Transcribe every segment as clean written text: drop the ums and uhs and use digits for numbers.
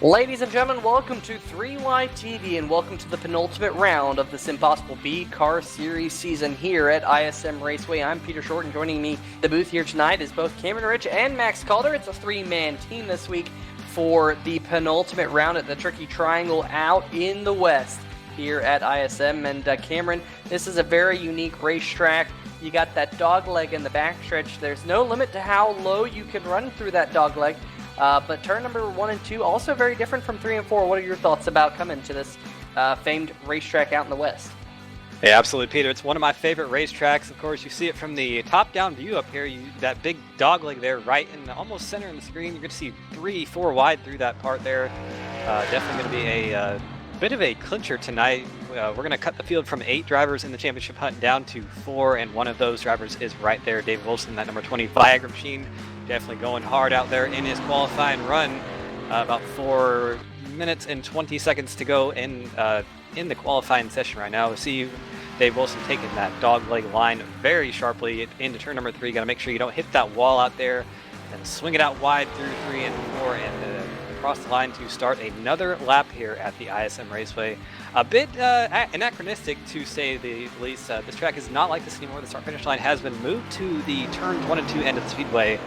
Ladies and gentlemen, welcome to 3Y TV and welcome to the penultimate round of the SimPossible B Car Series season here at ISM Raceway. I'm Peter Short, and joining me in the booth here tonight is both Cameron Rich and Max Calder. It's a three-man team this week for the penultimate round at the Tricky Triangle out in the West here at ISM. And Cameron, this is a very unique racetrack. You got that dog leg in the backstretch. There's no limit to how low you can run through that dog leg. But turn number 1 and 2, also very different from 3 and 4. What are your thoughts about coming to this famed racetrack out in the West? Yeah, absolutely, Peter. It's one of my favorite racetracks. Of course, you see it from the top-down view up here. That big dogleg there right in the almost center of the screen. You're going to see 3-4 wide through that part there. Definitely going to be a bit of a clincher tonight. We're going to cut the field from 8 drivers in the championship hunt down to 4, and one of those drivers is right there, Dave Wilson, that number 20 Viagra machine. Definitely going hard out there in his qualifying run. About 4 minutes and 20 seconds to go in the qualifying session right now. We see Dave Wilson taking that dog leg line very sharply into turn number 3. Got to make sure you don't hit that wall out there, and swing it out wide through 3 and 4 and across the line to start another lap here at the ISM Raceway. A bit anachronistic, to say the least. This track is not like this anymore. The start-finish line has been moved to the turns 1 and 2 end of the speedway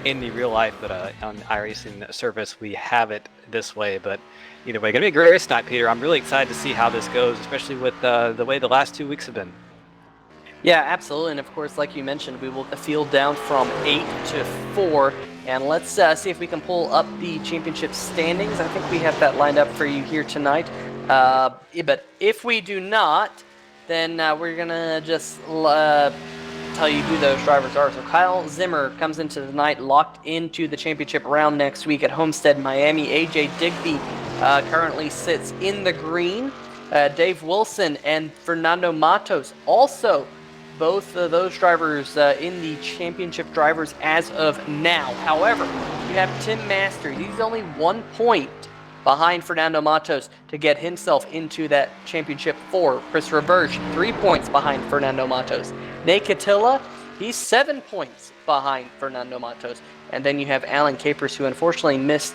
in the real life, but on iRacing service we have it this way. But either way, gonna be a great race tonight, Peter. I'm really excited to see how this goes, especially with the way the last 2 weeks have been. Yeah, absolutely. And of course, like you mentioned, we will field down from 8 to 4. And let's see if we can pull up the championship standings. I think we have that lined up for you here tonight. But if we do not, then we're going to just tell you who those drivers are. So Kyle Zimmer comes into the night locked into the championship round next week at Homestead, Miami. AJ Digby currently sits in the green. Dave Wilson and Fernando Matos also both of those drivers in the championship drivers as of now. However, you have Tim Master. He's only 1 point behind Fernando Matos to get himself into that championship 4. Chris Roberge, 3 points behind Fernando Matos. Nate Catilla, he's 7 points behind Fernando Matos. And then you have Alan Capers, who unfortunately missed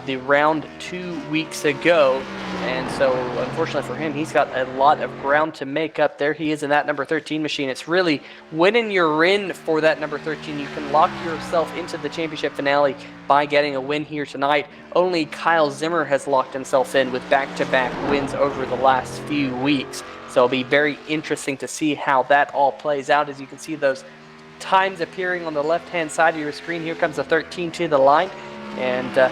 the round 2 weeks ago. And so, unfortunately for him, he's got a lot of ground to make up. There he is in that number 13 machine. It's really winning your in for that number 13. You can lock yourself into the championship finale by getting a win here tonight. Only Kyle Zimmer has locked himself in with back-to-back wins over the last few weeks. So it'll be very interesting to see how that all plays out. As you can see those times appearing on the left-hand side of your screen. Here comes the 13 to the line. And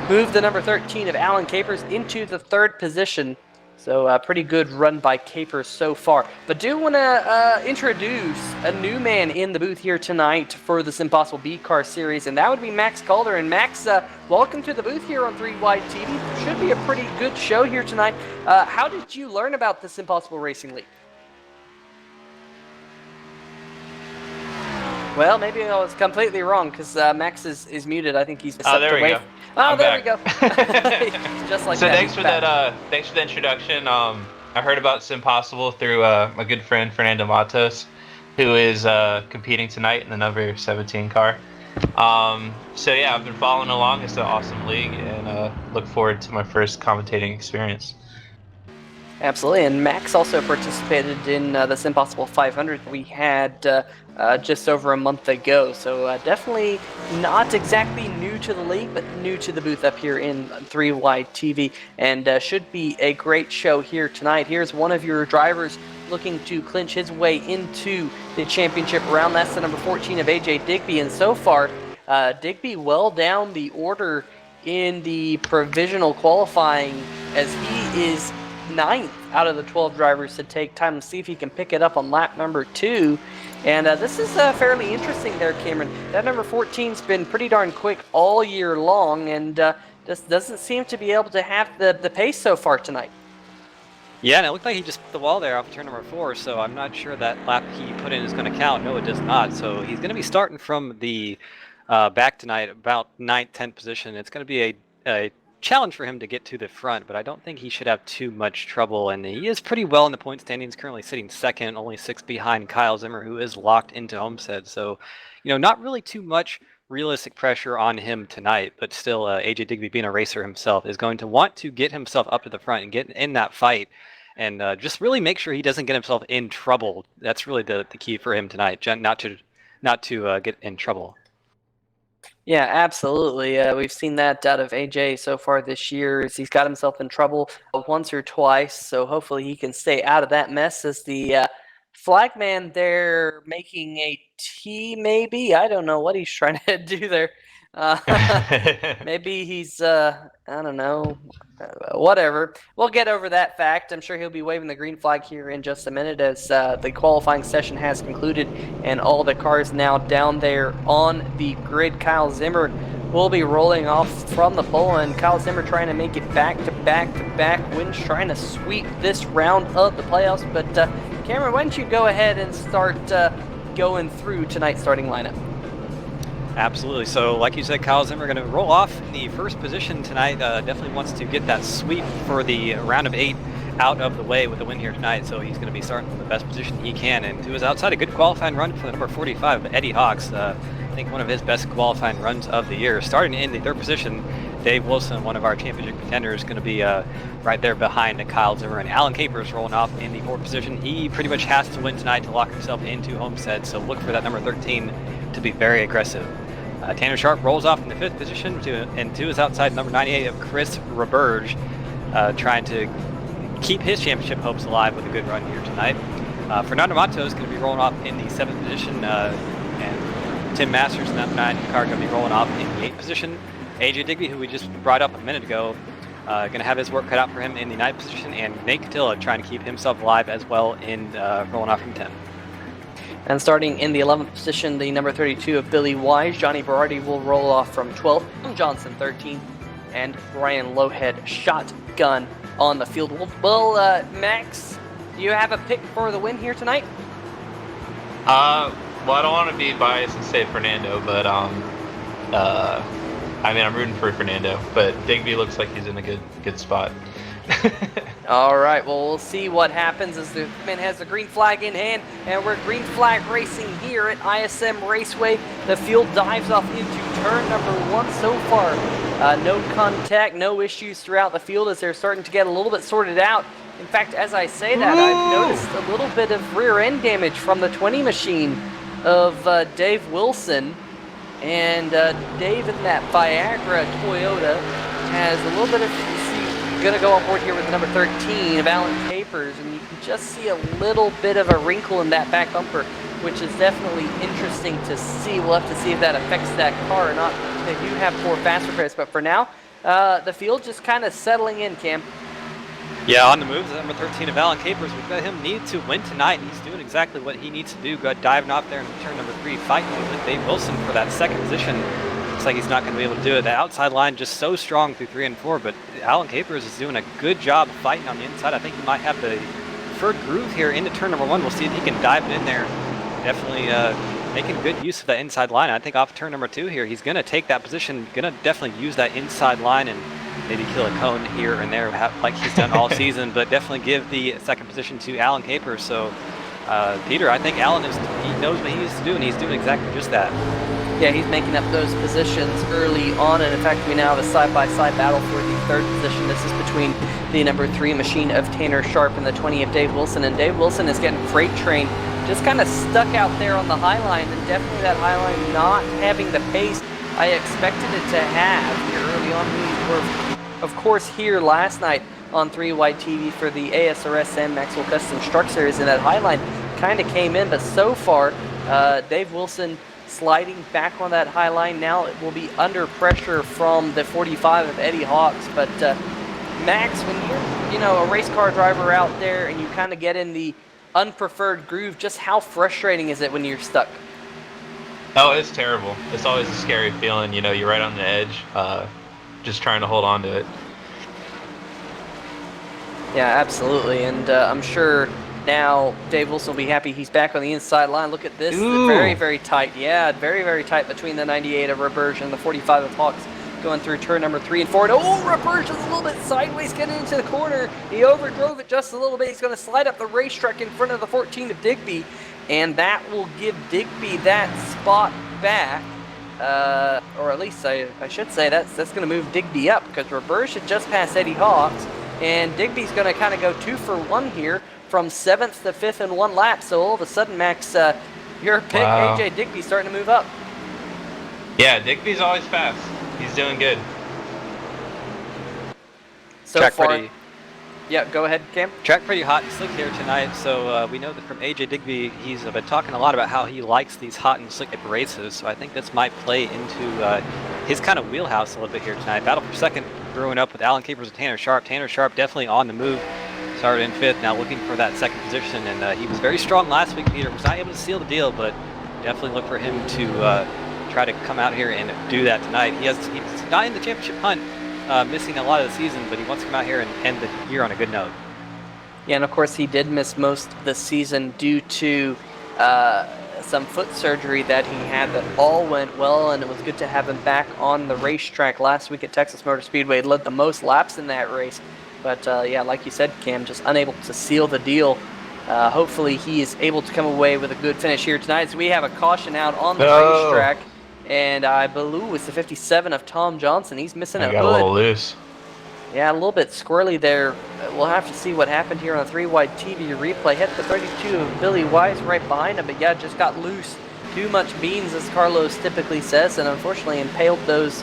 move the number 13 of Alan Capers into the 3rd position. So pretty good run by Capers so far. But do want to introduce a new man in the booth here tonight for the SimPossible B Car Series, and that would be Max Calder. And Max, welcome to the booth here on 3Y TV. Should be a pretty good show here tonight. How did you learn about the SimPossible Racing League? Well, maybe I was completely wrong because Max is muted. I think he's there we go. Oh, I'm there back. we go. Just like so that. thanks for that. Thanks for the introduction. I heard about SimPossible through my good friend Fernando Matos, who is competing tonight in the number 17 car. So yeah, I've been following along. It's an awesome league, and look forward to my first commentating experience. Absolutely, and Max also participated in the SimPossible 500 we had just over a month ago. So definitely not exactly new to the league, but new to the booth up here in 3Y TV, and should be a great show here tonight. Here's one of your drivers looking to clinch his way into the championship round. That's the number 14 of AJ Digby, and so far Digby well down the order in the provisional qualifying, as he is 9th out of the 12 drivers to take time. Let's see if he can pick it up on lap number 2. And this is fairly interesting there, Cameron. That number 14's been pretty darn quick all year long, and just doesn't seem to be able to have the pace so far tonight. Yeah, and it looked like he just put the wall there off of turn number 4, so I'm not sure that lap he put in is going to count. No, it does not. So he's going to be starting from the back tonight, about 9th, 10th position. It's going to be a challenge for him to get to the front, but I don't think he should have too much trouble, and he is pretty well in the point standings, currently sitting 2nd, only 6 behind Kyle Zimmer, who is locked into Homestead. So, not really too much realistic pressure on him tonight, but still AJ Digby, being a racer himself, is going to want to get himself up to the front and get in that fight and just really make sure he doesn't get himself in trouble. That's really the key for him tonight, not to get in trouble. Yeah, absolutely. We've seen that out of AJ so far this year. Is he's got himself in trouble once or twice, so hopefully he can stay out of that mess. As the flagman there making a T, maybe? I don't know what he's trying to do there. Maybe he's, I don't know, whatever. We'll get over that fact. I'm sure he'll be waving the green flag here in just a minute as the qualifying session has concluded and all the cars now down there on the grid. Kyle Zimmer will be rolling off from the pole, and Kyle Zimmer trying to make it back-to-back wins, trying to sweep this round of the playoffs. But Cameron, why don't you go ahead and start going through tonight's starting lineup? Absolutely. So, like you said, Kyle Zimmer going to roll off in the first position tonight. Definitely wants to get that sweep for the round of 8 out of the way with the win here tonight. So he's going to be starting from the best position he can. And to his outside, a good qualifying run for the number 45, Eddie Hawks. I think one of his best qualifying runs of the year. Starting in the 3rd position, Dave Wilson, one of our championship contenders, going to be right there behind Kyle Zimmer. And Alan Capers rolling off in the 4th position. He pretty much has to win tonight to lock himself into Homestead. So look for that number 13 to be very aggressive. Tanner Sharp rolls off in the 5th position and to his outside, number 98 of Chris Roberge, trying to keep his championship hopes alive with a good run here tonight. Fernando Mato is going to be rolling off in the 7th position, and Tim Masters, number 9 car, going to be rolling off in the 8th position. AJ Digby, who we just brought up a minute ago, going to have his work cut out for him in the 9th position, and Nate Catilla trying to keep himself alive as well in rolling off from 10th. And starting in the 11th position, the number 32 of Billy Wise, Johnny Berardi will roll off from 12th, Johnson 13th, and Brian Lowhead shotgun on the field. Well, Max, do you have a pick for the win here tonight? Well, I don't want to be biased and say Fernando, but I mean, I'm rooting for Fernando, but Digby looks like he's in a good spot. All right, well, we'll see what happens as the man has the green flag in hand, and we're green flag racing here at ISM Raceway. The field dives off into turn number 1 so far. No contact, no issues throughout the field as they're starting to get a little bit sorted out. In fact, as I say that, I've noticed a little bit of rear end damage from the 20 machine of Dave Wilson. And Dave in that Viagra Toyota has a little bit of... Going to go on board here with the number 13 of Alan Capers, and you can just see a little bit of a wrinkle in that back bumper, which is definitely interesting to see. We'll have to see if that affects that car or not. They do have 4 fast repairs, but for now, the field just kind of settling in, Cam. Yeah, on the moves, number 13 of Alan Capers. We've got him need to win tonight, and he's doing exactly what he needs to do. Got diving off there in turn number 3, fighting with Dave Wilson for that 2nd position. Looks like he's not going to be able to do it. The outside line just so strong through 3 and 4, but Alan Capers is doing a good job fighting on the inside. I think he might have the preferred groove here into turn number 1. We'll see if he can dive it in there. Definitely making good use of that inside line. I think off turn number 2 here, he's going to take that position, going to definitely use that inside line and maybe kill a cone here and there like he's done all season, but definitely give the 2nd position to Alan Capers. So, Peter, I think Alan he knows what he needs to do, and he's doing exactly just that. Yeah, he's making up those positions early on, and in fact, we now have a side-by-side battle for the 3rd position. This is between the number 3 machine of Tanner Sharp and the 20 of Dave Wilson, and Dave Wilson is getting freight train just kind of stuck out there on the high line, and definitely that high line not having the pace I expected it to have here early on. We were, of course, here last night on 3-Wide TV for the ASRSM Maxwell Custom Truck Series, and that high line kind of came in, but so far, Dave Wilson sliding back on that high line. Now it will be under pressure from the 45 of Eddie Hawks. But Max, when you're a race car driver out there and you kind of get in the unpreferred groove, just how frustrating is it when you're stuck? Oh, it's terrible. It's always a scary feeling. You're right on the edge, just trying to hold on to it. Yeah, absolutely. And I'm sure now Dave Wilson will be happy he's back on the inside line. Look at this. Very, very tight. Yeah, very, very tight between the 98 of Roberge and the 45 of Hawks going through turn number 3 and 4. And Roberge is a little bit sideways getting into the corner. He overdrove it just a little bit. He's going to slide up the racetrack in front of the 14 of Digby, and that will give Digby that spot back. or at least I should say that's going to move Digby up, because Roberge should just pass Eddie Hawks, and Digby's going to kind of go 2 for 1 here from 7th to 5th in 1 lap. So all of a sudden, Max, your pick, Wow. AJ Digby, starting to move up. Yeah, Digby's always fast. He's doing good. So Track far, pretty, yeah, go ahead, Cam. track pretty hot and slick here tonight. So we know that from AJ Digby, he's been talking a lot about how he likes these hot and slick races. So I think this might play into his kind of wheelhouse a little bit here tonight. Battle for second, growing up with Alan Capers and Tanner Sharp. Tanner Sharp definitely on the move. Started in 5th, now looking for that 2nd position, and he was very strong last week. Peter was not able to seal the deal, but definitely look for him to try to come out here and do that tonight. He's not in the championship hunt, missing a lot of the season, but he wants to come out here and end the year on a good note. Yeah, and of course he did miss most of the season due to some foot surgery that he had that all went well, and it was good to have him back on the racetrack last week at Texas Motor Speedway. He led the most laps in that race. But yeah, like you said, Cam, just unable to seal the deal. Hopefully he is able to come away with a good finish here tonight. So we have a caution out on the racetrack, and I believe it's the 57 of Tom Johnson. He's missing a I got a hood. little loose. Yeah, a little bit squirrely there. We'll have to see what happened here on a 3-wide TV replay. Hit the 32 of Billy Wise right behind him, but yeah, just got loose. Too much beans, as Carlos typically says, and unfortunately impaled those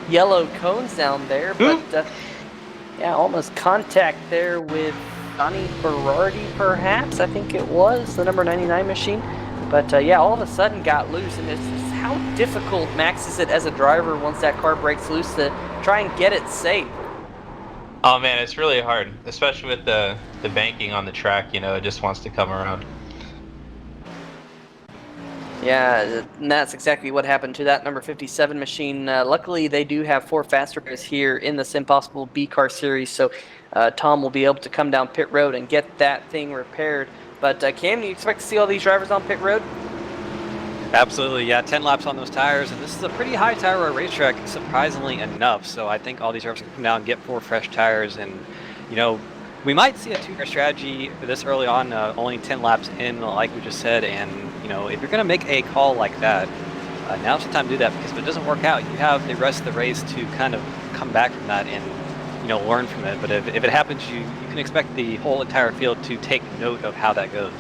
yellow cones down there. But yeah, almost contact there with Donnie Berardi, perhaps. I think it was the number 99 machine. But yeah, all of a sudden got loose, and it's just how difficult, Max, is it as a driver once that car breaks loose to try and get it safe? Oh man, it's really hard, especially with the banking on the track. You know, it just wants to come around. Yeah, and that's exactly what happened to that number 57 machine. Luckily, they do have 4 faster cars here in the SimPossible B-Car series, so Tom will be able to come down pit road and get that thing repaired. But Cam, do you expect to see all these drivers on pit road? Absolutely, yeah, 10 laps on those tires, and this is a pretty high tire racetrack, surprisingly enough. So I think all these drivers can come down and get 4 fresh tires, and you know, we might see a 2-car strategy this early on, only 10 laps in, like we just said. And you know, if you're going to make a call like that, now's the time to do that, because if it doesn't work out, you have the rest of the race to kind of come back from that and, you know, learn from it. But if it happens, you can expect the whole entire field to take note of how that goes.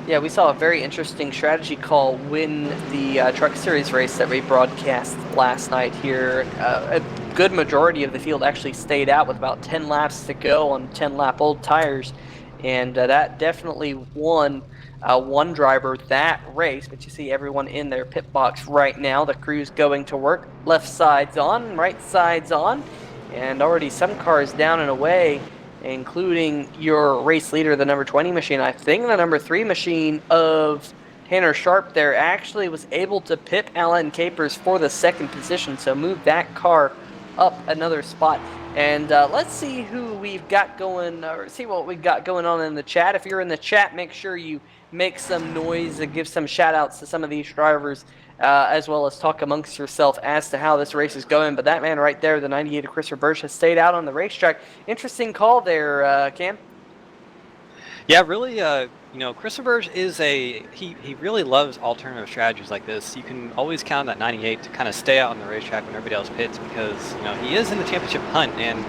Yeah, we saw a very interesting strategy call win the Truck Series race that we broadcast last night here. A good majority of the field actually stayed out with about 10 laps to go on 10-lap old tires, and that definitely won one driver that race. But you see everyone in their pit box right now. The crew's going to work. Left side's on, right side's on, and already some cars down and away, including your race leader, the number 20 machine. I think the number 3 machine of Tanner Sharp there actually was able to pip Alan Capers for the 2nd position, so move that car up another spot. And let's see who we've got going, or see what we've got going on in the chat. If you're in the chat, make sure you make some noise and give some shout outs to some of these drivers, as well as talk amongst yourself as to how this race is going. But that man right there, the 98 of Chris Roberge, has stayed out on the racetrack. Interesting call there, Cam. Yeah, really, you know, Chris Roberge is he really loves alternative strategies like this. You can always count on that 98 to kind of stay out on the racetrack when everybody else pits, because, you know, he is in the championship hunt, and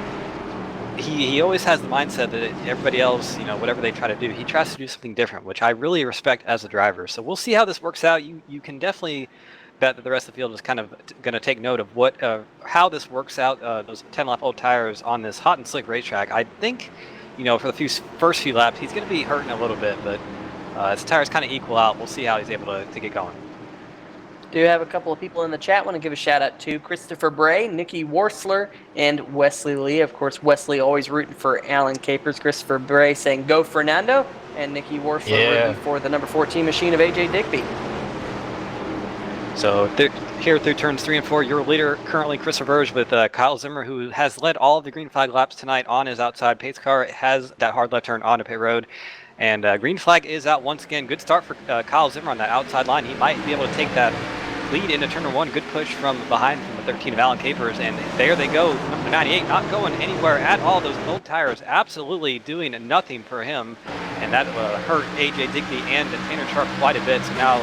he always has the mindset that everybody else, you know, whatever they try to do, he tries to do something different, which I really respect as a driver. So we'll see how this works out. You can definitely bet that the rest of the field is kind of going to take note of what how this works out, those 10-lap old tires on this hot and slick racetrack. I think, you know, for the first few laps, he's going to be hurting a little bit, but his tires kind of equal out. We'll see how he's able to get going. Do have a couple of people in the chat. Want to give a shout out to Christopher Bray, Nikki Worsler, and Wesley Lee. Of course, Wesley always rooting for Alan Capers. Christopher Bray saying go Fernando, and Nikki Worsler rooting for the number 14 machine of AJ Digby. So here through turns 3 and 4, your leader currently Chris Roberge with Kyle Zimmer, who has led all of the green flag laps tonight on his outside pace car. It has that hard left turn onto pit road, and green flag is out once again. Good start for Kyle Zimmer on that outside line. He might be able to take that lead into turn 1. Good push from behind from the 13 of Alan Capers, and there they go. Number 98 not going anywhere at all. Those old tires absolutely doing nothing for him, and that hurt AJ Digby and Tanner Sharp quite a bit. So now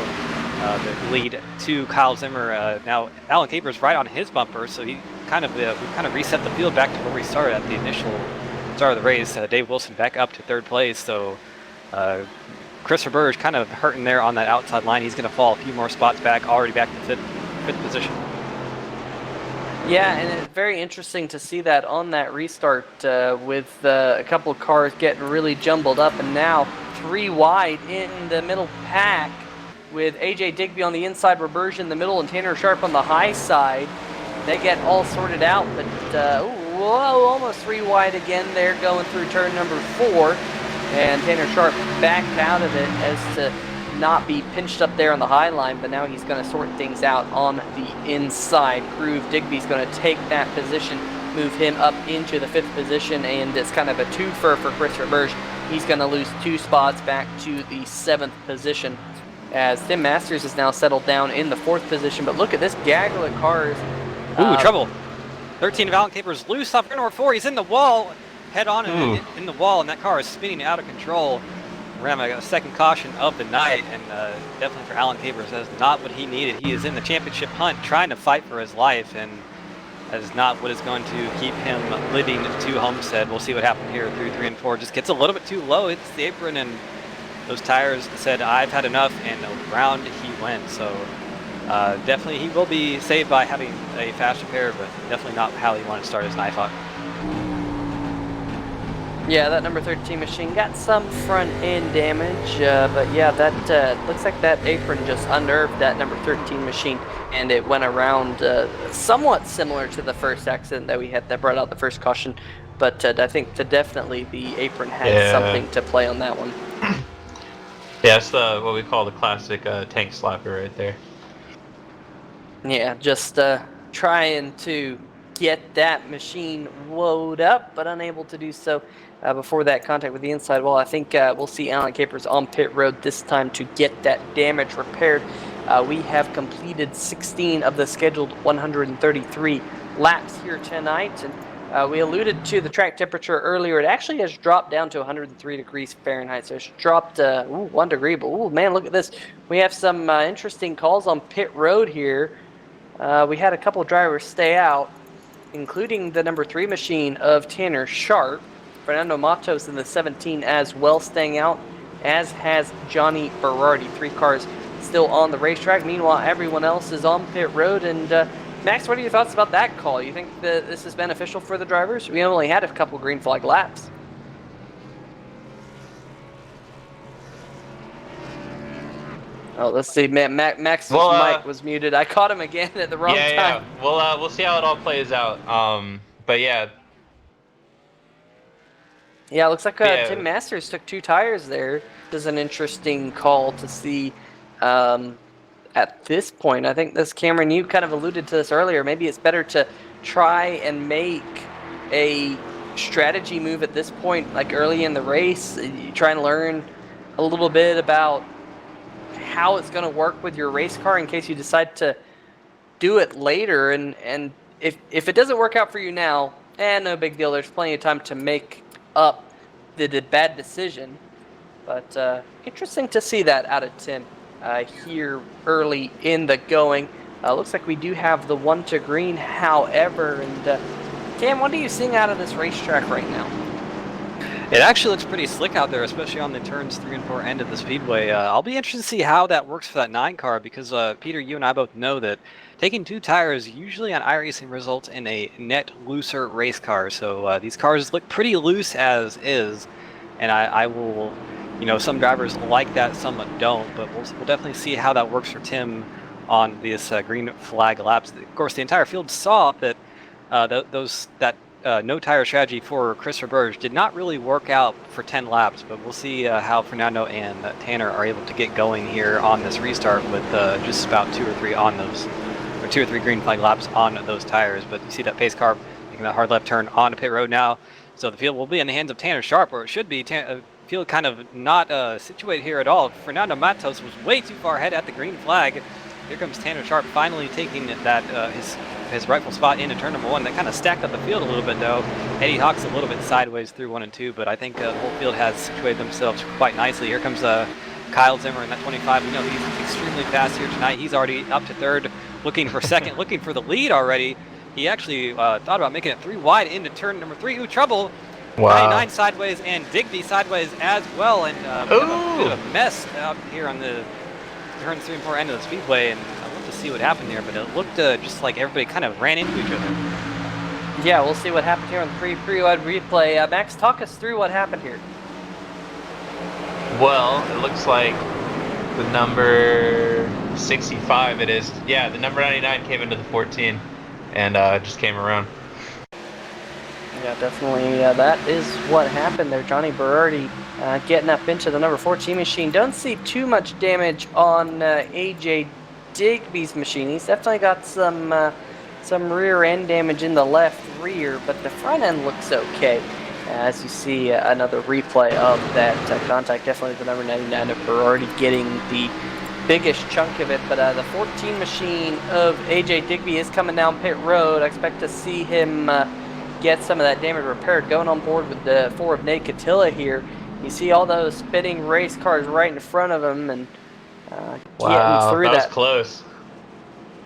the lead to Kyle Zimmer. Now Alan Capers right on his bumper, so he kind of we kind of reset the field back to where we started at the initial start of the race. Dave Wilson back up to 3rd place, so Christopher Burge kind of hurting there on that outside line. He's going to fall a few more spots back, already back to 5th position. Yeah, and it's very interesting to see that on that restart with a couple of cars getting really jumbled up, and now 3 wide in the middle pack with AJ Digby on the inside, Roberge in the middle, and Tanner Sharp on the high side. They get all sorted out, but whoa, almost 3 wide again there going through turn number 4, and Tanner Sharp backed out of it as to not be pinched up there on the high line, but now he's going to sort things out on the inside groove. Digby's going to take that position, move him up into the 5th position, and it's kind of a twofer for Chris Roberge. He's going to lose 2 spots back to the 7th position, as Tim Masters is now settled down in the 4th position. But look at this gaggle of cars. Ooh, trouble. 13 of Alan Capers loose off turn number 4. He's in the wall, head on in the wall, and that car is spinning out of control. We're having a 2nd caution of the night, and definitely for Alan Capers, that's not what he needed. He is in the championship hunt trying to fight for his life, and that is not what is going to keep him living to Homestead. We'll see what happens here through 3 and 4. Just gets a little bit too low, hits the apron, and those tires said, I've had enough, and around he went. So definitely he will be saved by having a fast repair, but definitely not how he wanted to start his Nighthawk. Yeah, that number 13 machine got some front end damage, but yeah, that looks like that apron just unnerved that number 13 machine, and it went around somewhat similar to the first accident that we had that brought out the first caution, but I think definitely the apron had something to play on that one. Yeah, it's what we call the classic tank slapper right there. Yeah, just trying to get that machine woed up, but unable to do so before that contact with the inside wall. I think we'll see Alan Capers on pit road this time to get that damage repaired. We have completed 16 of the scheduled 133 laps here tonight, and we alluded to the track temperature earlier. It actually has dropped down to 103 degrees Fahrenheit, so it's dropped 1 degree, but ooh, man, look at this. We have some interesting calls on pit road here. We had a couple of drivers stay out, including the number 3 machine of Tanner Sharp. Fernando Matos in the 17 as well staying out, as has Johnny Berardi. 3 cars still on the racetrack. Meanwhile, everyone else is on pit road. And Max, what are your thoughts about that call? You think that this is beneficial for the drivers? We only had a couple green flag laps. Oh, let's see. Max's mic was muted. I caught him again at the wrong time. Yeah. We'll see how it all plays out. But yeah. Yeah, it looks like Tim Masters took 2 tires there. This is an interesting call to see at this point. I think this, Cameron, you kind of alluded to this earlier. Maybe it's better to try and make a strategy move at this point, like early in the race. You try and learn a little bit about how it's going to work with your race car in case you decide to do it later. And if it doesn't work out for you now, no big deal. There's plenty of time to make up the bad decision. But interesting to see that out of Tim here early in the going. Looks like we do have the 1 to green, however. And Cam, what are you seeing out of this racetrack right now? It actually looks pretty slick out there, especially on the turns 3 and 4 end of the speedway. I'll be interested to see how that works for that 9 car, because Peter, you and I both know that taking 2 tires usually on iRacing results in a net looser race car. So these cars look pretty loose as is, and I will, some drivers like that, some don't, but we'll definitely see how that works for Tim on this green flag laps. Of course, the entire field saw that that no tire strategy for Chris Roberge did not really work out for 10 laps, but we'll see how Fernando and Tanner are able to get going here on this restart with just about 2 or 3 on those, or 2 or 3 green flag laps on those tires. But you see that pace car making that hard left turn onto pit road now, so the field will be in the hands of Tanner Sharp, or it should be. Field kind of not situated here at all. Fernando Matos was way too far ahead at the green flag. Here comes Tanner Sharp finally taking that his rightful spot into turn number 1. That kind of stacked up the field a little bit, though. Eddie Hawk's a little bit sideways through 1 and 2, but I think the whole field has situated themselves quite nicely. Here comes Kyle Zimmer in that 25. We know he's extremely fast here tonight. He's already up to third, looking for second, looking for the lead already. He actually thought about making it 3 wide into turn number 3. Ooh, trouble. Wow. 99 sideways and Digby sideways as well. And we have a bit of a mess out here on the turn 3 and 4 end of the speedway. And I want to see what happened there, but it looked just like everybody kind of ran into each other. Yeah, we'll see what happened here on the pre-wide replay. Max, talk us through what happened here. Well, it looks like the number 65 it is. Yeah, the number 99 came into the 14 and just came around. Yeah, definitely. That is what happened there. Johnny Berardi getting up into the number 14 machine. Don't see too much damage on AJ Digby's machine. He's definitely got some rear end damage in the left rear, but the front end looks okay. As you see another replay of that contact, definitely the number 99 of Berardi getting the biggest chunk of it. But the 14 machine of AJ Digby is coming down pit road. I expect to see him get some of that damage repaired. Going on board with the 4 of Nate Catilla here. You see all those spinning race cars right in front of him, and getting through that was close.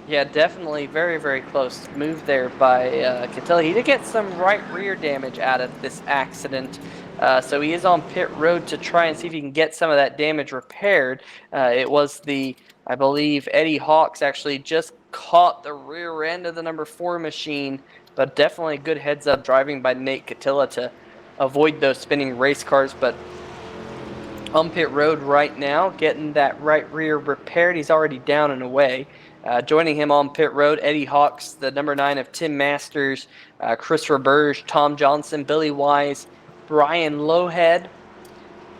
Yeah, definitely very, very close move there by Catilla. He did get some right rear damage out of this accident, so he is on pit road to try and see if he can get some of that damage repaired. It was I believe, Eddie Hawks actually just caught the rear end of the number 4 machine, but definitely good heads-up driving by Nate Catilla to avoid those spinning race cars. But on pit road right now, getting that right rear repaired. He's already down and away. Joining him on pit road, Eddie Hawks, the number 9 of Tim Masters, Christopher Burge, Tom Johnson, Billy Wise, Brian Lowhead,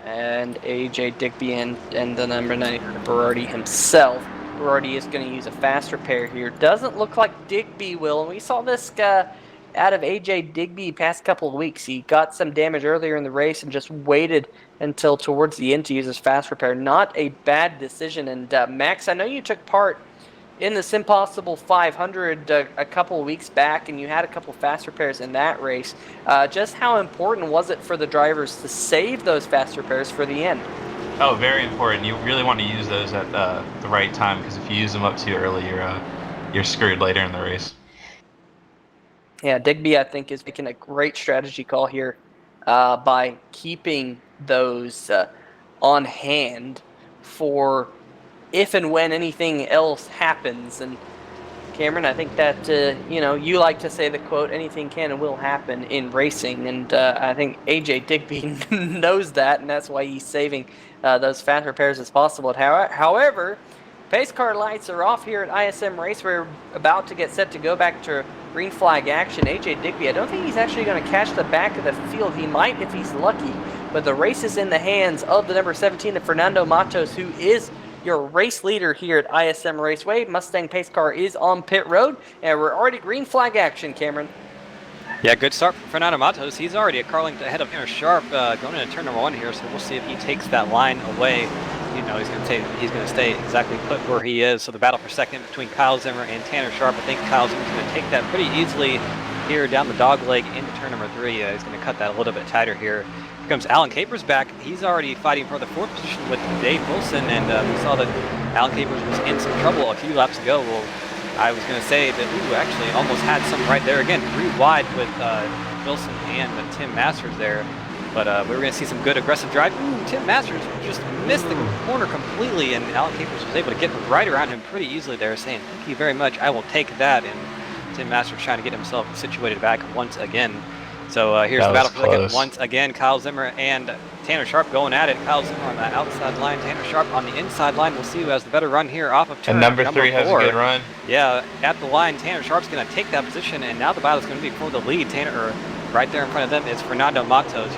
and AJ Digby, and the number 9 Berardi himself. Berardi is going to use a fast repair here. Doesn't look like Digby will, and we saw this out of AJ Digby past couple of weeks. He got some damage earlier in the race and just waited until towards the end to use his fast repair. Not a bad decision. And Max, I know you took part in the SimPossible 500 a couple of weeks back, and you had a couple fast repairs in that race. Just how important was it for the drivers to save those fast repairs for the end? Oh, very important. You really want to use those at the right time, because if you use them up too early, you're screwed later in the race. Yeah, Digby, I think, is making a great strategy call here by keeping those on hand for if and when anything else happens. And Cameron, I think that, you like to say the quote, anything can and will happen in racing. And I think AJ Digby knows that, and that's why he's saving those fast repairs as possible. However, pace car lights are off here at ISM Race. We're about to get set to go back to green flag action. AJ Digby, I don't think he's actually going to catch the back of the field. He might if he's lucky. But the race is in the hands of the number 17 of Fernando Matos, who is your race leader here at ISM Raceway. Mustang pace car is on pit road, and we're already green flag action, Cameron. Yeah, good start from Fernando Matos. He's already a car length ahead of Tanner Sharp going into turn number 1 here, so we'll see if he takes that line away. He's going to stay exactly put where he is. So the battle for second between Kyle Zimmer and Tanner Sharp. I think Kyle Zimmer's going to take that pretty easily here down the dog leg into turn number 3. He's going to cut that a little bit tighter here. Here comes Alan Capers back. He's already fighting for the 4th position with Dave Wilson, and we saw that Alan Capers was in some trouble a few laps ago. Well, I was going to say that actually almost had some right there again, 3 wide with Wilson and Tim Masters there. But we were going to see some good aggressive drive. Tim Masters just missed the corner completely, and Alan Capers was able to get right around him pretty easily there, saying, "Thank you very much, I will take that." And Tim Masters trying to get himself situated back once again. So here's the battle for second once again. Kyle Zimmer and Tanner Sharp going at it. Kyle Zimmer on the outside line, Tanner Sharp on the inside line. We'll see who has the better run here off of turn number 3 has a good run. Yeah, at the line, Tanner Sharp's going to take that position, and now the battle is going to be for the lead. Right there in front of them is Fernando Matos.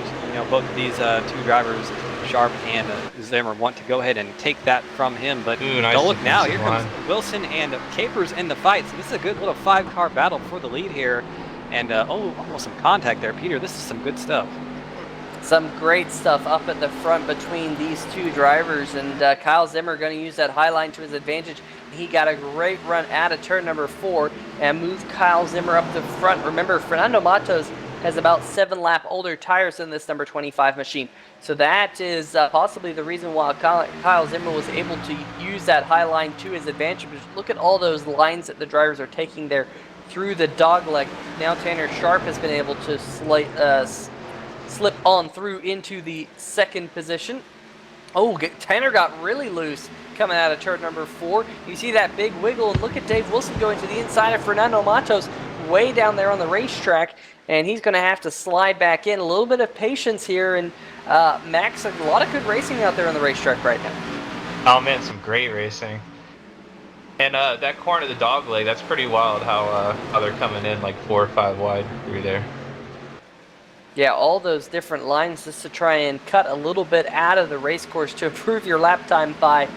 Both of these 2 drivers, Sharp and Zimmer, want to go ahead and take that from him. But don't look now. Here comes Wilson and Capers in the fight. So this is a good little 5-car battle for the lead here. And almost some contact there, Peter. This is some good stuff. Some great stuff up at the front between these 2 drivers, and Kyle Zimmer going to use that high line to his advantage. He got a great run out of turn number 4 and moved Kyle Zimmer up the front. Remember, Fernando Matos has about 7 lap older tires than this number 25 machine. So that is possibly the reason why Kyle Zimmer was able to use that high line to his advantage. But look at all those lines that the drivers are taking there through the dogleg. Now Tanner Sharp has been able to slip on through into the second position. Oh, Tanner got really loose coming out of turn number 4. You see that big wiggle, and look at Dave Wilson going to the inside of Fernando Matos way down there on the racetrack, and he's going to have to slide back in. A little bit of patience here, and Max, a lot of good racing out there on the racetrack right now. Oh man, some great racing. And that corner of the dog leg, that's pretty wild how they're coming in like 4 or 5 wide through there. Yeah, all those different lines just to try and cut a little bit out of the race course to improve your lap time by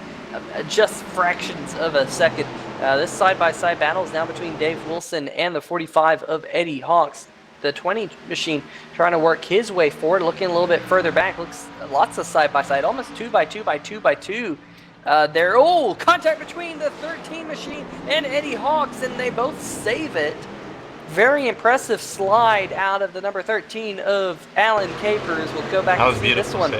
just fractions of a second. This side-by-side battle is now between Dave Wilson and the 45 of Eddie Hawks. The 20 machine trying to work his way forward, looking a little bit further back. Looks lots of side-by-side, almost 2x2x2x2. There, oh, contact between the 13 machine and Eddie Hawks, and they both save it. Very impressive slide out of the number 13 of Alan Capers. We'll go back and see this one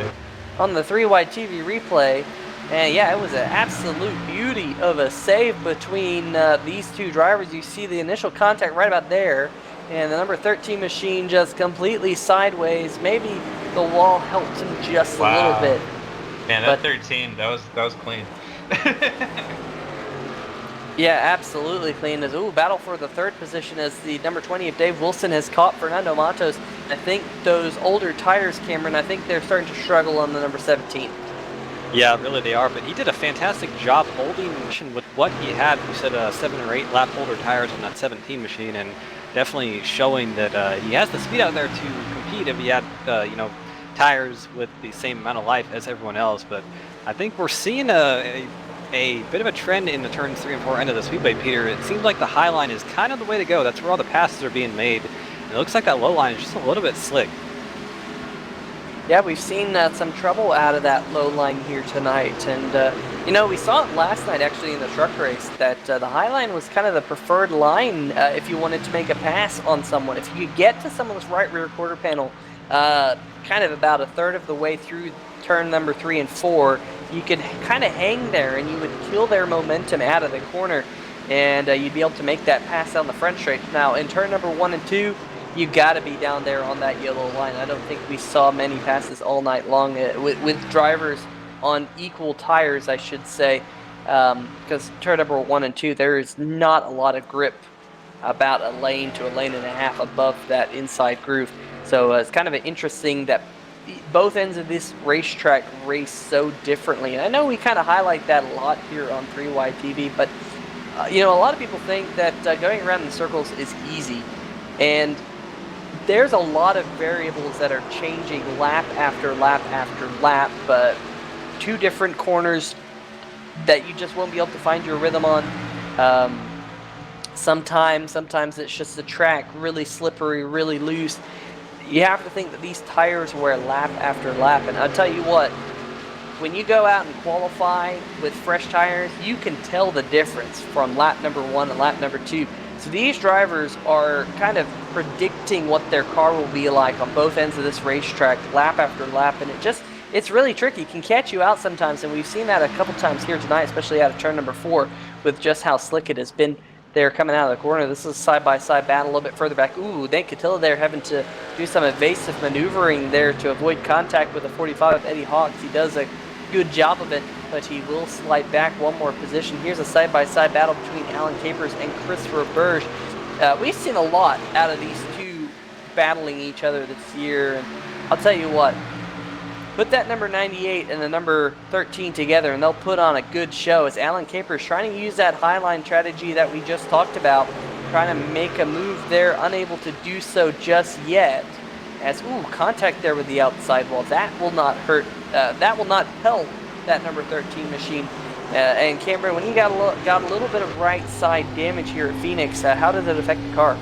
on the 3-wide TV replay. And yeah, it was an absolute beauty of a save between these two drivers. You see the initial contact right about there, and the number 13 machine just completely sideways. Maybe the wall helped him just a little bit. Man, that 13, that was clean. Yeah, absolutely clean. As battle for the third position as the number 20 of Dave Wilson has caught Fernando Matos. I think those older tires, Cameron, I think they're starting to struggle on the number 17. Yeah, really they are, but he did a fantastic job holding with what he had. We said 7 or 8 lap older tires on that 17 machine, and definitely showing that he has the speed out there to compete if he had, tires with the same amount of life as everyone else. But I think we're seeing a bit of a trend in the turns 3 and 4 end of the speedway, Peter. It seems like the high line is kind of the way to go. That's where all the passes are being made. And it looks like that low line is just a little bit slick. Yeah, we've seen some trouble out of that low line here tonight. And, we saw it last night actually in the truck race that the high line was kind of the preferred line if you wanted to make a pass on someone. If you could get to someone's right rear quarter panel kind of about a third of the way through turn number 3 and 4, you could kind of hang there and you would kill their momentum out of the corner, and you'd be able to make that pass down the front straight. Now, in turn number 1 and 2, you got to be down there on that yellow line. I don't think we saw many passes all night long with drivers on equal tires, I should say, because turn number 1 and 2, there is not a lot of grip about a lane to a lane and a half above that inside groove. So it's kind of interesting that both ends of this racetrack race so differently. And I know we kind of highlight that a lot here on 3Y TV, but a lot of people think that going around in circles is easy. And there's a lot of variables that are changing lap after lap after lap. But 2 different corners that you just won't be able to find your rhythm on. Sometimes it's just the track really slippery, really loose. You have to think that these tires wear lap after lap, and I'll tell you what, when you go out and qualify with fresh tires, you can tell the difference from lap number 1 and lap number 2. So these drivers are kind of predicting what their car will be like on both ends of this racetrack, lap after lap, and it's really tricky. It can catch you out sometimes, and we've seen that a couple times here tonight, especially out of turn number 4, with just how slick it has been there coming out of the corner. This is a side-by-side battle a little bit further back. Nate Catilla there having to do some evasive maneuvering there to avoid contact with the 45 of Eddie Hawks. He does a good job of it, but he will slide back one more position. Here's a side-by-side battle between Alan Capers and Christopher Burge. We've seen a lot out of these 2 battling each other this year, and I'll tell you what, put that number 98 and the number 13 together, and they'll put on a good show as Alan Capers trying to use that highline strategy that we just talked about, trying to make a move there, unable to do so just yet. As, contact there with the outside wall. That will not hurt, that will not help that number 13 machine. And Cameron, when you got a little bit of right side damage here at Phoenix, how does it affect the car?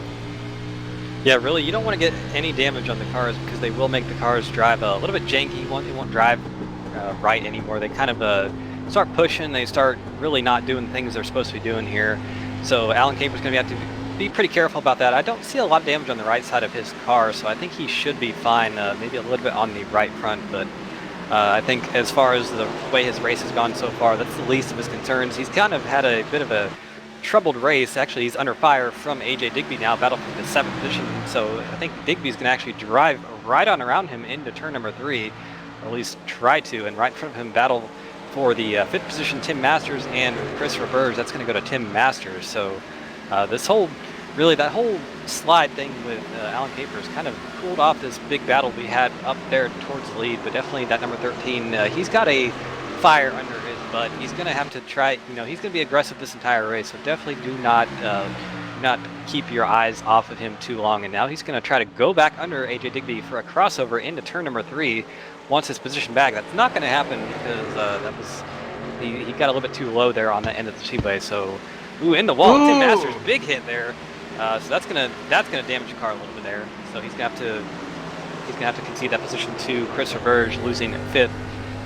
Yeah, really, you don't want to get any damage on the cars because they will make the cars drive a little bit janky. They won't drive right anymore. They kind of start pushing. They start really not doing things they're supposed to be doing here. So Alan Capers going to have to be pretty careful about that. I don't see a lot of damage on the right side of his car, so I think he should be fine. Maybe a little bit on the right front, but I think as far as the way his race has gone so far, that's the least of his concerns. He's kind of had a bit of a troubled race. Actually, he's under fire from AJ Digby now, battle for the 7th position. So I think Digby's going to actually drive right on around him into turn number 3, or at least try to, and right in front of him battle for the 5th position Tim Masters and Chris Reberge. That's going to go to Tim Masters. So that whole slide thing with Alan Capers kind of cooled off this big battle we had up there towards the lead, but definitely that number 13, he's got a fire under his butt. He's going to have to try, he's going to be aggressive this entire race, so definitely do not keep your eyes off of him too long. And now he's going to try to go back under AJ Digby for a crossover into turn number 3 once his position back. That's not going to happen because he got a little bit too low there on the end of the speedway. So, in the wall, Tim Masters, big hit there. So that's gonna damage the car a little bit there. So he's gonna have to concede that position to Chris Reberge, losing 5th,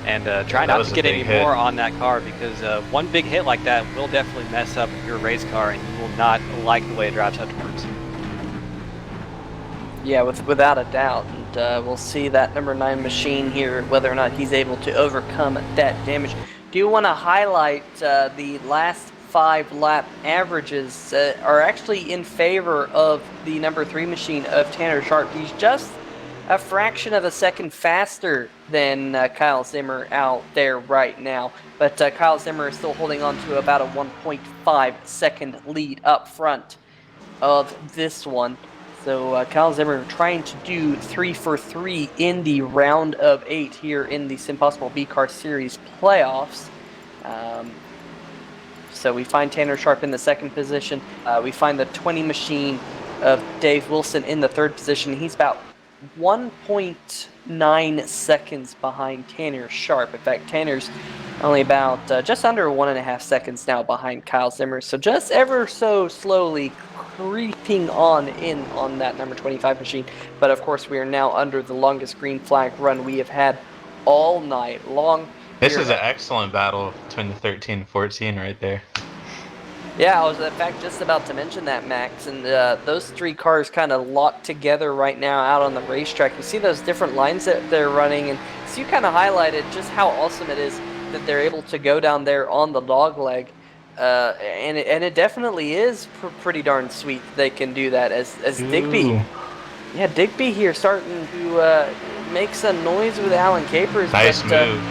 and try not to get any more on that car, because one big hit like that will definitely mess up your race car, and you will not like the way it drives afterwards. Yeah, without a doubt, and we'll see that number 9 machine here, whether or not he's able to overcome that damage. Do you want to highlight the last 5 lap averages are actually in favor of the number 3 machine of Tanner Sharp. He's just a fraction of a second faster than Kyle Zimmer out there right now, but Kyle Zimmer is still holding on to about a 1.5 second lead up front of this one. So Kyle Zimmer trying to do 3 for 3 in the round of 8 here in the SimPossible B-Car Series playoffs. So we find Tanner Sharp in the 2nd position. We find the 20 machine of Dave Wilson in the 3rd position. He's about 1.9 seconds behind Tanner Sharp. In fact, Tanner's only about just under 1.5 seconds now behind Kyle Zimmer. So just ever so slowly creeping on in on that number 25 machine. But of course, we are now under the longest green flag run we have had all night long. This is an excellent battle between the 13 and 14 right there. Yeah, I was in fact just about to mention that, Max, and those 3 cars kind of locked together right now out on the racetrack. You see those different lines that they're running, and so you kind of highlighted just how awesome it is that they're able to go down there on the dog leg, and it definitely is pretty darn sweet they can do that as Digby. Yeah, Digby here starting to make some noise with Alan Capers. Nice move.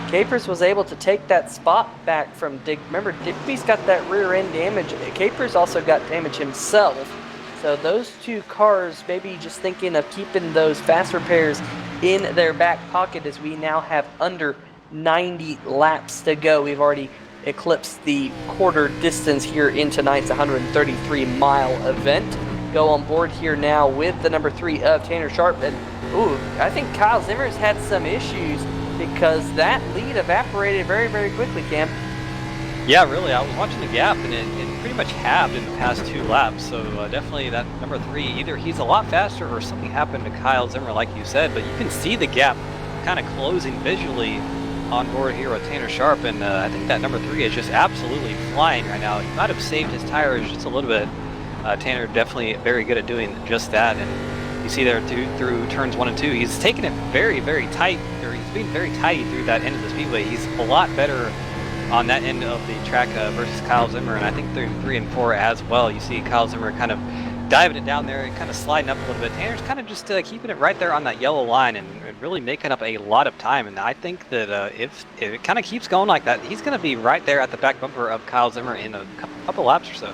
Capers was able to take that spot back from Dig. Remember, Digby's got that rear end damage. Capers also got damage himself. So those 2 cars maybe just thinking of keeping those fast repairs in their back pocket, as we now have under 90 laps to go. We've already eclipsed the quarter distance here in tonight's 133-mile event. Go on board here now with the number 3 of Tanner Sharp. And I think Kyle Zimmer's had some issues, because that lead evaporated very, very quickly, Cam. Yeah, really. I was watching the gap, and it pretty much halved in the past 2 laps. So definitely that number 3, either he's a lot faster or something happened to Kyle Zimmer, like you said. But you can see the gap kind of closing visually on board here with Tanner Sharp. And I think that number 3 is just absolutely flying right now. He might have saved his tires just a little bit. Tanner definitely very good at doing just that. And you see there through turns 1 and 2, he's taking it very, very tight. He's being very tight through that end of the speedway. He's a lot better on that end of the track versus Kyle Zimmer, and I think through 3 and 4 as well. You see Kyle Zimmer kind of diving it down there and kind of sliding up a little bit. Tanner's kind of just keeping it right there on that yellow line and really making up a lot of time. And I think that if it kind of keeps going like that, he's going to be right there at the back bumper of Kyle Zimmer in a couple laps or so.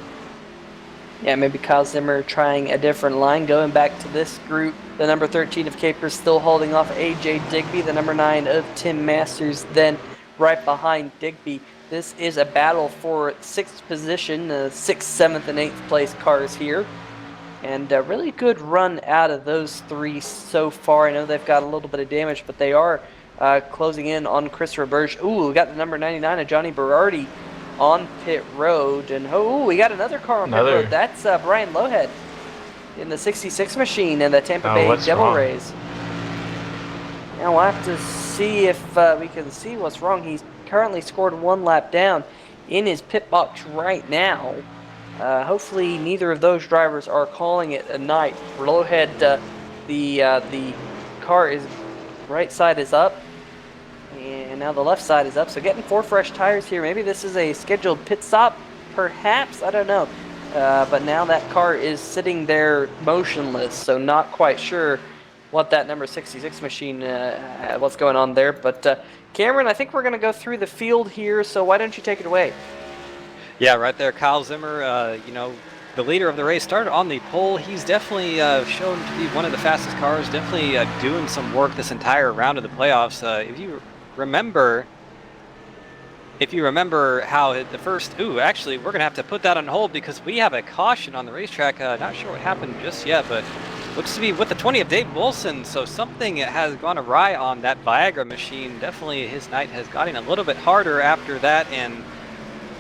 Yeah, maybe Kyle Zimmer trying a different line, going back to this group. The number 13 of Capers still holding off AJ Digby, the number 9 of Tim Masters, then right behind Digby. This is a battle for 6th position, 6th, 7th, and 8th place cars here. And a really good run out of those 3 so far. I know they've got a little bit of damage, but they are closing in on Chris Reberge. Ooh, we got the number 99 of Johnny Berardi on pit road. And we got another car on pit road. That's Brian Lohead in the 66 machine in the Tampa Bay Devil Rays. Now we'll have to see if we can see what's wrong. He's currently scored 1 lap down in his pit box right now. Hopefully, neither of those drivers are calling it a night. Rowhead, the car is right side is up, and now the left side is up. So getting 4 fresh tires here. Maybe this is a scheduled pit stop, perhaps. I don't know. But now that car is sitting there motionless, so not quite sure what that number 66 machine, what's going on there. But Cameron, I think we're going to go through the field here, so why don't you take it away? Yeah, right there, Kyle Zimmer, the leader of the race, started on the pole. He's definitely shown to be one of the fastest cars, definitely doing some work this entire round of the playoffs. If you remember how the first, actually, we're going to have to put that on hold because we have a caution on the racetrack. Not sure what happened just yet, but looks to be with the 20 of Dave Wilson, so something has gone awry on that Viagra machine. Definitely his night has gotten a little bit harder after that, and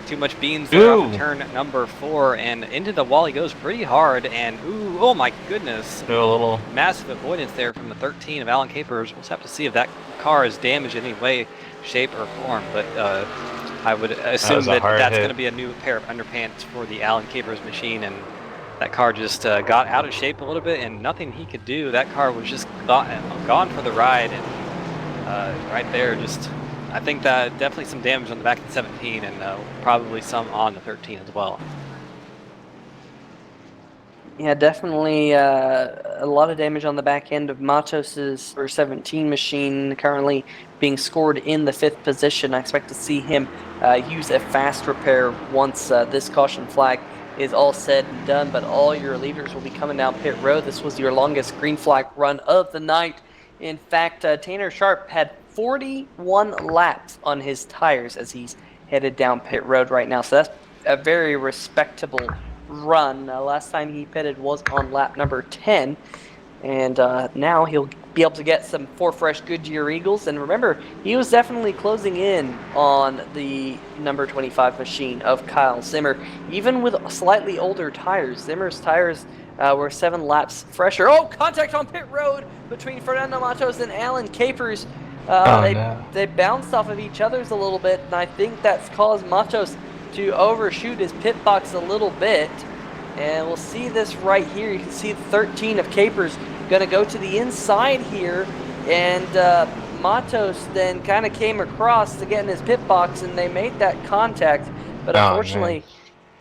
too much beans there off turn number 4, and into the wall he goes pretty hard, and oh my goodness. Do a little massive avoidance there from the 13 of Alan Capers. We'll just have to see if that car is damaged in any way, shape, or form, but I would assume that's going to be a new pair of underpants for the Alan Capers machine, and that car just got out of shape a little bit, and nothing he could do. That car was just gone for the ride, and right there, just I think that definitely some damage on the back of the 17, and probably some on the 13 as well. Yeah, definitely a lot of damage on the back end of Matos's 17 machine, currently being scored in the 5th position. I expect to see him use a fast repair once this caution flag is all said and done, but all your leaders will be coming down pit road. This was your longest green flag run of the night. In fact, Tanner Sharp had 41 laps on his tires as he's headed down pit road right now, so that's a very respectable run. Last time he pitted was on lap number 10, and now he'll be able to get some 4 fresh Goodyear Eagles. And remember, he was definitely closing in on the number 25 machine of Kyle Zimmer, even with slightly older tires. Zimmer's tires were 7 laps fresher. Oh, contact on pit road between Fernando Matos and Alan Capers. They bounced off of each other's a little bit, and I think that's caused Matos to overshoot his pit box a little bit. And we'll see this right here. You can see the 13 of Capers going to go to the inside here, and Matos then kind of came across to get in his pit box, and they made that contact. But unfortunately,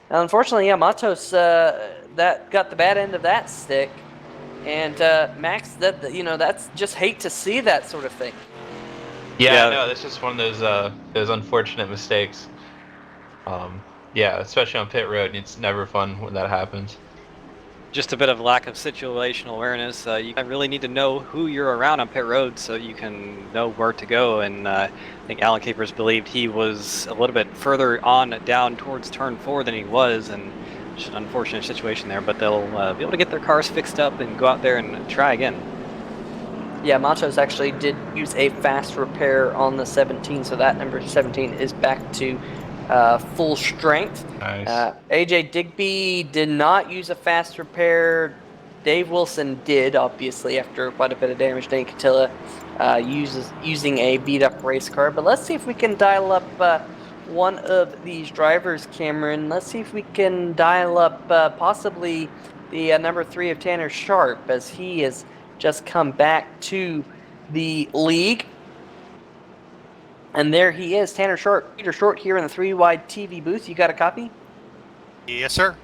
yeah, Matos that got the bad end of that stick. And Max, that's just hate to see that sort of thing. Yeah, no, that's just one of those unfortunate mistakes. Yeah, especially on pit road, it's never fun when that happens. Just a bit of lack of situational awareness. You really need to know who you're around on pit road so you can know where to go, and I think Alan Capers believed he was a little bit further on down towards turn 4 than he was, and just an unfortunate situation there, but they'll be able to get their cars fixed up and go out there and try again. Yeah, Matos actually did use a fast repair on the 17, so that number 17 is back to full strength. Nice. AJ Digby did not use a fast repair. Dave Wilson did, obviously, after quite a bit of damage. Dane Catilla using a beat-up race car. But let's see if we can dial up one of these drivers, Cameron. Let's see if we can dial up possibly the number 3 of Tanner Sharp, as he has just come back to the league. And there he is, Tanner Short, Peter Short here in the 3-wide TV booth. You got a copy? Yes, sir.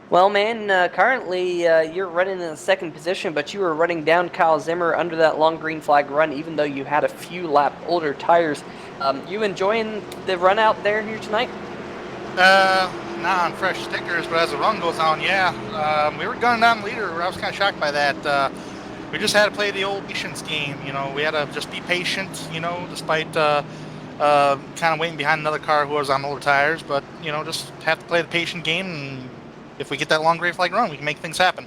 Well, man, currently you're running in the 2nd position, but you were running down Kyle Zimmer under that long green flag run, even though you had a few lap older tires. You enjoying the run out there here tonight? Not on fresh stickers, but as the run goes on, yeah. We were gunning down the leader. I was kind of shocked by that. We just had to play the old patience game. We had to just be patient, despite kind of waiting behind another car who was on older tires. But, just have to play the patient game, and if we get that long green flag run, we can make things happen.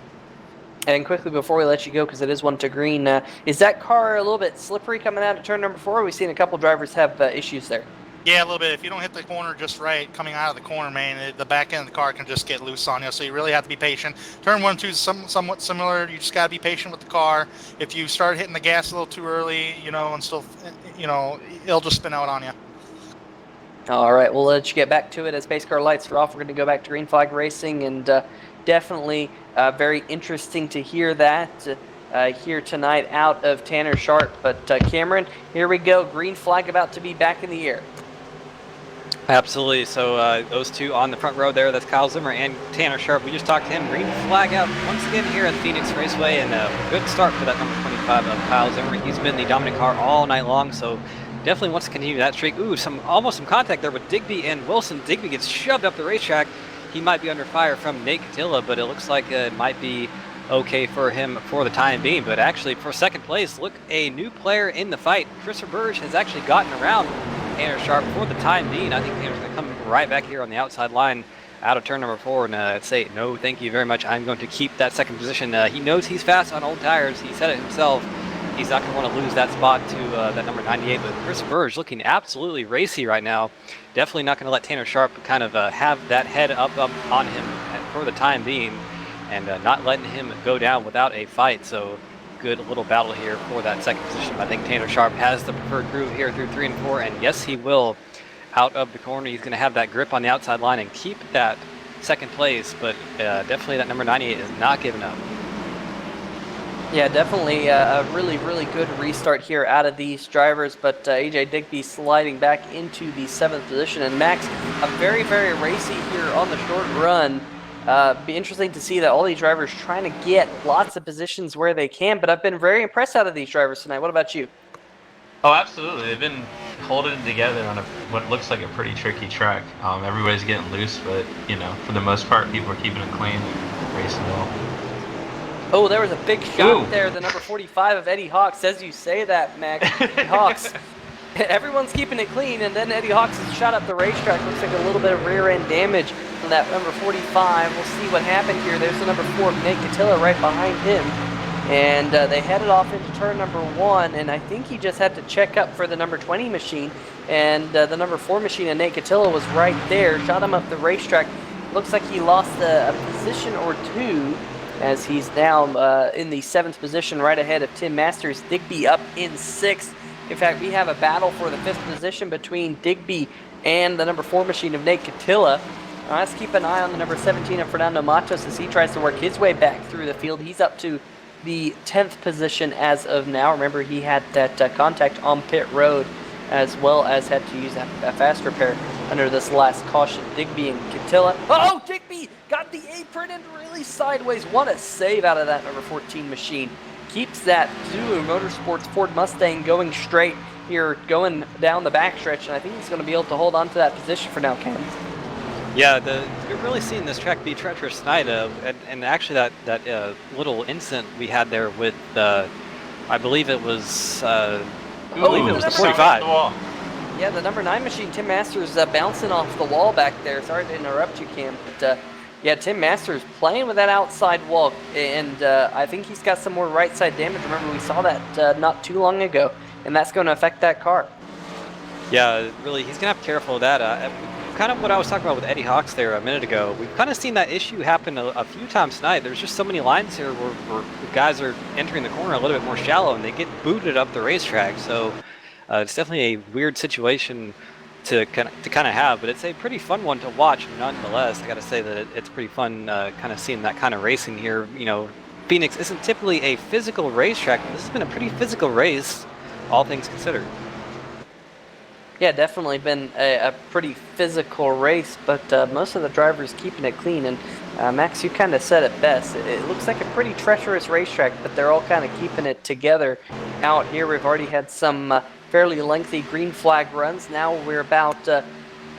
And quickly, before we let you go, because it is 1 to green, is that car a little bit slippery coming out of turn number 4? We've seen a couple drivers have issues there. Yeah, a little bit. If you don't hit the corner just right, coming out of the corner, man, the back end of the car can just get loose on you. So you really have to be patient. Turn 1 and 2 is somewhat similar. You just got to be patient with the car. If you start hitting the gas a little too early, and still, it'll just spin out on you. All right, we'll let you get back to it as base car lights are off. We're going to go back to green flag racing, and definitely very interesting to hear that here tonight out of Tanner Sharp. But Cameron, here we go. Green flag about to be back in the air. Absolutely. So those two on the front row there, that's Kyle Zimmer and Tanner Sharp. We just talked to him. Green flag out once again here at Phoenix Raceway, and a good start for that number 25 of Kyle Zimmer. He's been the dominant car all night long, so definitely wants to continue that streak. Ooh, almost some contact there with Digby and Wilson. Digby gets shoved up the racetrack. He might be under fire from Nate Catilla, but it looks like it might be okay for him for the time being. But actually, for second place, look, a new player in the fight. Christopher Burge has actually gotten around Tanner Sharp for the time being. I think Tanner's going to come right back here on the outside line out of turn number 4 and say, no, thank you very much. I'm going to keep that second position. He knows he's fast on old tires. He said it himself. He's not going to want to lose that spot to that number 98. But Chris Burge looking absolutely racy right now. Definitely not going to let Tanner Sharp kind of have that head up on him for the time being, and not letting him go down without a fight. So good little battle here for that second position. I think Tanner Sharp has the preferred groove here through 3 and 4, and yes, he will out of the corner. He's going to have that grip on the outside line and keep that second place, but definitely that number 98 is not giving up. Yeah, definitely a really, really good restart here out of these drivers, but AJ Digby sliding back into the 7th position, and Max, a very, very racy here on the short run. Be interesting to see that all these drivers trying to get lots of positions where they can, but I've been very impressed out of these drivers tonight. What about you? Oh, absolutely. They've been holding it together on what looks like a pretty tricky track. Everybody's getting loose, but, for the most part, people are keeping it clean and racing well. Oh, there was a big shot there, the number 45 of Eddie Hawks. As you say that, Max, Hawks, everyone's keeping it clean, and then Eddie Hawks has shot up the racetrack. Looks like a little bit of rear-end damage on that number 45. We'll see what happened here. There's the number 4 of Nate Catilla right behind him. And they headed off into turn number 1, and I think he just had to check up for the number 20 machine. And the number 4 machine of Nate Catilla was right there, shot him up the racetrack. Looks like he lost a position or 2, as he's now in the 7th position, right ahead of Tim Masters. Digby up in 6th. In fact, we have a battle for the 5th position between Digby and the number 4 machine of Nate Catilla. Let's keep an eye on the number 17 of Fernando Matos as he tries to work his way back through the field. He's up to the 10th position as of now. Remember, he had that contact on pit road, as well as had to use a fast repair under this last caution. Digby and Catilla. Oh, Digby got the apron and really sideways. What a save out of that number 14 machine. Keeps that Zulu Motorsports Ford Mustang going straight here, going down the backstretch, and I think he's going to be able to hold on to that position for now, Cam. Yeah, you're really seeing this track be treacherous tonight, and actually that little incident we had there with, I believe it was, the 45. Yeah, the number 9 machine, Tim Masters, bouncing off the wall back there. Sorry to interrupt you, Cam, but yeah, Tim Masters playing with that outside wall, and I think he's got some more right side damage. Remember, we saw that not too long ago, and that's going to affect that car. Yeah, really, he's going to have to be careful of that. Kind of what I was talking about with Eddie Hawks there a minute ago. We've kind of seen that issue happen a few times tonight. There's just so many lines here where guys are entering the corner a little bit more shallow, and they get booted up the racetrack. So it's definitely a weird situation to kind of have, but it's a pretty fun one to watch nonetheless. I got to say that it's pretty fun kind of seeing that kind of racing here. Phoenix isn't typically a physical racetrack, but this has been a pretty physical race, all things considered. Yeah, definitely been a pretty physical race, but most of the drivers keeping it clean. And Max, you kind of said it best. It looks like a pretty treacherous racetrack, but they're all kind of keeping it together out here. We've already had some fairly lengthy green flag runs. Now we're about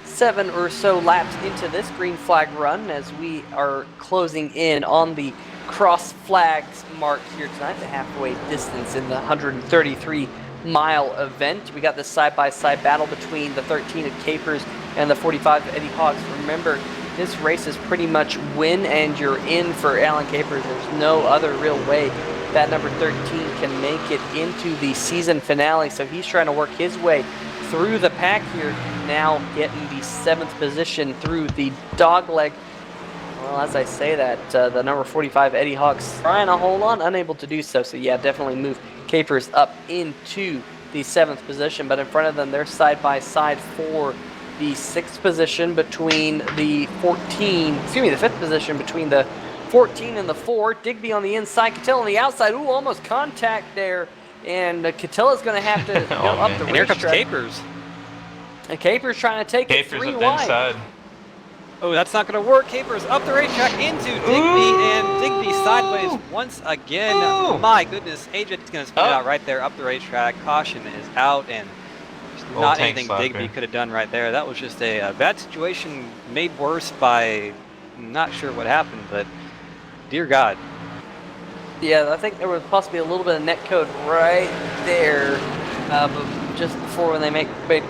7 or so laps into this green flag run as we are closing in on the cross flags mark here tonight, the halfway distance in the 133-mile event. We got this side-by-side battle between the 13 of Capers and the 45 of Eddie Hawks. Remember, this race is pretty much win and you're in for Alan Capers. There's no other real way that number 13 can make it into the season finale, so he's trying to work his way through the pack here, now getting the 7th position through the dogleg. Well, as I say that, the number 45 Eddie Hawks trying to hold on, unable to do so. So yeah, definitely move Capers up into the 7th position, but in front of them, they're side by side for the 6th position between the 14, excuse me, the 5th position between the 14 and the 4. Digby on the inside, Cattell on the outside. Ooh, almost contact there. And Cattella's going to have to go up the And here comes racetrack. Capers. And Capers trying to take it Capers 3 up wide. inside. Oh, that's not going to work. Capers up the racetrack into Digby, and Digby sideways once again. Ooh. My goodness, AJ's going to spin it out right there up the racetrack. Caution is out, and there's not tank anything slapper. Digby could have done right there. That was just a bad situation made worse by not sure what happened, but dear God. Yeah, I think there was possibly a little bit of net code right there, just before when they made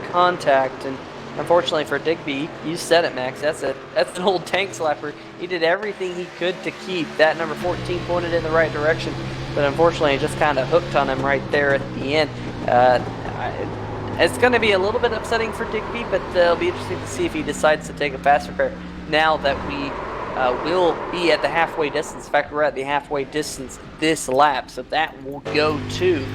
contact. And unfortunately for Digby, you said it, Max. That's an old tank slapper. He did everything he could to keep that number 14 pointed in the right direction, but unfortunately, it just kind of hooked on him right there at the end. It's going to be a little bit upsetting for Digby, but it'll be interesting to see if he decides to take a fast repair now that we will be at the halfway distance. In fact, we're at the halfway distance this lap, so that will go to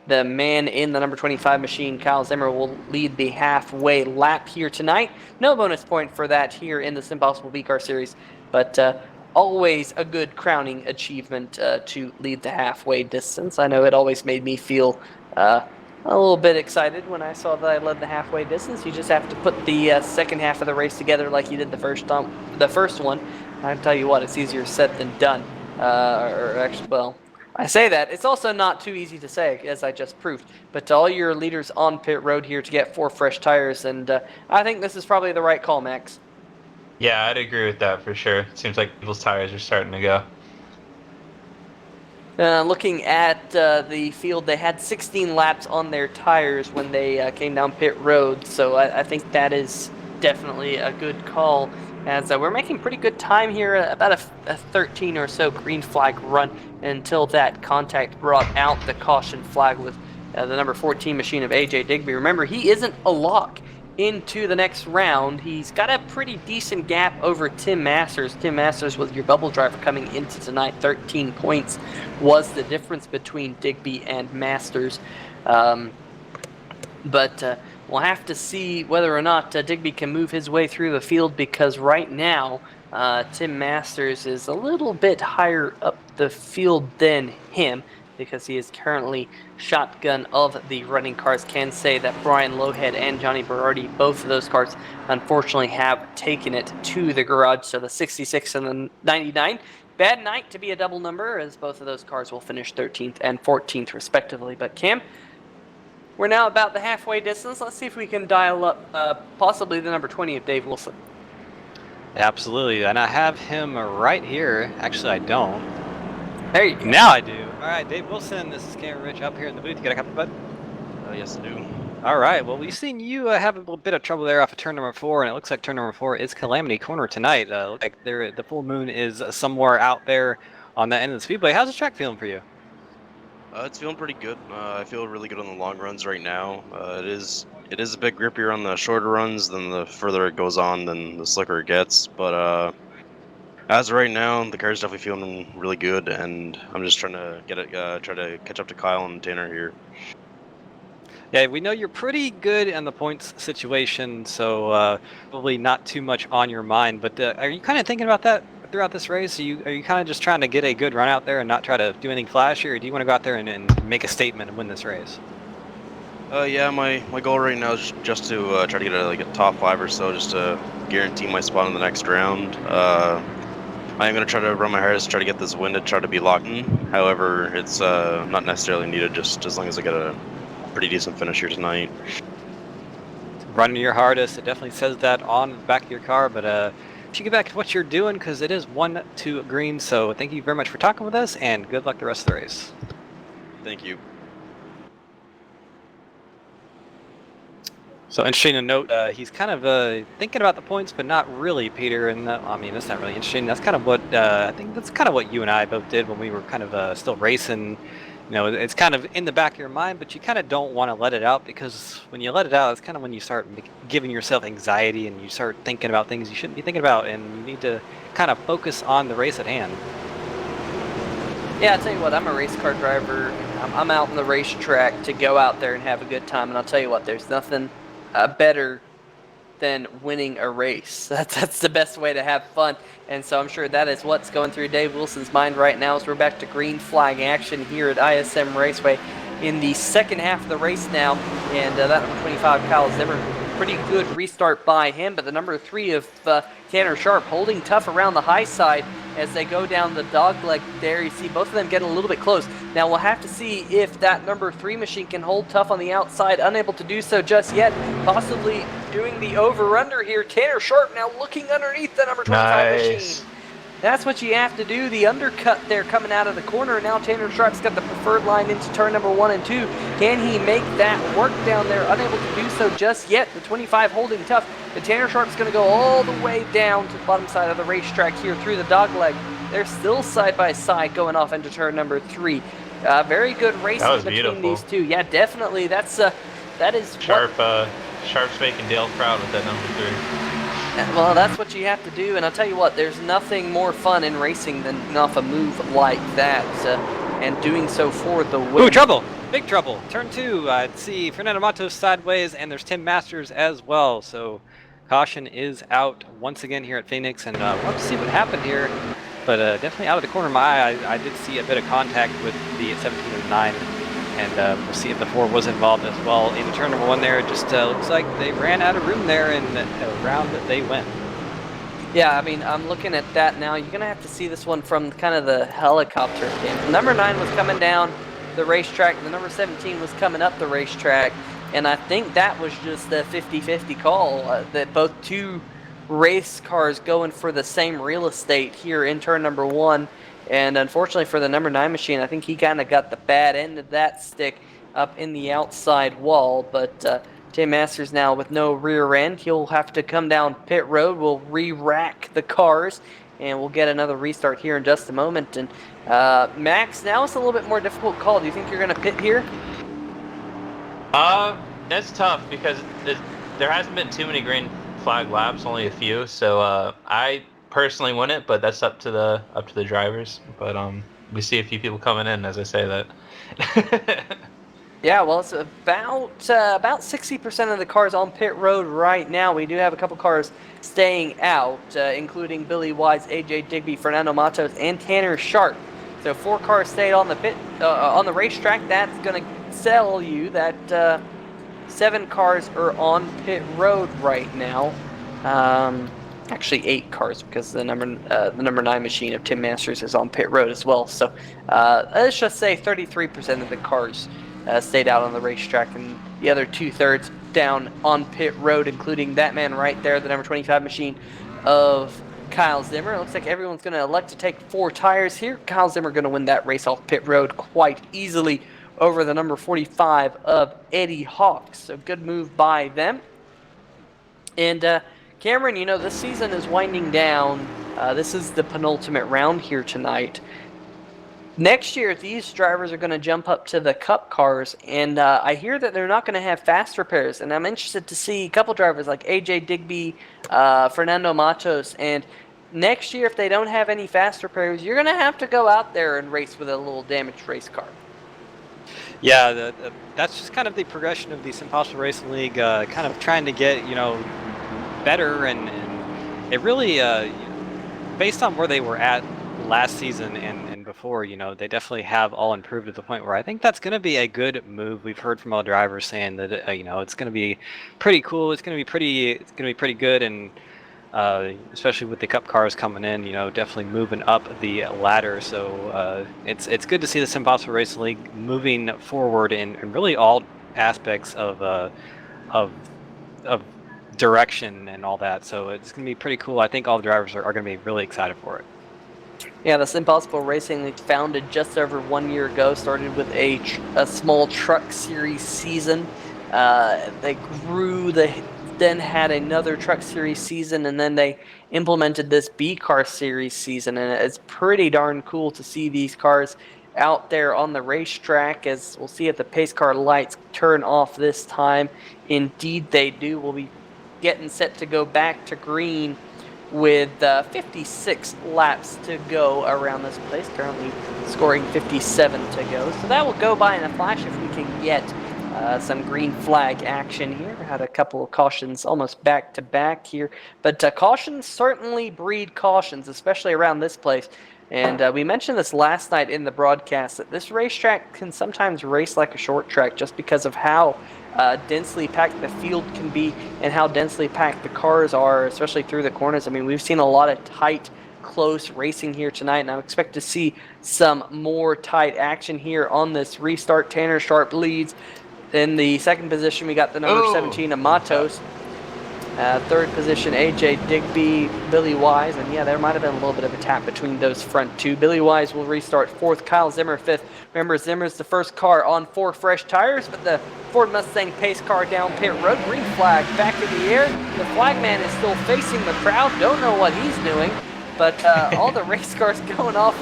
the man in the number 25 machine. Kyle Zimmer will lead the halfway lap here tonight. No bonus point for that here in the SimPossible V-Car Series, but always a good crowning achievement to lead the halfway distance. I know it always made me feel a little bit excited when I saw that I led the halfway distance. You just have to put the second half of the race together like you did the first one. I tell you what, it's easier said than done. Or actually, well, I say that. It's also not too easy to say, as I just proved. But to all your leaders on pit road here to get 4 fresh tires, and I think this is probably the right call, Max. Yeah, I'd agree with that for sure. It seems like people's tires are starting to go. Looking at the field, they had 16 laps on their tires when they came down pit road, so I think that is definitely a good call, as we're making pretty good time here, about a 13 or so green flag run until that contact brought out the caution flag with the number 14 machine of AJ Digby. Remember, he isn't a lock into the next round. He's got a pretty decent gap over Tim Masters. Tim Masters was your bubble driver coming into tonight. 13 points was the difference between Digby and Masters. But we'll have to see whether or not Digby can move his way through the field, because right now Tim Masters is a little bit higher up the field than him, because he is currently shotgun of the running cars. Can say that Brian Lowhead and Johnny Berardi, both of those cars, unfortunately have taken it to the garage. So the 66 and the 99. Bad night to be a double number, as both of those cars will finish 13th and 14th respectively. But Cam, we're now about the halfway distance. Let's see if we can dial up possibly the number 20 of Dave Wilson. Absolutely, and I have him right here. Actually, I don't. There you go. Now I do. All right, Dave Wilson, this is Cameron Rich up here in the booth. You got a copy, bud? Yes, I do. All right, well, we've seen you have a little bit of trouble there off of turn number 4, and it looks like turn number 4 is Calamity Corner tonight. Looks like the full moon is somewhere out there on the end of the speedway. How's the track feeling for you? It's feeling pretty good. I feel really good on the long runs right now. It is a bit grippier on the shorter runs. Than the further it goes on, then the slicker it gets. But as of right now, the car's definitely feeling really good, and I'm just trying to try to catch up to Kyle and Tanner here. Yeah, we know you're pretty good in the points situation, so probably not too much on your mind. But are you kind of thinking about that throughout this race? Are you kind of just trying to get a good run out there and not try to do anything flashy, or do you want to go out there and make a statement and win this race? Yeah, my goal right now is just to try to get a top 5 or so, just to guarantee my spot in the next round. I am going to try to run my hardest to try to get this win to try to be locked in. However, it's not necessarily needed, just as long as I get a pretty decent finish here tonight. Running your hardest, it definitely says that on the back of your car, but if you get back to what you're doing, because it is 1-2 green, so thank you very much for talking with us, and good luck the rest of the race. Thank you. So interesting to note, he's kind of thinking about the points, but not really, Peter. And I mean, that's not really interesting. That's kind of what I think. That's kind of what you and I both did when we were kind of still racing. You know, it's kind of in the back of your mind, but you kind of don't want to let it out, because when you let it out, it's kind of when you start giving yourself anxiety and you start thinking about things you shouldn't be thinking about, and you need to kind of focus on the race at hand. Yeah, I'll tell you what, I'm a race car driver. I'm out on the racetrack to go out there and have a good time, and I'll tell you what, there's nothing better than winning a race. That's the best way to have fun. And so I'm sure that is what's going through Dave Wilson's mind right now as we're back to green flag action here at ISM Raceway in the second half of the race now. And that number 25, Kyle Zimmer, pretty good restart by him. But the number 3 of Tanner Sharp holding tough around the high side as they go down the dog leg there. You see both of them getting a little bit close. Now we'll have to see if that number 3 machine can hold tough on the outside. Unable to do so just yet. Possibly doing the over-under here. Tanner Sharp now looking underneath the number 25 machine. That's what you have to do. The undercut there coming out of the corner. And now Tanner Sharp's got the preferred line into turn number 1 and 2. Can he make that work down there? Unable to do so just yet. The 25 holding tough. But Tanner Sharp's going to go all the way down to the bottom side of the racetrack here through the dogleg. They're still side by side going off into turn number 3. Very good racing between these two. Yeah, definitely. That is Sharp's making Dale proud with that number 3. Well, that's what you have to do, and I'll tell you what, there's nothing more fun in racing than off a move like that, and doing so for the win. Ooh, trouble! Big trouble. Turn 2, I'd see Fernando Matos sideways, and there's Tim Masters as well, so caution is out once again here at Phoenix, and we'll have to see what happened here, but definitely out of the corner of my eye, I did see a bit of contact with the 17 and 9. And we'll see if the 4 was involved as well. In turn number 1 there, it just looks like they ran out of room there, and around they went. Yeah, I mean, I'm looking at that now. You're going to have to see this one from kind of the helicopter cam. Number 9 was coming down the racetrack, and the number 17 was coming up the racetrack. And I think that was just a 50-50 call that both 2 race cars going for the same real estate here in turn number 1. And unfortunately for the number 9 machine, I think he kind of got the bad end of that stick up in the outside wall. But Tim Masters now with no rear end. He'll have to come down pit road. We'll re-rack the cars, and we'll get another restart here in just a moment. And Max, now it's a little bit more difficult call. Do you think you're going to pit here? That's tough because there hasn't been too many green flag laps, only a few. So I personally wouldn't, but that's up to the drivers. But we see a few people coming in as I say that. Yeah, well, it's about 60% of the cars on pit road right now. We do have a couple cars staying out, including Billy Wise, AJ Digby, Fernando Matos, and Tanner Sharp. So 4 cars stayed on the racetrack. That's going to tell you that 7 cars are on pit road right now. Actually 8 cars, because the number 9 machine of Tim Masters is on pit road as well. So let's just say 33% of the cars stayed out on the racetrack, and the other 2/3 down on pit road, including that man right there, the number 25 machine of Kyle Zimmer. It looks like everyone's going to elect to take 4 tires here. Kyle Zimmer going to win that race off pit road quite easily over the number 45 of Eddie Hawks. So good move by them. And Cameron, you know, this season is winding down. This is the penultimate round here tonight. Next year, these drivers are going to jump up to the Cup cars, and I hear that they're not going to have fast repairs, and I'm interested to see a couple drivers like AJ Digby, Fernando Matos, and next year, if they don't have any fast repairs, you're going to have to go out there and race with a little damaged race car. Yeah, that's just kind of the progression of the SimPossible Racing League, kind of trying to get, better, and it really, based on where they were at last season and before, they definitely have all improved to the point where I think that's going to be a good move. We've heard from all drivers saying that it's going to be pretty cool. It's going to be pretty good, and especially with the Cup cars coming in, definitely moving up the ladder. So it's good to see the SimPossible Racing League moving forward in really all aspects of direction and all that. So it's going to be pretty cool. I think all the drivers are going to be really excited for it. Yeah, the SimPossible Racing League, founded just over 1 year ago, started with a small truck series season. They grew, then had another truck series season, and then they implemented this B car series season. And it's pretty darn cool to see these cars out there on the racetrack, as we'll see if the pace car lights turn off this time. Indeed they do. We'll be getting set to go back to green with 56 laps to go around this place, currently scoring 57 to go. So that will go by in a flash if we can get Some green flag action here. Had a couple of cautions almost back to back here. But cautions certainly breed cautions, especially around this place. And we mentioned this last night in the broadcast that this racetrack can sometimes race like a short track just because of how densely packed the field can be and how densely packed the cars are, especially through the corners. I mean, we've seen a lot of tight, close racing here tonight, and I expect to see some more tight action here on this restart. Tanner Sharp leads. In the second position, we got the number 17 of Matos. Third position, AJ Digby, Billy Wise, and yeah, there might have been a little bit of a tap between those front two. Billy Wise will restart fourth, Kyle Zimmer fifth. Remember, Zimmer's the first car on 4 fresh tires, but the Ford Mustang pace car down pit road. Green flag back in the air. The flagman is still facing the crowd. Don't know what he's doing, but all the race cars going off.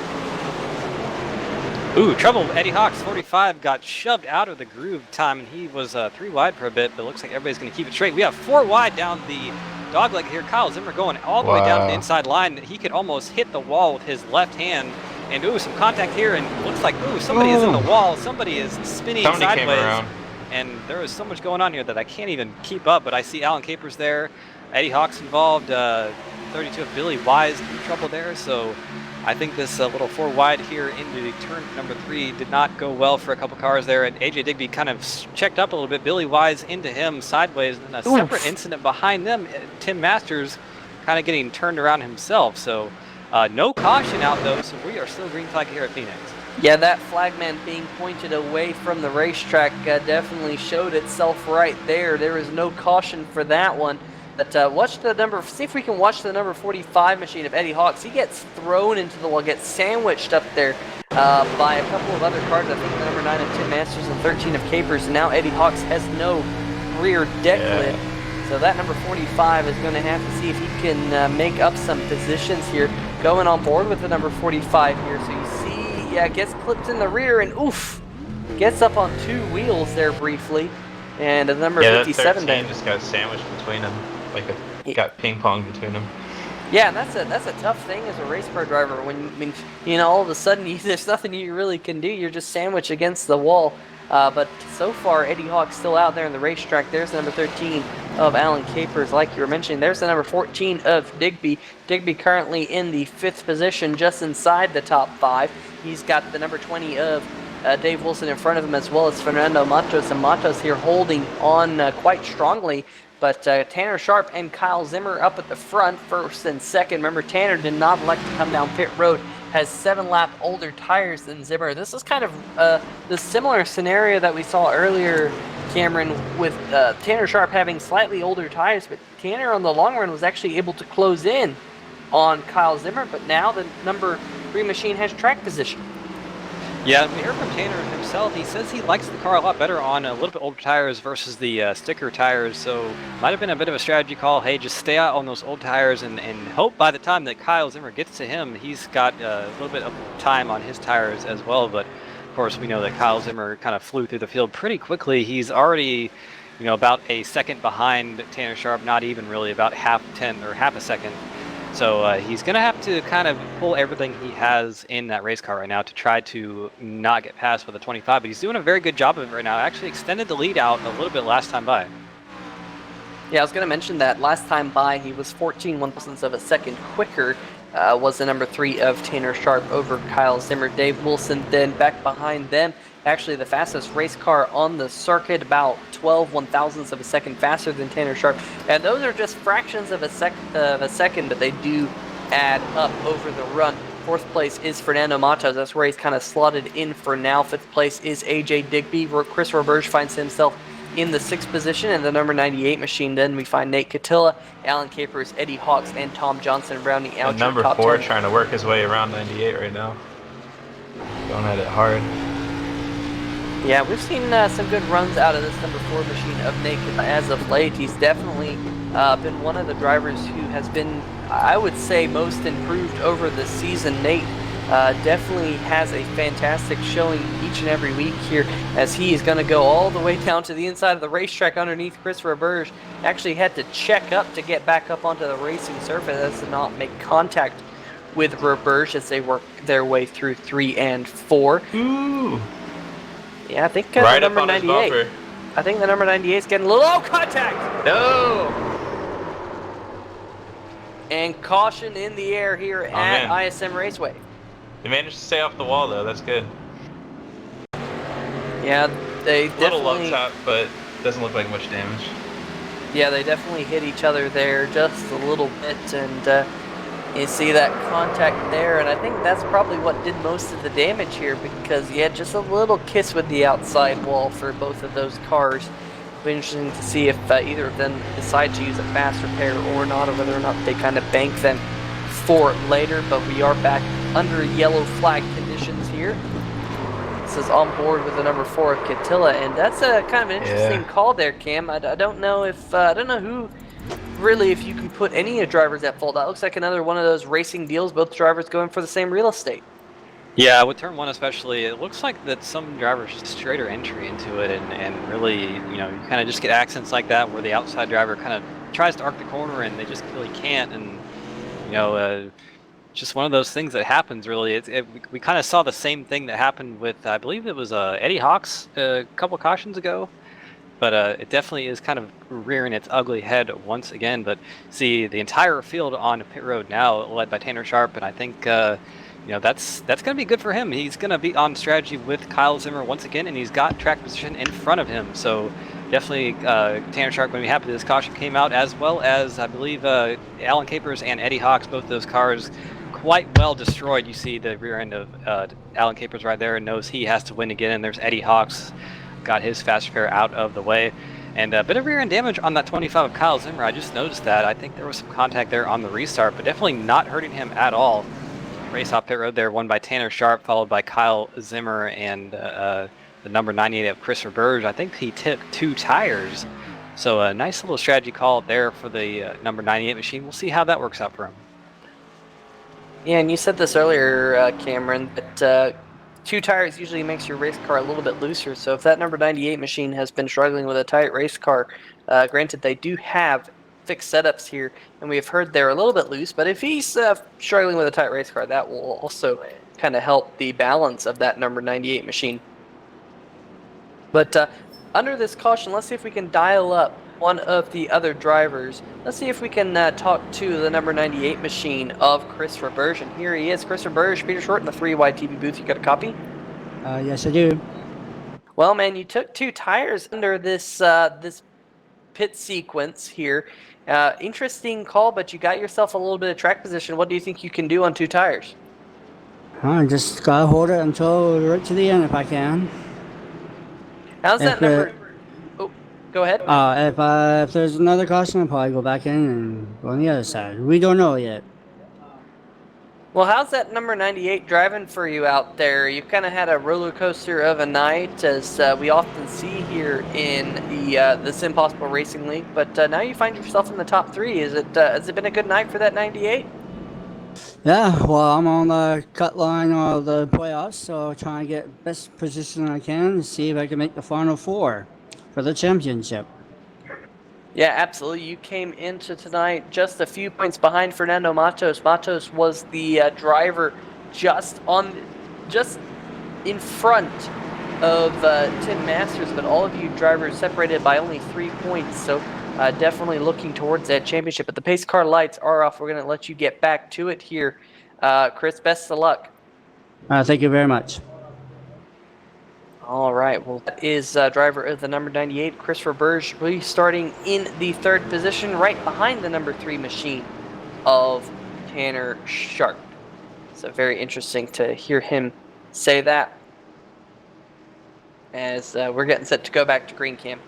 Ooh, trouble. Eddie Hawks, 45, got shoved out of the groove time, and he was 3 wide for a bit, but it looks like everybody's going to keep it straight. We have 4 wide down the dogleg here. Kyle Zimmer going all the way down the inside line. He could almost hit the wall with his left hand. And ooh, some contact here, and looks like, ooh, somebody is in the wall. Somebody is spinning sideways. Came around. And there is so much going on here that I can't even keep up, but I see Alan Capers there. Eddie Hawks involved. 32 of Billy Wise in trouble there, so I think this little 4 wide here into turn number 3 did not go well for a couple cars there, and AJ Digby kind of checked up a little bit. Billy Wise into him sideways, and a separate incident behind them, Tim Masters kind of getting turned around himself. So no caution out though, so we are still green flag here at Phoenix. Yeah, that flagman being pointed away from the racetrack definitely showed itself right there. There was no caution for that one. But watch the number. See if we can watch the number 45 machine of Eddie Hawks. He gets thrown into the wall, gets sandwiched up there by a couple of other cars. I think the number 9 of Tim Masters and 13 of Capers. And now Eddie Hawks has no rear deck lid. So that number 45 is going to have to see if he can make up some positions here. Going on board with the number 45 here. So you see, yeah, gets clipped in the rear and oof, gets up on 2 wheels there briefly. And the number 57 that 13 just got sandwiched between them. Like got ping pong between them. Yeah, that's a tough thing as a race car driver when you know all of a sudden there's nothing you really can do. You're just sandwiched against the wall. But so far, Eddie Hawk's still out there in the racetrack. There's the number 13 of Alan Capers, like you were mentioning. There's the number 14 of Digby. Digby currently in the 5th position, just inside the top 5. He's got the number 20 of Dave Wilson in front of him, as well as Fernando Matos. And Matos here holding on quite strongly. But Tanner Sharp and Kyle Zimmer up at the front, first and second. Remember, Tanner did not elect to come down pit road, has 7-lap older tires than Zimmer. This is kind of the similar scenario that we saw earlier, Cameron, with Tanner Sharp having slightly older tires, but Tanner on the long run was actually able to close in on Kyle Zimmer, but now the number 3 machine has track position. Yeah, we heard from Tanner himself. He says he likes the car a lot better on a little bit older tires versus the sticker tires, so might have been a bit of a strategy call. Hey, just stay out on those old tires and hope by the time that Kyle Zimmer gets to him, he's got a little bit of time on his tires as well. But of course, we know that Kyle Zimmer kind of flew through the field pretty quickly. He's already, about a second behind Tanner Sharp, not even really, about half a second. So he's going to have to kind of pull everything he has in that race car right now to try to not get past with a 25. But he's doing a very good job of it right now. Actually extended the lead out a little bit last time by. Yeah, I was going to mention that last time by, he was 14 1/10ths of a second quicker. Was the number 3 of Tanner Sharp over Kyle Zimmer. Dave Wilson then back behind them. Actually, the fastest race car on the circuit, about 12 1/1000ths of a second faster than Tanner Sharp. And those are just fractions of a second, but they do add up over the run. 4th place is Fernando Matos. That's where he's kind of slotted in for now. 5th place is AJ Digby. Chris Roberge finds himself in the 6th position, and the number 98 machine. Then we find Nate Catilla, Alan Capers, Eddie Hawks, and Tom Johnson rounding out number top 4 10. trying to work his way around 98 right now. Going at it hard. Yeah, we've seen some good runs out of this number 4 machine of Nate Catilla as of late. He's definitely been one of the drivers who has been, I would say, most improved over the season. Nate definitely has a fantastic showing each and every week here, as he is going to go all the way down to the inside of the racetrack underneath Chris Roberge. Actually had to check up to get back up onto the racing surface as to not make contact with Roberge as they work their way through 3 and 4. Ooh. Yeah, I think Right up number on his 98. bumper. I think the number 98 is getting a little contact. No! And caution in the air here at man. ISM Raceway. They managed to stay off the wall though. That's good. Yeah, they Little low definitely. top, but doesn't look like much damage. Yeah, they definitely hit each other there just a little bit, and you see that contact there, and I think that's probably what did most of the damage here, because you had just a little kiss with the outside wall for both of those cars. It'll be interesting to see if either of them decide to use a fast repair or not, or whether or not they kind of bank them for later, but we are back under yellow flag conditions here. This is on board with the number 4 of Catilla, and that's a kind of an interesting call there, Cam. I don't know if I don't know who really, if you can put any drivers at fault. That looks like another one of those racing deals. Both drivers going for the same real estate. Yeah, with turn 1 especially, it looks like that some drivers just straighter entry into it, and really, you kind of just get accidents like that where the outside driver kind of tries to arc the corner and they just really can't, and just one of those things that happens. Really, we kind of saw the same thing that happened with, I believe it was Eddie Hawks a couple cautions ago. But it definitely is kind of rearing its ugly head once again. But see, the entire field on pit road now, led by Tanner Sharp, and I think that's going to be good for him. He's going to be on strategy with Kyle Zimmer once again, and he's got track position in front of him. So definitely Tanner Sharp going to be happy that this caution came out, as well as I believe Alan Capers and Eddie Hawks, both those cars quite well destroyed. You see the rear end of Alan Capers right there, and knows he has to win again. And there's Eddie Hawks. Got his fast repair out of the way, and a bit of rear end damage on that 25 of Kyle Zimmer. I just noticed that. I think there was some contact there on the restart, but definitely not hurting him at all. Race off pit road there, won by Tanner Sharp, followed by Kyle Zimmer and the number 98 of Chris Roberge. I think he took 2 tires, so a nice little strategy call there for the number 98 machine. We'll see how that works out for him. Yeah, and you said this earlier, Cameron, that 2 tires usually makes your race car a little bit looser. So if that number 98 machine has been struggling with a tight race car, granted they do have fixed setups here, and we have heard they're a little bit loose, but if he's struggling with a tight race car, that will also kind of help the balance of that number 98 machine. But under this caution, let's see if we can dial up one of the other drivers. Let's see if we can talk to the number 98 machine of Chris Roberge. And here he is, Chris Roberge, Peter Short in the 3Y TV booth. You got a copy? Yes, I do. Well, man, you took 2 tires under this this pit sequence here. Interesting call, but you got yourself a little bit of track position. What do you think you can do on 2 tires? I just gotta hold it until right to the end if I can. How's that number? Oh, go ahead. If there's another caution, I'll probably go back in and go on the other side. We don't know yet. Well, how's that number 98 driving for you out there? You've kind of had a roller coaster of a night, as we often see here in the SimPossible Racing League. But now you find yourself in the top 3. Has it been a good night for that 98? Yeah, well, I'm on the cut line of the playoffs, so trying to get best position I can to see if I can make the final 4 for the championship. Yeah, absolutely. You came into tonight just a few points behind Fernando Matos. Matos was the driver just in front of Tim Masters, but all of you drivers separated by only 3 points. So definitely looking towards that championship. But the pace car lights are off. We're going to let you get back to it here. Chris, best of luck. Thank you very much. All right. Well, that is driver of the number 98, Chris Roberge, will be starting in the 3rd position, right behind the number 3 machine of Tanner Sharp. So very interesting to hear him say that as we're getting set to go back to green cam.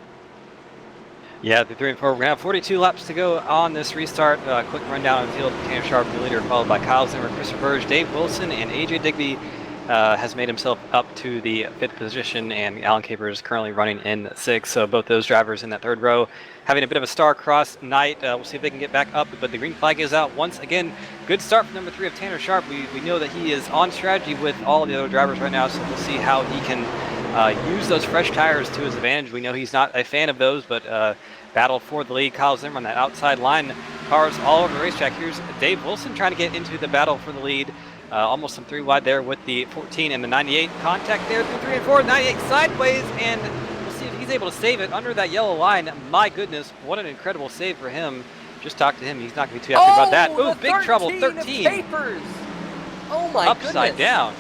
Yeah, the 3 and 4. We're going to have 42 laps to go on this restart. Quick rundown on the field. Tanner Sharp, the leader, followed by Kyle Zimmer, Chris Roberge, Dave Wilson, and AJ Digby has made himself up to the 5th position, and Alan Capers is currently running in 6th. So both those drivers in that 3rd row having a bit of a star-crossed night. We'll see if they can get back up, but the green flag is out once again. Good start from number 3 of Tanner Sharp. We know that he is on strategy with all of the other drivers right now, so we'll see how he can use those fresh tires to his advantage. We know he's not a fan of those, but battle for the lead. Kyle Zimmer on that outside line. Cars all over the racetrack. Here's Dave Wilson trying to get into the battle for the lead. Almost some 3 wide there with the 14 and the 98. Contact there through 3 and 4. 98 sideways, and we'll see if he he's able to save it under that yellow line. My goodness, what an incredible save for him. Just talk to him. He's not going to be too happy about that. Oh, Ooh, the big trouble. 13 of 13. Capers. Oh my Upside goodness. down.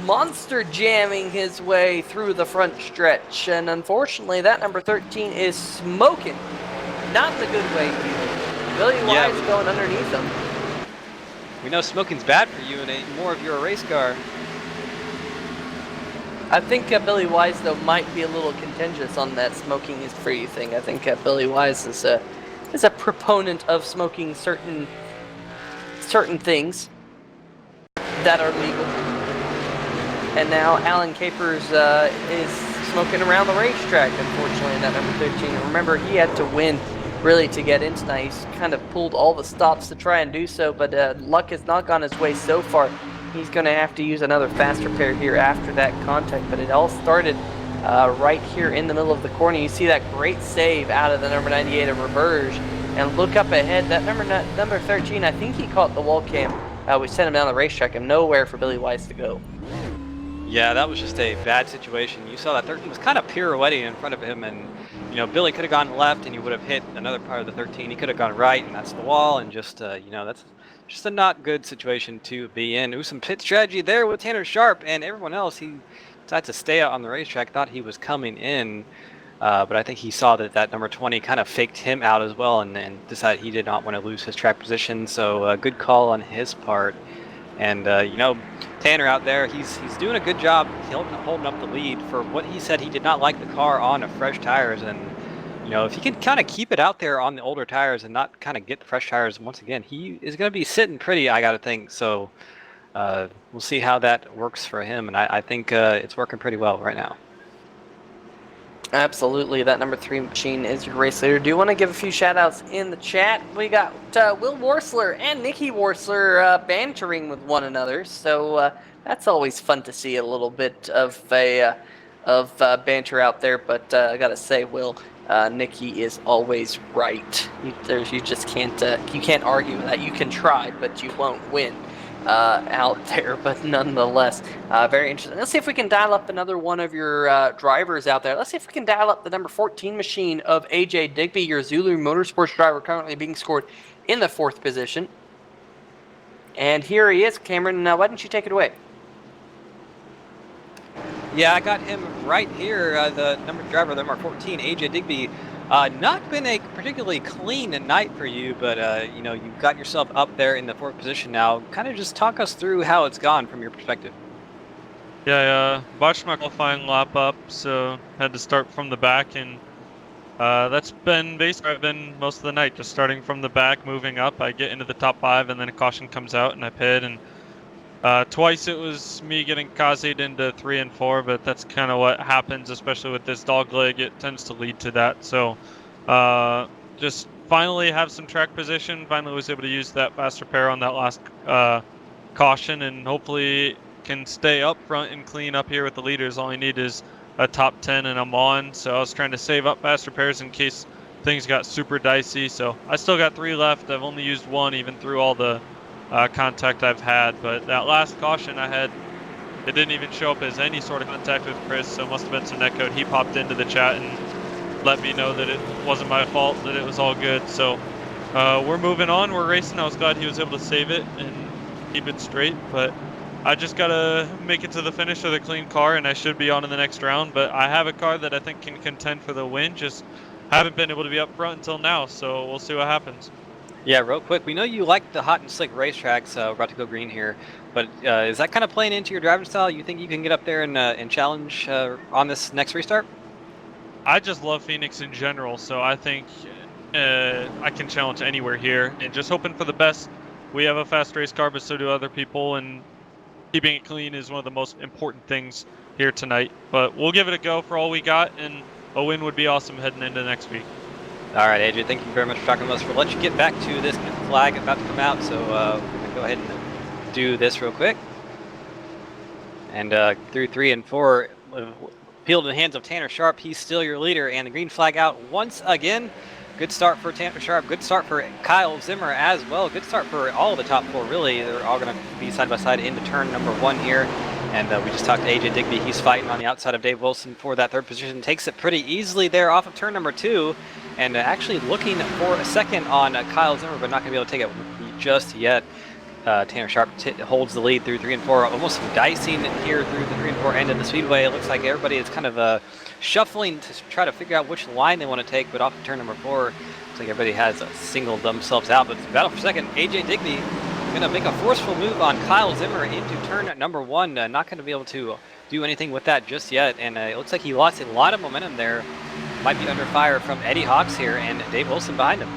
Monster jamming his way through the front stretch, and unfortunately that number 13 is smoking. Not in a good way either. Billy Yeah, Wise going underneath him. We know smoking's bad for you, and more if you're a race car. I think Billy Wise, though, might be a little contentious on that smoking is free thing. I think Billy Wise is a proponent of smoking certain things that are legal. And now Alan Capers is smoking around the racetrack, unfortunately, in that number 13. And remember, he had to win, really, to get in tonight. He's kind of pulled all the stops to try and do so, but luck has not gone his way so far. He's going to have to use another faster pair here after that contact, but it all started right here in the middle of the corner. You see that great save out of the number 98 of Reverge, and look up ahead. That number 13, I think he caught the wall cam. We sent him down the racetrack, and nowhere for Billy Wise to go. Yeah, that was just a bad situation. You saw that 13 was kind of pirouetting in front of him, and Billy could have gone left, and he would have hit another part of the 13. He could have gone right, and that's the wall, and just that's just a not good situation to be in. It was some pit strategy there with Tanner Sharp and everyone else. He decided to stay out on the racetrack. Thought he was coming in, but I think he saw that number 20 kind of faked him out as well, and decided he did not want to lose his track position. So good call on his part. And Tanner out there, he's doing a good job holding up the lead. For what he said, he did not like the car on fresh tires, and if he can kind of keep it out there on the older tires and not kind of get the fresh tires once again, he is going to be sitting pretty, I got to think. So we'll see how that works for him, and I think it's working pretty well right now. Absolutely, that number 3 machine is your race leader. Do you want to give a few shout outs in the chat? We got Will Worsler and Nikki Worsler bantering with one another, so that's always fun to see a little bit of banter out there. But I gotta say, Will, Nikki is always right. You just can't argue with that. You can try, but you won't win out there. But nonetheless, very interesting. Let's see if we can dial up another one of your drivers out there. Let's see if we can dial up the number 14 machine of AJ Digby, your Zulu Motorsports driver, currently being scored in the 4th position. And here he is, Cameron. Why don't you take it away? Yeah, I got him right here, the driver, the number 14, AJ Digby. Not been a particularly clean night for you, but you've got yourself up there in the 4th position now. Kind of just talk us through how it's gone from your perspective. Yeah, I botched my qualifying lap up, so had to start from the back, and that's been basically I've been most of the night, just starting from the back, moving up. I get into the top 5, and then a caution comes out, and I pit, and twice it was me getting kazi'd into 3 and 4, but that's kind of what happens, especially with this dog leg. It tends to lead to that. So just finally have some track position. Finally was able to use that faster pair on that last caution, and hopefully can stay up front and clean up here with the leaders. All I need is a top 10 and I'm on. So I was trying to save up faster pairs in case things got super dicey. So I still got 3 left. I've only used 1 even through all the contact I've had, but that last caution I had, it didn't even show up as any sort of contact with Chris, so it must have been some netcode. He popped into the chat and let me know that it wasn't my fault, that it was all good. So we're moving on, we're racing. I was glad he was able to save it and keep it straight, but I just gotta make it to the finish with a clean car, and I should be on in the next round. But I have a car that I think can contend for the win, just haven't been able to be up front until now, so we'll see what happens. Yeah, real quick, we know you like the hot and slick racetracks. We're about to go green here, but is that kind of playing into your driving style? You think you can get up there and challenge on this next restart? I just love Phoenix in general, so I think I can challenge anywhere here, and just hoping for the best. We have a fast race car, but so do other people, and keeping it clean is one of the most important things here tonight. But we'll give it a go for all we got, and a win would be awesome heading into next week. All right, AJ, thank you very much for talking to us. We'll let you get back to this flag about to come out, so we're going to go ahead and do this real quick. And through 3 and 4, peeled in the hands of Tanner Sharp. He's still your leader, and the green flag out once again. Good start for Tanner Sharp. Good start for Kyle Zimmer as well. Good start for all of the top 4, really. They're all going to be side by side into turn number 1 here. And we just talked to AJ Digby. He's fighting on the outside of Dave Wilson for that third position. Takes it pretty easily there off of turn number 2. And actually looking for a second on Kyle Zimmer, but not going to be able to take it just yet. Tanner Sharp holds the lead through 3 and 4. Almost some dicing here through the 3 and 4 end of the speedway. It looks like everybody is kind of shuffling to try to figure out which line they want to take. But off of turn number 4, looks like everybody has singled themselves out. But it's battle for second. AJ Digby going to make a forceful move on Kyle Zimmer into turn number 1. Not going to be able to do anything with that just yet. And it looks like he lost a lot of momentum there. Might be under fire from Eddie Hawks here and Dave Wilson behind him.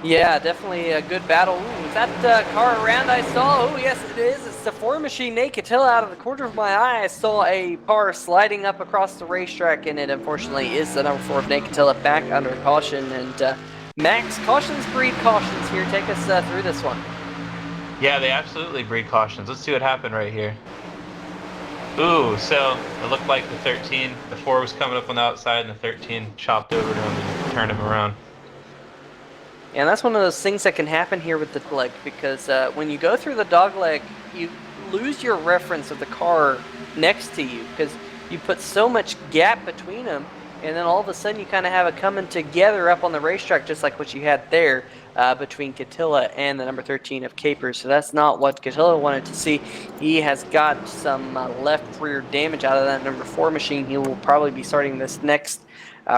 Yeah, definitely a good battle. Ooh, is that car around I saw? Oh, yes, it is. It's the 4 machine Nate Catilla. Out of the corner of my eye, I saw a car sliding up across the racetrack, and it unfortunately is the number 4 of Nate Catilla back under caution. And Max, cautions breed cautions here. Take us through this one. Yeah, they absolutely breed cautions. Let's see what happened right here. Ooh, so it looked like the 13, the 4 was coming up on the outside, and the 13 chopped over to him and turned him around. And that's one of those things that can happen here with the leg, because when you go through the dog leg, you lose your reference of the car next to you, because you put so much gap between them, and then all of a sudden you kind of have it coming together up on the racetrack, just like what you had there between Catilla and the number 13 of Capers. So that's not what Catilla wanted to see. He has got some left rear damage out of that number 4 machine. He will probably be starting this next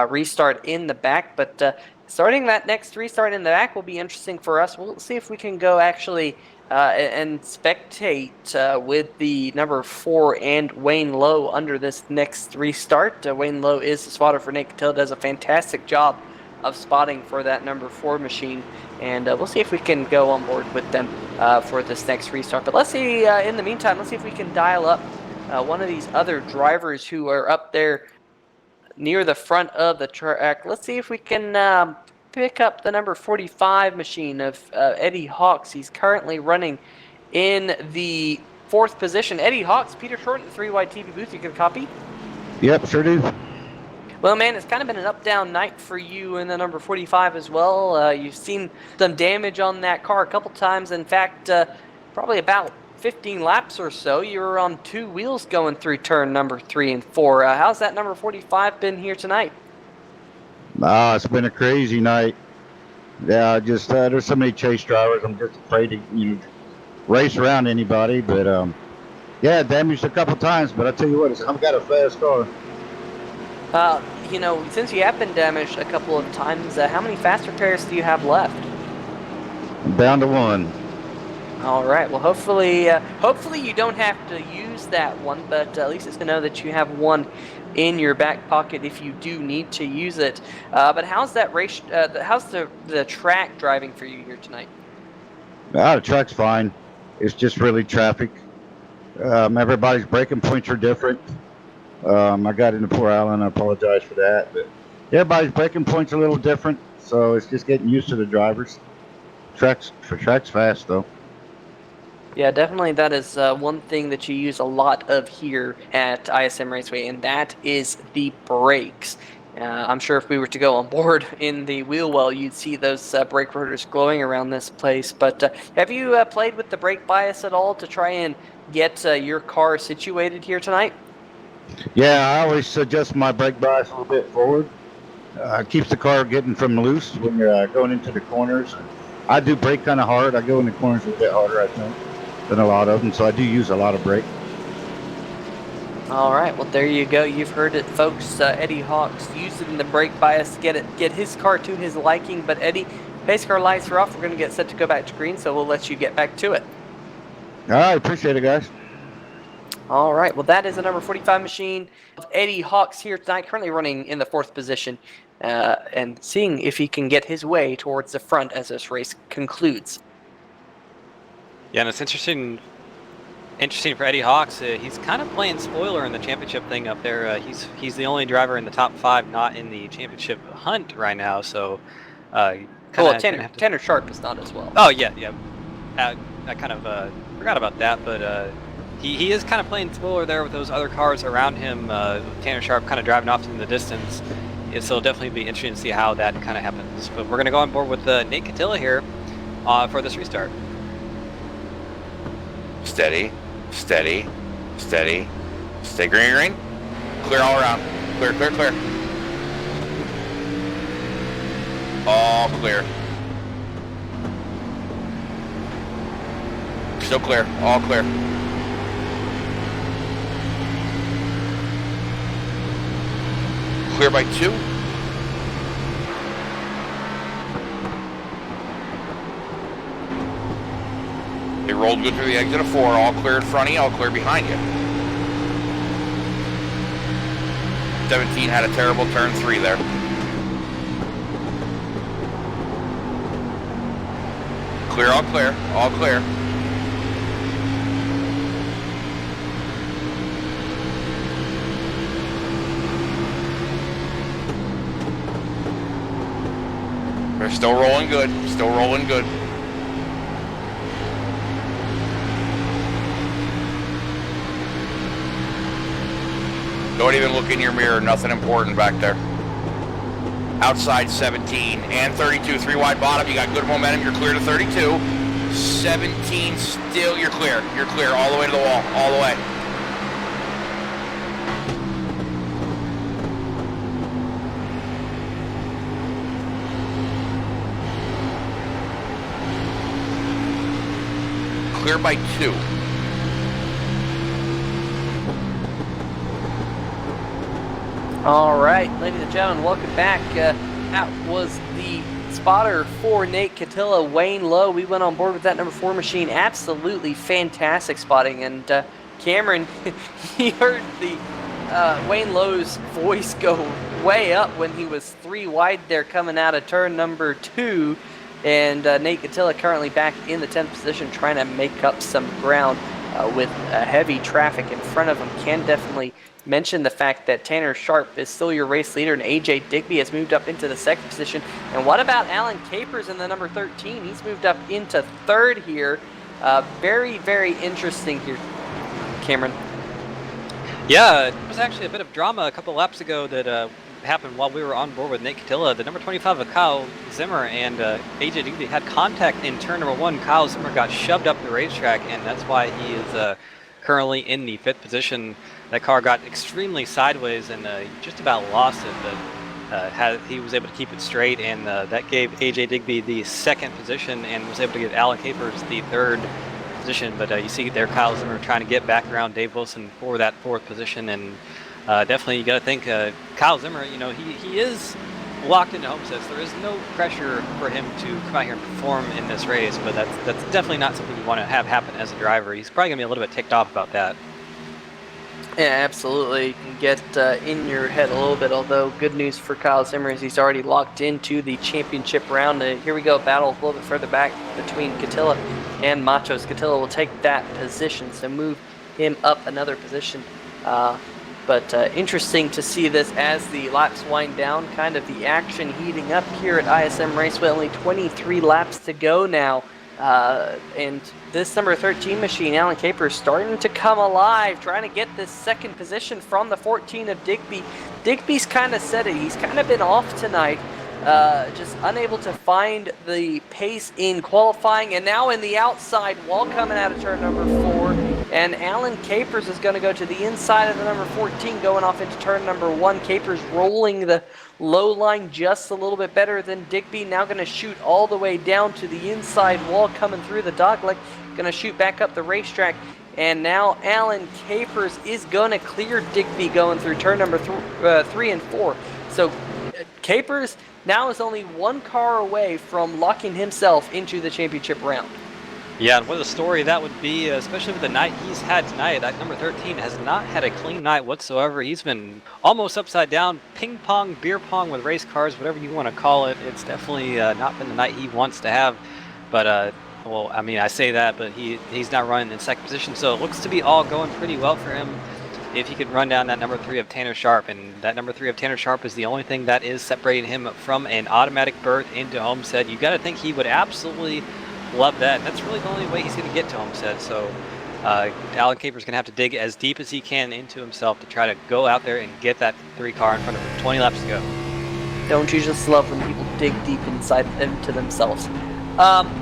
restart in the back, but starting that next restart in the back will be interesting for us. We'll see if we can go actually and spectate with the number 4 and Wayne Lowe under this next restart. Wayne Lowe is the spotter for Nate Catilla, does a fantastic job of spotting for that number 4 machine, and we'll see if we can go on board with them for this next restart. But let's see, in the meantime, let's see if we can dial up one of these other drivers who are up there near the front of the track. Let's see if we can pick up the number 45 machine of Eddie Hawks. He's currently running in the 4th position. Eddie Hawks, Peter Short in the 3-wide TV booth. You can copy? Yep, sure do. Well, man, it's kind of been an up-down night for you in the number 45 as well. You've seen some damage on that car a couple times. In fact, probably about 15 laps or so, you were on 2 wheels going through turn number 3 and 4. How's that number 45 been here tonight? It's been a crazy night. Yeah, just there's so many chase drivers. I'm just afraid to race around anybody. But yeah, damaged a couple times. But I tell you what, I've got a fast car. Since you have been damaged a couple of times, how many fast repairs do you have left? I'm down to 1. All right. Well, hopefully you don't have to use that one, but at least it's to know that you have one in your back pocket if you do need to use it. But how's that race? How's the track driving for you here tonight? The track's fine. It's just really traffic. Everybody's braking points are different. I got into poor Allen. I apologize for that, but everybody's braking points are a little different, so it's just getting used to the drivers. Track's fast though. Yeah, definitely that is one thing that you use a lot of here at ISM Raceway, and that is the brakes. I'm sure if we were to go on board in the wheel well, you'd see those brake rotors glowing around this place. But have you played with the brake bias at all to try and get your car situated here tonight? Yeah, I always adjust my brake bias a little bit forward. Keeps the car getting from loose when you're going into the corners. I do brake kind of hard. I go in the corners a little bit harder, I think, than a lot of them, so I do use a lot of brake. All right, well there you go. You've heard it, folks. Eddie Hawks using the brake bias to get his car to his liking. But Eddie, pace car lights are off. We're going to get set to go back to green, so we'll let you get back to it. All right, appreciate it, guys. All right, well that is the number 45 machine of Eddie Hawks here tonight, currently running in the 4th position, and seeing if he can get his way towards the front as this race concludes. Yeah, and it's interesting for Eddie Hawks. He's kind of playing spoiler in the championship thing up there. He's the only driver in the top 5 not in the championship hunt right now. So, Tanner Sharp is not as well. Oh yeah. I kind of forgot about that, but he is kind of playing spoiler there with those other cars around him. Tanner Sharp kind of driving off in the distance. So it'll definitely be interesting to see how that kind of happens. But we're going to go on board with Nate Catilla here for this restart. Steady. Steady. Steady. Stay green, green. Clear all around. Clear, clear, clear. All clear. Still clear. All clear. Clear by 2. They rolled good through the exit of 4. All clear in front of you. All clear behind you. 17 had a terrible turn 3 there. Clear, all clear, all clear. They're still rolling good, still rolling good. Don't even look in your mirror, nothing important back there. Outside 17 and 32, 3 wide bottom, you got good momentum, you're clear to 32. 17 still, you're clear all the way to the wall, all the way. Clear by 2. All right, ladies and gentlemen, welcome back. That was the spotter for Nate Catilla, Wayne Lowe. We went on board with that number 4 machine. Absolutely fantastic spotting. And Cameron, he heard the Wayne Lowe's voice go way up when he was 3 wide there coming out of turn number 2. And Nate Catilla currently back in the 10th position trying to make up some ground with heavy traffic in front of him. Can definitely mention the fact that Tanner Sharp is still your race leader and AJ Digby has moved up into the 2nd position. And what about Alan Capers in the number 13? He's moved up into 3rd here. Very, very interesting here, Cameron. Yeah, there was actually a bit of drama a couple laps ago that happened while we were on board with Nate Catilla. The number 25 of Kyle Zimmer and AJ Digby had contact in turn number 1. Kyle Zimmer got shoved up the racetrack, and that's why he is currently in the 5th position. That car got extremely sideways and just about lost it, but he was able to keep it straight, and that gave AJ Digby the 2nd position and was able to give Alan Capers the 3rd position. But you see there Kyle Zimmer trying to get back around Dave Wilson for that 4th position, and definitely you got to think Kyle Zimmer, you know, he is locked into homesteads. There is no pressure for him to come out here and perform in this race, but that's definitely not something you want to have happen as a driver. He's probably going to be a little bit ticked off about that. Yeah, absolutely. You can get in your head a little bit, although good news for Kyle Zimmer is he's already locked into the championship round. Here we go, battle a little bit further back between Catilla and Machos. Catilla will take that position, so move him up another position. But interesting to see this as the laps wind down, kind of the action heating up here at ISM Raceway. Only 23 laps to go now. And this number 13 machine, Alan Capers, starting to come alive, trying to get this 2nd position from the 14 of Digby. Digby's kind of said it. He's kind of been off tonight, just unable to find the pace in qualifying. And now in the outside wall coming out of turn number 4. And Alan Capers is going to go to the inside of the number 14, going off into turn number 1. Capers rolling the low line just a little bit better than Digby. Now going to shoot all the way down to the inside wall, coming through the dogleg. Going to shoot back up the racetrack. And now Alan Capers is going to clear Digby going through turn number 3 and 4. So Capers now is only 1 car away from locking himself into the championship round. Yeah, and what a story that would be, especially with the night he's had tonight. That number 13 has not had a clean night whatsoever. He's been almost upside down, ping pong, beer pong with race cars, whatever you want to call it. It's definitely not been the night he wants to have. But, well, I mean, I say that, but he's not running in 2nd position, so it looks to be all going pretty well for him if he could run down that number 3 of Tanner Sharp. And that number 3 of Tanner Sharp is the only thing that is separating him from an automatic berth into Homestead. You got to think he would absolutely love that. That's really the only way he's going to get to Homestead. So Alan Capers going to have to dig as deep as he can into himself to try to go out there and get that 3 car in front of him. 20 laps to go. Don't you just love when people dig deep inside into themselves?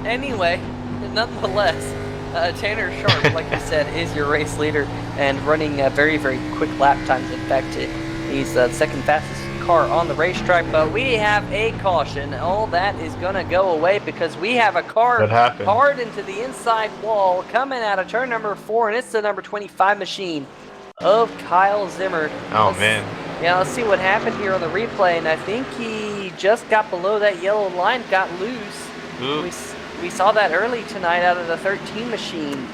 Anyway, nonetheless, Tanner Sharp, like you said, is your race leader and running very, very quick lap times. In fact, he's the second fastest car on the racetrack. But we have a caution. All that is going to go away because we have a car What happened? hard into the inside wall coming out of turn number 4, and it's the number 25 machine of Kyle Zimmer. Oh, man. Yeah, let's see what happened here on the replay, and I think he just got below that yellow line, got loose. Oops. We saw that early tonight out of the 13 machine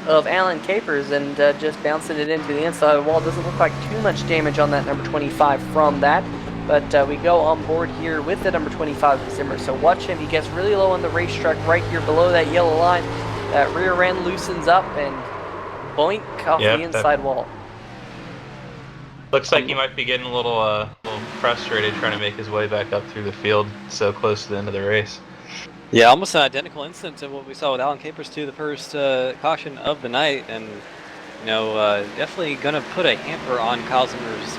of Alan Capers, and just bouncing it into the inside of the wall. Doesn't look like too much damage on that number 25 from that, but we go on board here with the number 25 Zimmer. So watch him. He gets really low on the racetrack right here below that yellow line. That rear end loosens up and boink off the inside wall. Looks like he might be getting a little frustrated trying to make his way back up through the field so close to the end of the race. Yeah, almost an identical instance of what we saw with Alan Capers too, the first caution of the night, and definitely going to put a hamper on Kyle Zimmer's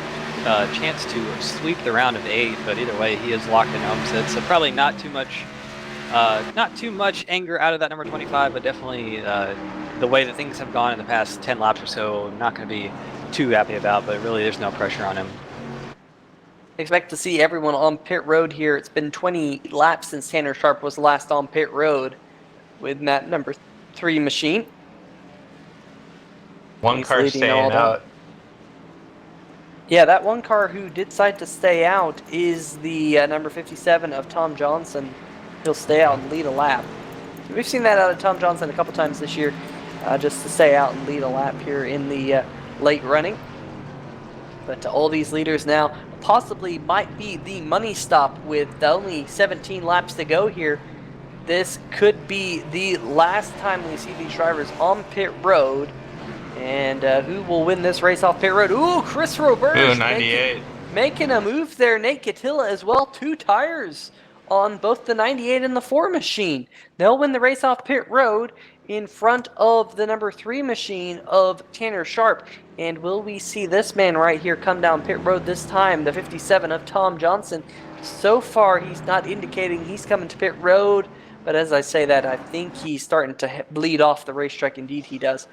chance to sweep the round of 8. But either way, he is locked in Homestead, so probably not too much anger out of that number 25, but definitely the way that things have gone in the past 10 laps or so, not going to be too happy about. But really, there's no pressure on him. Expect to see everyone on pit road here. It's been 20 laps since Tanner Sharp was last on pit road with that number 3 machine. One car staying out. Yeah, that one car who did decide to stay out is the number 57 of Tom Johnson. He'll stay out and lead a lap. We've seen that out of Tom Johnson a couple times this year, just to stay out and lead a lap here in the late running. But all these leaders now possibly might be the money stop with only 17 laps to go here. This could be the last time we see these drivers on pit road. And who will win this race off pit road? Ooh, Chris Roberge. Ooh, 98. Making a move there. Nate Catilla as well. 2 tires on both the 98 and the 4 machine. They'll win the race off pit road in front of the number 3 machine of Tanner Sharp. And will we see this man right here come down pit road this time, the 57 of Tom Johnson? So far, he's not indicating he's coming to pit road, but as I say that, I think he's starting to bleed off the racetrack. Indeed, he does.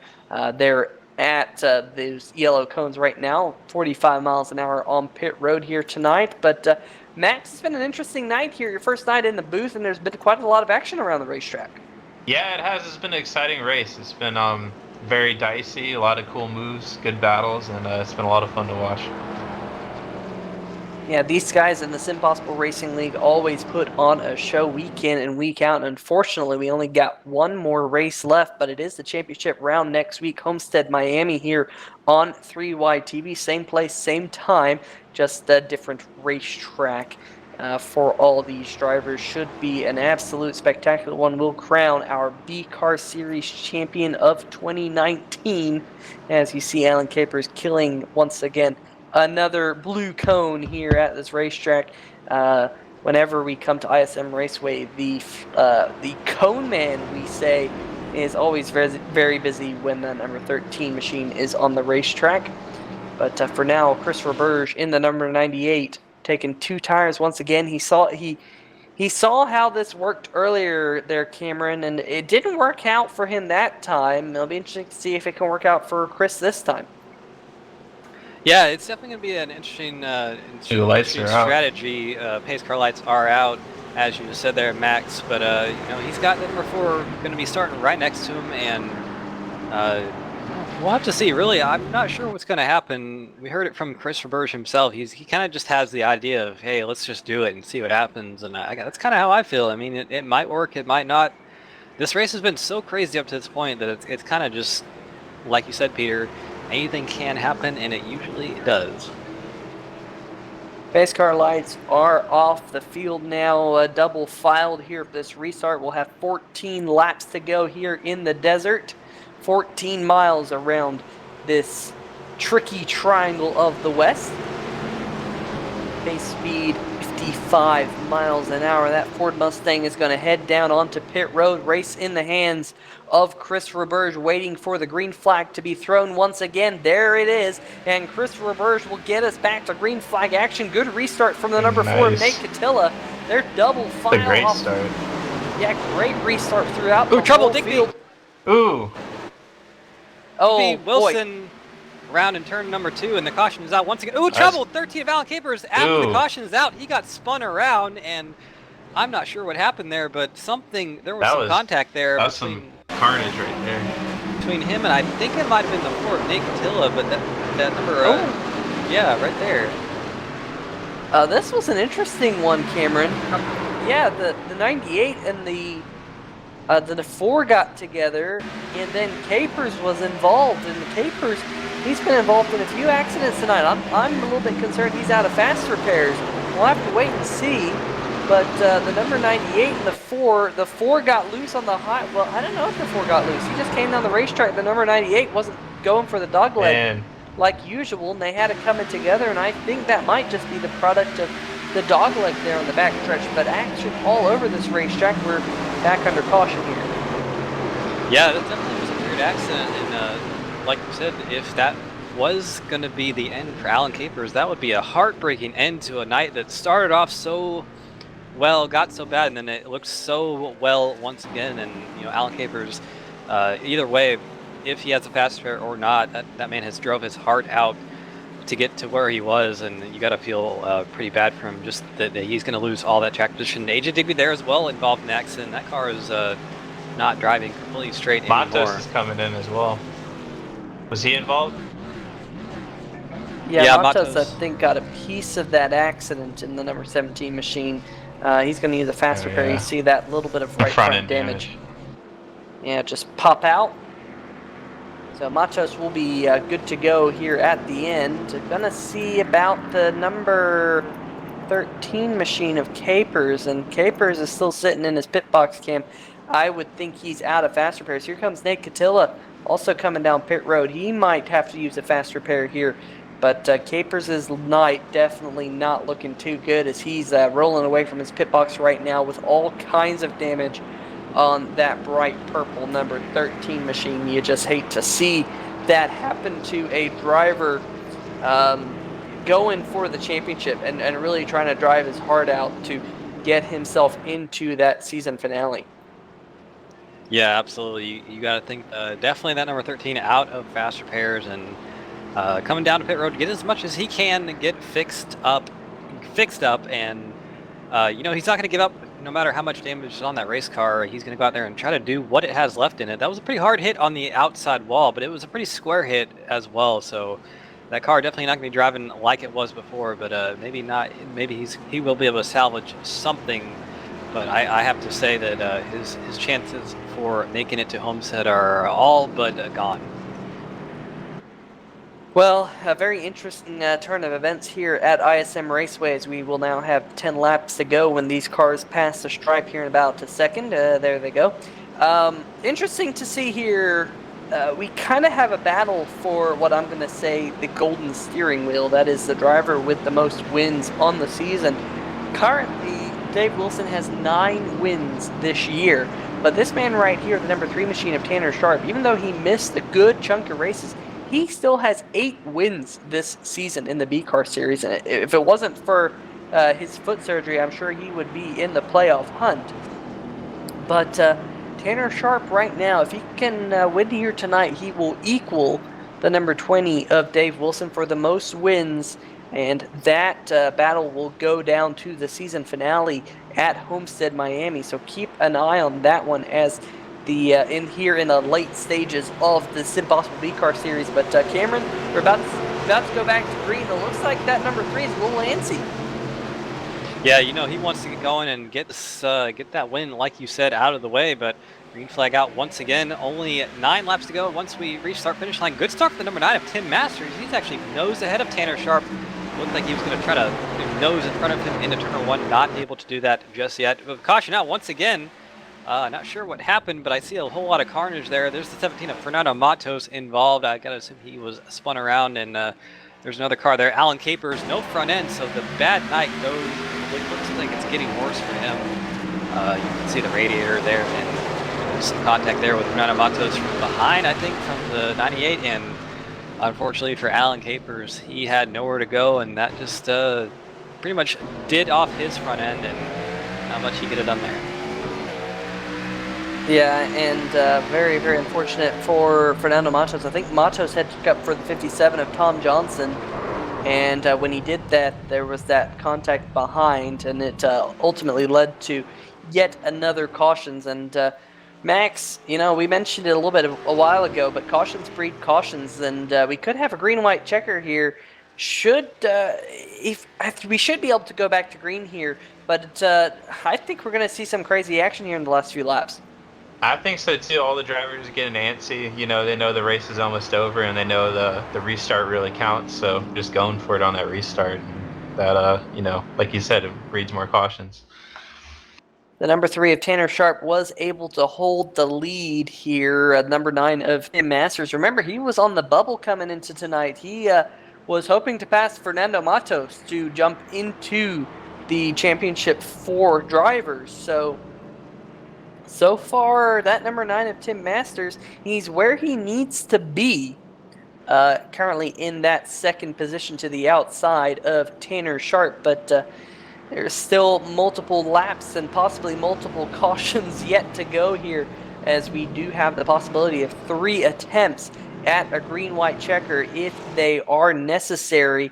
They're at those yellow cones right now, 45 miles an hour on pit road here tonight. But Max, it's been an interesting night here, your first night in the booth, and there's been quite a lot of action around the racetrack. Yeah, it has. It's been an exciting race. It's been very dicey, a lot of cool moves, good battles, and it's been a lot of fun to watch. Yeah, these guys in the SimPossible Racing League always put on a show week in and week out. Unfortunately, we only got one more race left, but it is the championship round next week. Homestead, Miami here on 3Y TV. Same place, same time, just a different racetrack. For all these drivers. Should be an absolute spectacular one. Will crown our B-Car Series champion of 2019. As you see Alan Capers killing, once again, another blue cone here at this racetrack. Whenever we come to ISM Raceway, the cone man, we say, is always very, very busy when the number 13 machine is on the racetrack. But for now, Chris Roberge in the number 98, taking 2 tires once again. He saw how this worked earlier there, Cameron, and it didn't work out for him that time. It'll be interesting to see if it can work out for Chris this time. Yeah, it's definitely going to be an interesting strategy. Pace car lights are out, as you just said there, Max. But he's got the number 4 going to be starting right next to him, and we'll have to see. Really, I'm not sure what's going to happen. We heard it from Chris Roberge himself. He kind of just has the idea of, hey, let's just do it and see what happens. And that's kind of how I feel. I mean, it might work, it might not. This race has been so crazy up to this point that it's kind of just, like you said, Peter, anything can happen, and it usually does. Pace car lights are off the field now, double filed here for this restart. We'll have 14 laps to go here in the desert. 14 miles around this tricky triangle of the West. Base speed 55 miles an hour. That Ford Mustang is going to head down onto pit road. Race in the hands of Chris Roberge, waiting for the green flag to be thrown once again. There it is, and Chris Roberge will get us back to green flag action. Good restart from the number 4, Nate Catilla. They're double file. A great start. Yeah, great restart throughout the trouble, whole Digby. field. Ooh. Oh, boy. Wilson around in turn number 2, and the caution is out once again. Ooh, trouble! 13 of Alan Capers after the Ooh. caution is out. He got spun around, and I'm not sure what happened there, but there was That some was- contact there That's between some carnage right there. between him and I think it might have been the 4 of Nate Catilla, but that number, yeah, right there. This was an interesting one, Cameron. Yeah, the 98 and the 4 got together, and then Capers was involved. And the Capers, he's been involved in a few accidents tonight. I'm a little bit concerned he's out of fast repairs. We'll have to wait and see. But the number 98 and the 4 got loose on the high. Well, I don't know if the 4 got loose. He just came down the racetrack. The number 98 wasn't going for the dog leg Man. like usual, and they had it coming together. And I think that might just be the product of the dog leg there on the back stretch. But action all over this racetrack. We're back under caution here. Yeah, that definitely was a weird accident, and like you said, if that was going to be the end for Alan Capers, that would be a heartbreaking end to a night that started off so well, got so bad, and then it looked so well once again. And Alan Capers, either way, if he has a fast repair or not, that man has drove his heart out to get to where he was, and you got to feel pretty bad for him, just that he's going to lose all that track position. AJ Digby there as well, involved in the accident. That car is not driving completely straight anymore. Matos is coming in as well. Was he involved? Yeah, Matos, I think, got a piece of that accident in the number 17 machine. He's going to use a fast repair. yeah. You see that little bit of right front end damage. Yeah, just pop out. So Matos will be good to go here at the end. Gonna see about the number 13 machine of Capers, and Capers is still sitting in his pit box cam. I would think he's out of fast repairs. Here comes Nate Catilla, also coming down pit road. He might have to use a fast repair here, but Capers' night definitely not looking too good as he's rolling away from his pit box right now with all kinds of damage on that bright purple number 13 machine. You just hate to see that happen to a driver going for the championship and really trying to drive his heart out to get himself into that season finale. Yeah, absolutely. You got to think definitely that number 13 out of fast repairs and coming down to pit road to get as much as he can to get fixed up, and he's not going to give up. No matter how much damage is on that race car, he's going to go out there and try to do what it has left in it. That was a pretty hard hit on the outside wall, but it was a pretty square hit as well. So that car definitely not going to be driving like it was before, but maybe not. Maybe he will be able to salvage something. But I have to say that his chances for making it to Homestead are all but gone. Well, a very interesting turn of events here at ISM Raceway as we will now have 10 laps to go when these cars pass the stripe here in about a second. There they go. Interesting to see here. We kind of have a battle for what I'm going to say the golden steering wheel. That is the driver with the most wins on the season. Currently, Dave Wilson has 9 wins this year. But this man right here, the number 3 machine of Tanner Sharp, even though he missed a good chunk of races, he still has 8 wins this season in the B-Car Series. And if it wasn't for his foot surgery, I'm sure he would be in the playoff hunt. But Tanner Sharp right now, if he can win here tonight, he will equal the number 20 of Dave Wilson for the most wins. And that battle will go down to the season finale at Homestead, Miami. So keep an eye on that one as the in the late stages of the SimPossible B-Car Series. But Cameron, we're about to go back to green. It looks like that number 3 is a little antsy. Yeah, he wants to get going and get that win, like you said, out of the way. But green flag out once again. Only 9 laps to go once we reach start finish line. Good start for the number 9 of Tim Masters. He's actually nose ahead of Tanner Sharp. Looked like he was going to try to nose in front of him into turn 1. Not able to do that just yet. But caution out once again. Not sure what happened, but I see a whole lot of carnage there. There's the 17 of Fernando Matos involved. I gotta assume he was spun around, and there's another car there. Alan Capers, no front end, so the bad night goes. It looks like it's getting worse for him. You can see the radiator there, and there's some contact there with Fernando Matos from behind, I think, from the 98, and unfortunately for Alan Capers, he had nowhere to go, and that just pretty much did off his front end, and not much he could have done there. Yeah, and very, very unfortunate for Fernando Matos. I think Matos had to up for the 57 of Tom Johnson, and when he did that, there was that contact behind, and it ultimately led to yet another cautions. And Max, we mentioned it a little bit a while ago, but cautions breed cautions, and we could have a green-white checker here. If we should be able to go back to green here, but I think we're going to see some crazy action here in the last few laps. I think so too. All the drivers are getting antsy. They know the race is almost over, and they know the restart really counts. So just going for it on that restart. And that like you said, it breeds more cautions. The number 3 of Tanner Sharp was able to hold the lead here. Number 9 of Tim Masters. Remember, he was on the bubble coming into tonight. He was hoping to pass Fernando Matos to jump into the championship for drivers. So far, that number 9 of Tim Masters, he's where he needs to be. Currently in that second position to the outside of Tanner Sharp, but there's still multiple laps and possibly multiple cautions yet to go here, as we do have the possibility of 3 attempts at a green-white checker if they are necessary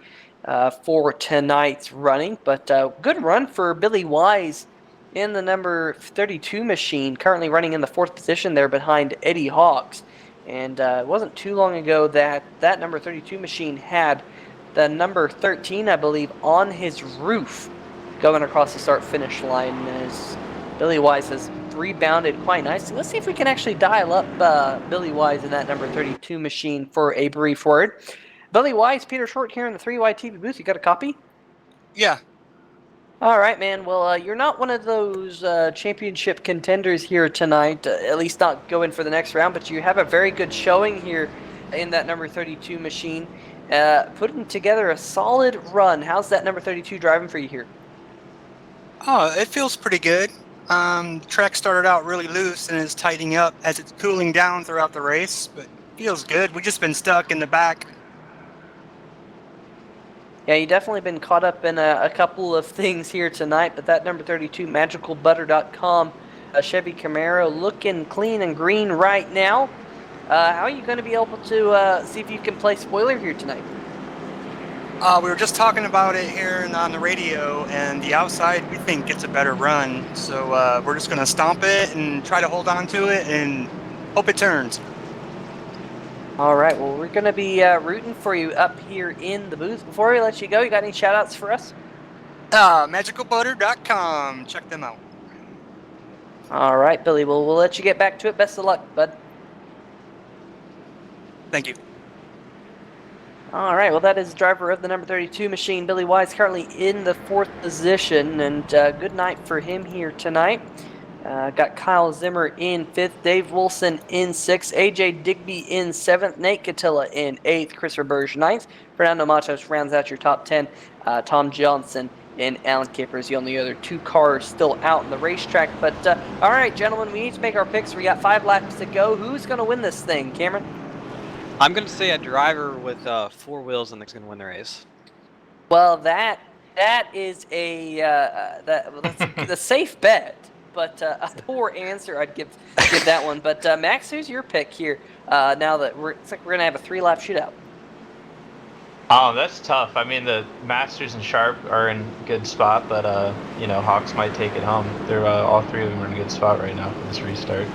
for tonight's running. But good run for Billy Wise in the number 32 machine, currently running in the 4th position there behind Eddie Hawks. And it wasn't too long ago that number 32 machine had the number 13, I believe, on his roof going across the start-finish line, as Billy Wise has rebounded quite nicely. Let's see if we can actually dial up Billy Wise in that number 32 machine for a brief word. Billy Wise, Peter Short here in the 3Y TV booth. You got a copy? Yeah. All right, man. Well, you're not one of those championship contenders here tonight, at least not going for the next round, but you have a very good showing here in that number 32 machine, putting together a solid run. How's that number 32 driving for you here? Oh, it feels pretty good. The track started out really loose and is tightening up as it's cooling down throughout the race, but feels good. We've just been stuck in the back. Yeah, you definitely been caught up in a couple of things here tonight, but that number 32, magicalbutter.com Chevy Camaro, looking clean and green right now. How are you going to be able to see if you can play spoiler here tonight? We were just talking about it here on the radio, and the outside we think gets a better run. So we're just going to stomp it and try to hold on to it and hope it turns. All right, well, we're going to be rooting for you up here in the booth. Before we let you go, you got any shout-outs for us? Magicalbutter.com. Check them out. All right, Billy, we'll let you get back to it. Best of luck, bud. Thank you. All right, well, that is driver of the number 32 machine, Billy Wise, currently in the 4th position, and good night for him here tonight. Got Kyle Zimmer in 5th, Dave Wilson in 6th, AJ Digby in 7th, Nate Catilla in 8th, Chris Roberge 9th, Fernando Matos rounds out your top 10, Tom Johnson and Alan Kippers, the only other 2 cars still out in the racetrack. But all right, gentlemen, we need to make our picks. We got 5 laps to go. Who's going to win this thing, Cameron? I'm going to say a driver with 4 wheels and that's going to win the race. Well, that is that's the safe bet, but a poor answer I'd give that one. But Max, who's your pick here? Now that it's like we're gonna have a 3-lap shootout. Oh, that's tough. I mean, the Masters and Sharp are in a good spot, but Hawks might take it home. They're all 3 of them are in a good spot right now for this restart.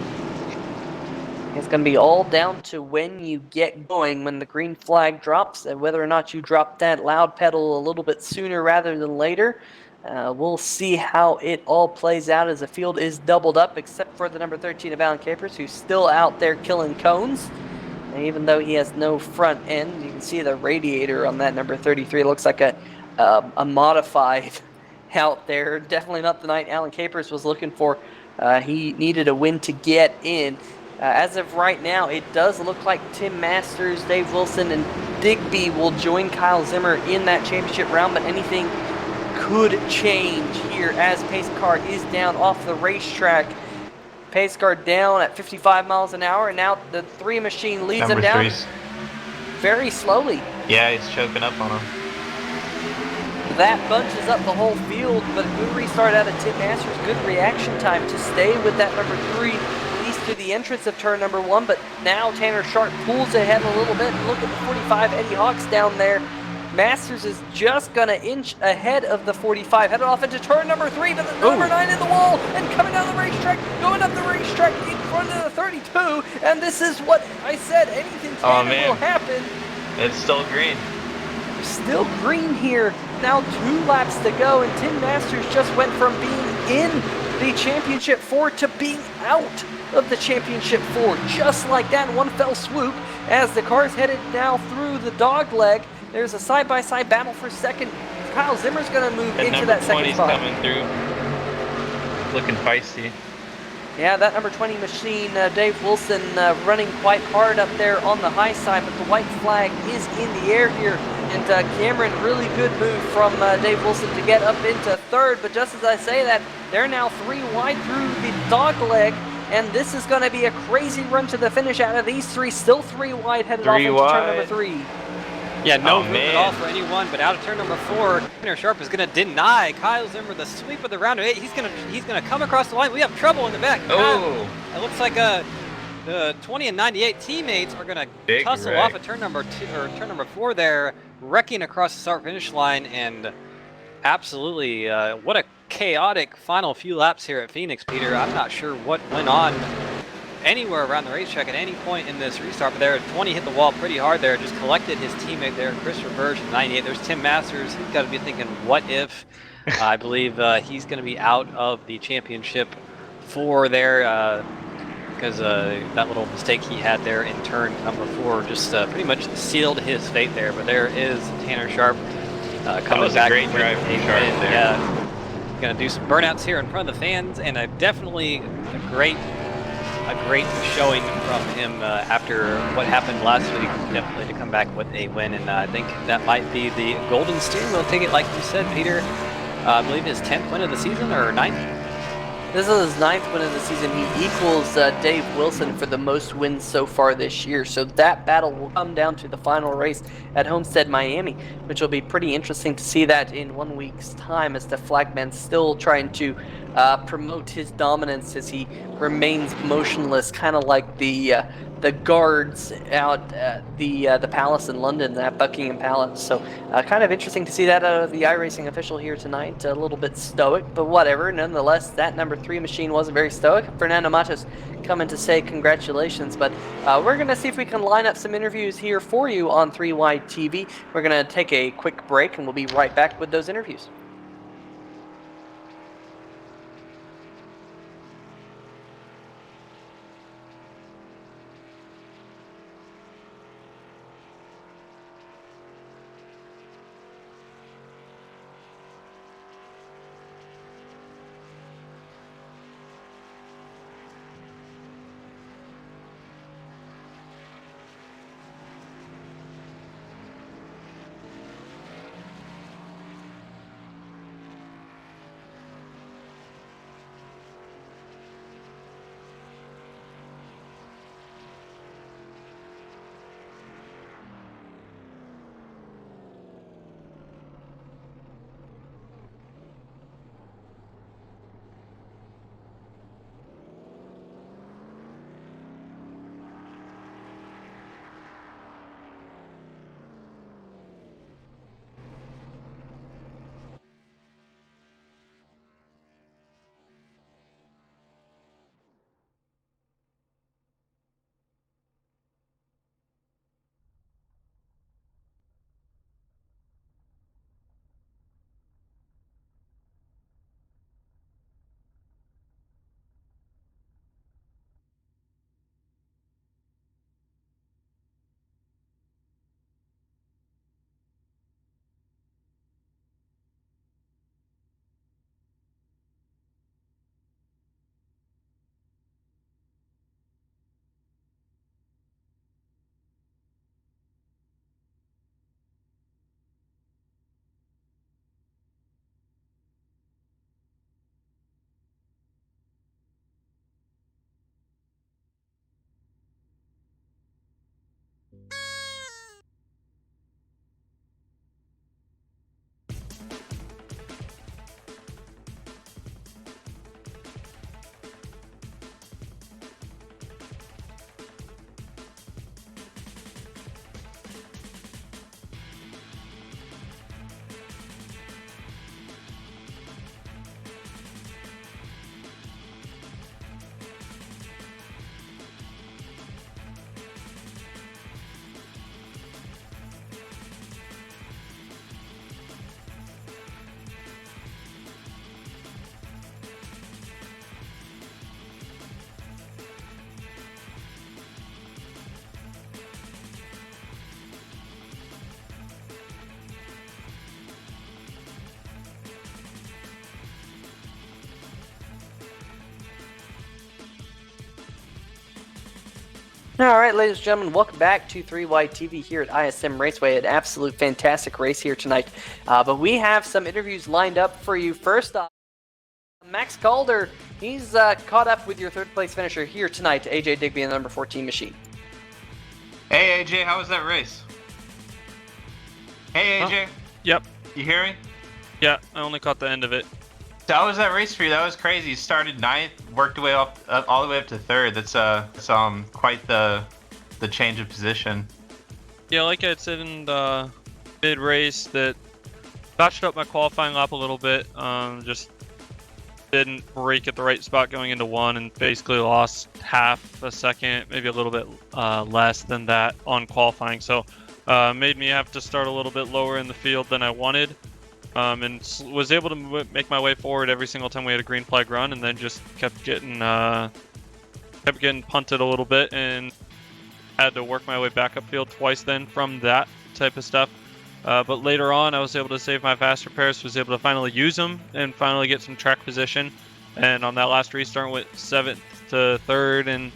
It's going to be all down to when you get going, when the green flag drops, and whether or not you drop that loud pedal a little bit sooner rather than later. We'll see how it all plays out as the field is doubled up, except for the number 13 of Alan Capers, who's still out there killing cones. And even though he has no front end, you can see the radiator on that number 33. It looks like a modified out there. Definitely not the night Alan Capers was looking for. He needed a win to get in. As of right now, it does look like Tim Masters, Dave Wilson, and Digby will join Kyle Zimmer in that championship round, but anything could change here as pace car is down off the racetrack. Pace car down at 55 miles an hour, and now the 3 machine leads him down very slowly. Yeah, he's choking up on him. That bunches up the whole field, but a good restart out of Tim Masters, good reaction time to stay with that number 3. to the entrance of turn number 1, but now Tanner Sharp pulls ahead a little bit. And look at the 45, Eddie Hawks down there. Masters is just gonna inch ahead of the 45, headed off into turn number 3, but the number 9 in the wall, and coming down the racetrack, going up the racetrack in front of the 32, and this is what I said, anything Tanner will happen. It's still green. Still green here. Now 2 laps to go, and Tim Masters just went from being in the Championship 4 to being out of the Championship 4, just like that, one fell swoop, as the car's headed now through the dog leg. There's a side-by-side battle for second. Kyle Zimmer's going to move into that second spot. Number 20's coming through. Looking feisty. Yeah, that number 20 machine, Dave Wilson, running quite hard up there on the high side, but the white flag is in the air here. And Cameron, really good move from Dave Wilson to get up into third. But just as I say that, they're now 3 wide through the dog leg. And this is going to be a crazy run to the finish out of these 3. Still 3 wide, headed off into turn number 3. Yeah, no room at all for anyone, but out of turn number 4, Tanner Sharp is going to deny Kyle Zimmer the sweep of the round of 8. He's going to come across the line. We have trouble in the back. Oh! It looks like the 20 and 98 teammates are going to tussle off at turn number 2 or turn number 4 there, wrecking across the start finish line, and absolutely what a chaotic final few laps here at Phoenix, Peter. I'm not sure what went on anywhere around the racetrack at any point in this restart, but there 20 hit the wall pretty hard there, just collected his teammate there, Chris Reverge in 98. There's Tim Masters. He's got to be thinking, what if? I believe he's going to be out of the Championship 4 there because that little mistake he had there in turn number 4 just pretty much sealed his fate there. But there is Tanner Sharp coming back. That was a great drive from Sharp there. Yeah, going to do some burnouts here in front of the fans, and definitely a great showing from him after what happened last week, definitely to come back with a win, and I think that might be the golden steering wheel ticket, like you said, Peter. I believe his 10th win of the season, or 9th? This is his 9th win of the season. He equals Dave Wilson for the most wins so far this year. So that battle will come down to the final race at Homestead, Miami, which will be pretty interesting to see that in 1 week's time, as the flagman's still trying to promote his dominance as he remains motionless, kind of like the guards out at the palace in London, at Buckingham Palace. So kind of interesting to see that out of the iRacing official here tonight. A little bit stoic, but whatever. Nonetheless, that number 3 machine wasn't very stoic. Fernando Matos coming to say congratulations, but we're going to see if we can line up some interviews here for you on 3 Wide TV. We're going to take a quick break, and we'll be right back with those interviews. All right, ladies and gentlemen, welcome back to 3Y TV here at ISM Raceway. An absolute fantastic race here tonight. But we have some interviews lined up for you. First off, Max Calder, he's caught up with your third place finisher here tonight, AJ Digby in the number 14 machine. Hey AJ, how was that race? Hey AJ. Yep. You hear me? Yeah, I only caught the end of it. So how was that race for you? That was crazy. You started 9th, worked your way up all the way up to 3rd. That's quite the change of position. Yeah, like I said in the mid race, that botched up my qualifying lap a little bit. Just didn't brake at the right spot going into 1, and basically lost half a second, maybe a little bit less than that on qualifying. So made me have to start a little bit lower in the field than I wanted. And was able to make my way forward every single time we had a green flag run, and then just kept getting punted a little bit, and had to work my way back upfield twice then from that type of stuff. But later on, I was able to save my fast repairs, was able to finally use them and finally get some track position. And on that last restart, went 7th to 3rd, and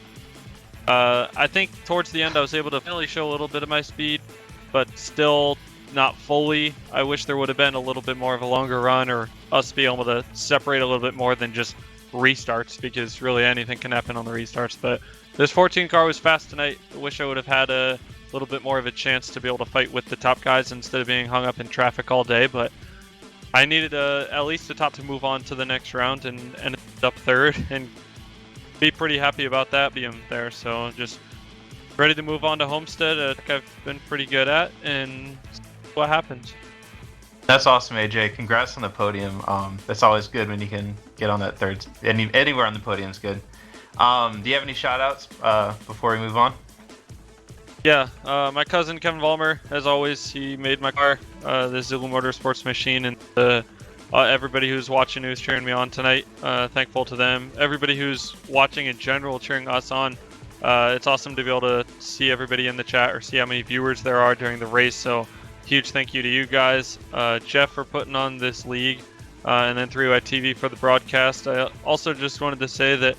I think towards the end I was able to finally show a little bit of my speed, but still not fully. I wish there would have been a little bit more of a longer run, or us be able to separate a little bit more than just restarts, because really anything can happen on the restarts. But this 14 car was fast tonight. I wish I would have had a little bit more of a chance to be able to fight with the top guys instead of being hung up in traffic all day, but I needed at least the top to move on to the next round, and ended up 3rd, and be pretty happy about that being there. So just ready to move on to Homestead. I think I've been pretty good at, and what happens. That's awesome, AJ. Congrats on the podium. That's always good when you can get on that 3rd. Anywhere on the podium is good. Do you have any shout-outs before we move on? Yeah, my cousin Kevin Vollmer, as always, he made my car, the Zulu Motorsports machine, and everybody who's watching, who's cheering me on tonight. Thankful to them. Everybody who's watching in general, cheering us on. It's awesome to be able to see everybody in the chat, or see how many viewers there are during the race. So huge thank you to you guys, Jeff for putting on this league, and then 3Y TV for the broadcast. I also just wanted to say that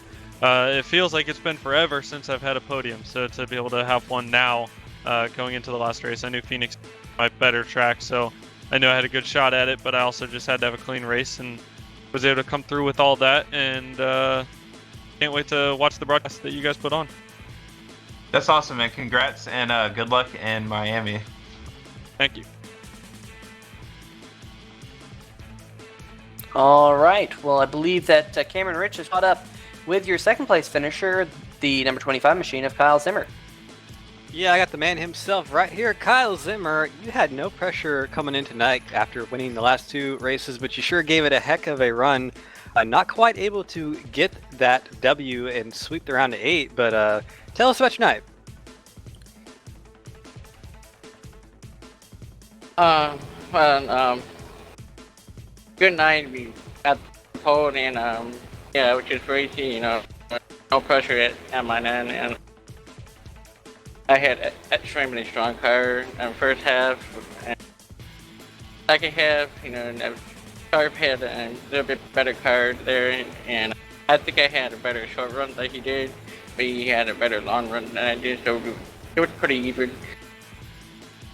it feels like it's been forever since I've had a podium, so to be able to have one now going into the last race. I knew Phoenix was my better track, so I knew I had a good shot at it, but I also just had to have a clean race, and was able to come through with all that, and can't wait to watch the broadcast that you guys put on. That's awesome, man. Congrats, and good luck in Miami. Thank you. All right, well, I believe that Cameron Rich is caught up with your second place finisher, the number 25 machine of Kyle Zimmer. Yeah, I got the man himself right here, Kyle Zimmer. You had no pressure coming in tonight after winning the last 2 races, but you sure gave it a heck of a run. Not quite able to get that W and sweep the round to 8, but tell us about your night. Good night. We got the pole, and yeah, which is great. No pressure at my end, and I had an extremely strong car in the first half. And second half, Sharp had a little bit better car there, and I think I had a better short run than he did, but he had a better long run than I did, so it was pretty even.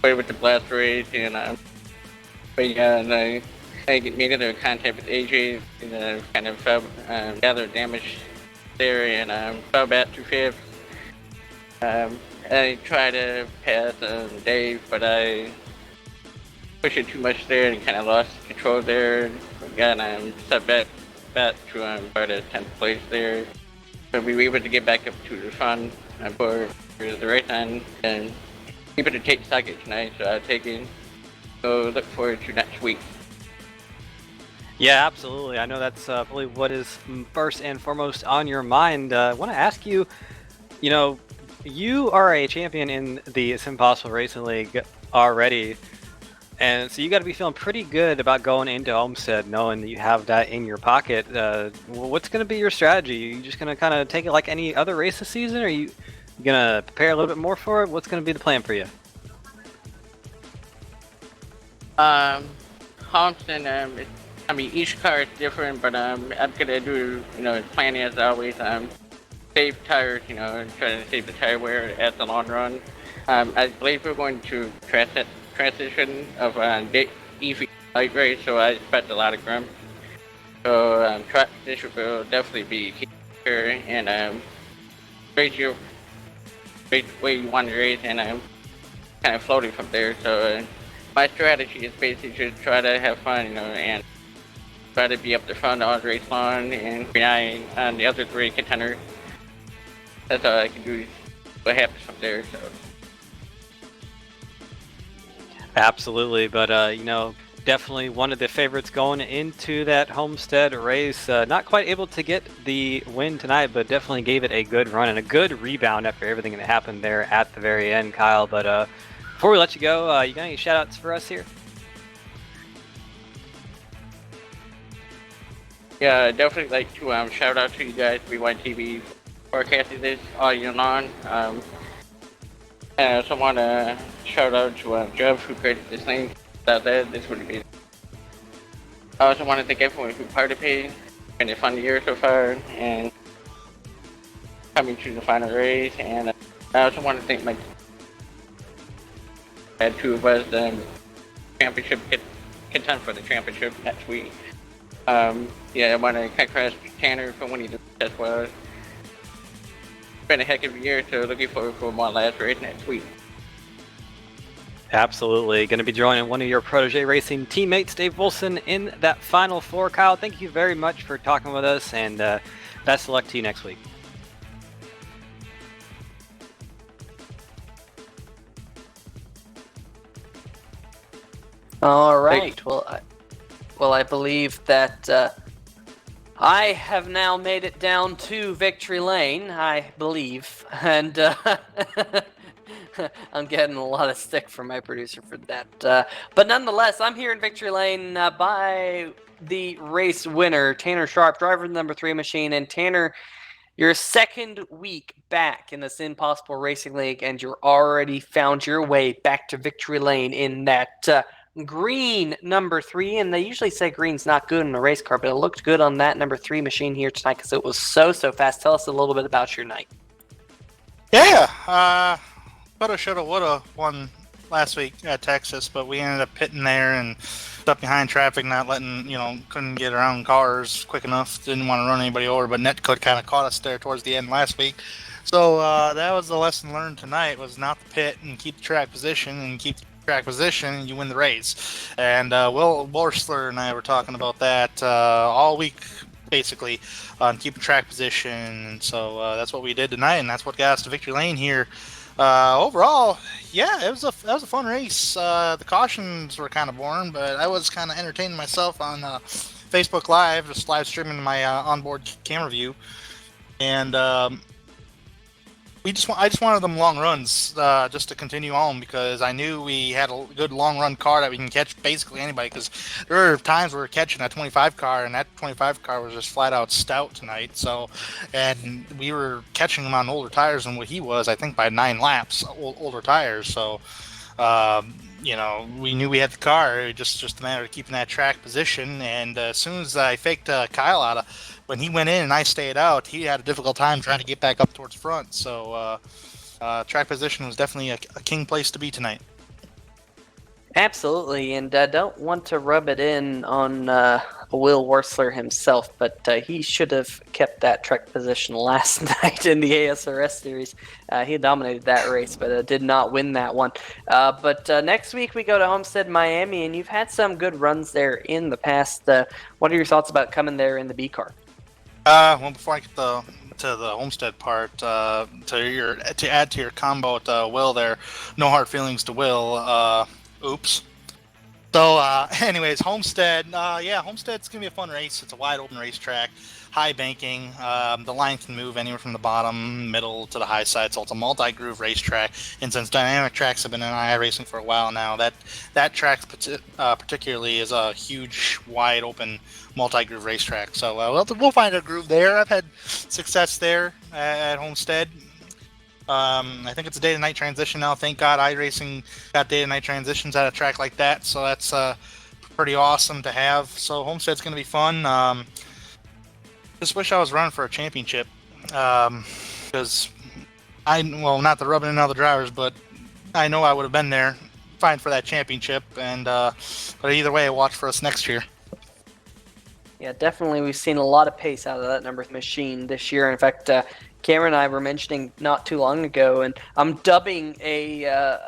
Way with the blast race, and but yeah, and I made another contact with AJ, and kind of fell, gathered damage there, and fell back to 5th. I tried to pass Dave, but I pushed it too much there and kind of lost control there. Got stepped back to about a 10th place there. But we were able to get back up to the front for the race on, and able to take second tonight, so I'll take it. So look forward to next week. Yeah, absolutely. I know that's probably what is first and foremost on your mind. I want to ask you, you are a champion in the SimPossible Racing League already, and so you got to be feeling pretty good about going into Homestead, knowing that you have that in your pocket. What's going to be your strategy? Are you just going to kind of take it like any other race this season, or are you going to prepare a little bit more for it? What's going to be the plan for you? Homestead, each car is different, but I'm gonna do, planning as always. save tires, trying to save the tire wear at the long run. I believe we're going to transition of the EV light race, so I expect a lot of grump. So track position will definitely be here, and raise your where you want to race, and kind of floating from there. So my strategy is basically just try to have fun, and try to be up the front all the race long and relying on the other three contenders. That's all I can do. What happens from there? So. Absolutely, but definitely one of the favorites going into that Homestead race. Not quite able to get the win tonight, but definitely gave it a good run and a good rebound after everything that happened there at the very end, Kyle. But before we let you go, you got any shout outs for us here? Yeah, I'd definitely like to shout out to you guys, BYTV, forecasting this all year long. And I also want to shout out to Jeff, who created this thing. Without that, this wouldn't be. I also want to thank everyone who participated. It's been a fun year so far, and coming to the final race. And I also want to thank my had two of us championship contend for the championship next week. Yeah, I want to congratulate Tanner for winning the race as well. It's been a heck of a year, so looking forward for one last race next week. Absolutely. Going to be joining one of your Protege Racing teammates, Dave Wilson, in that Final Four. Kyle, thank you very much for talking with us, and best of luck to you next week. All right. Well, I believe that I have now made it down to victory lane, I believe, and I'm getting a lot of stick from my producer for that. But nonetheless, I'm here in victory lane by the race winner, Tanner Sharp, driver of the number 3 machine. And Tanner, your second week back in the SimPossible Racing League, and you're already found your way back to victory lane in that green number 3. And they usually say green's not good in a race car, but it looked good on that number 3 machine here tonight because it was so fast. Tell us a little bit about your night. Yeah, coulda, shoulda, woulda won last week at Texas, but we ended up pitting there and stuck behind traffic, not letting, couldn't get around cars quick enough. Didn't want to run anybody over, but Netcode kind of caught us there towards the end last week. So that was the lesson learned tonight, was not to pit and keep the track position, and keep the track position and you win the race. And Will Borsler and I were talking about that all week, basically, on keeping track position. And so that's what we did tonight, and that's what got us to victory lane here. Overall, yeah, that was a fun race. The cautions were kind of boring, but I was kind of entertaining myself on Facebook Live, just live streaming my onboard camera view, and I just wanted them long runs just to continue on, because I knew we had a good long run car that we can catch basically anybody, because there were times we were catching a 25 car, and that 25 car was just flat out stout tonight. So, and we were catching him on older tires than what he was, I think, by 9 laps, older tires. So, we knew we had the car. It was just a matter of keeping that track position. And as soon as I faked Kyle out when he went in and I stayed out, he had a difficult time trying to get back up towards front. So track position was definitely a king place to be tonight. Absolutely, and don't want to rub it in on Will Worsler himself, but he should have kept that track position last night in the ASRS series. He dominated that race, but did not win that one. But next week we go to Homestead, Miami, and you've had some good runs there in the past. What are your thoughts about coming there in the B car? Well, before I get to the Homestead part, to add to your combo with Will there, no hard feelings to Will. Oops. So, anyways, Homestead. Homestead's gonna be a fun race. It's a wide open racetrack, high banking. The line can move anywhere from the bottom, middle to the high side. So it's a multi-groove racetrack. And since dynamic tracks have been in iRacing for a while now, that track particularly is a huge, wide open multi-groove racetrack. So we'll find a groove there. I've had success there at Homestead. I think it's a day to night transition now. Thank God iRacing got day to night transitions at a track like that, so that's pretty awesome to have. So Homestead's going to be fun. Just wish I was running for a championship because not the rubbing in all the drivers, but I know I would have been there, fine for that championship. And but either way, watch for us next year. Yeah, definitely. We've seen a lot of pace out of that number 3 machine this year. In fact, Cameron and I were mentioning not too long ago, and I'm dubbing a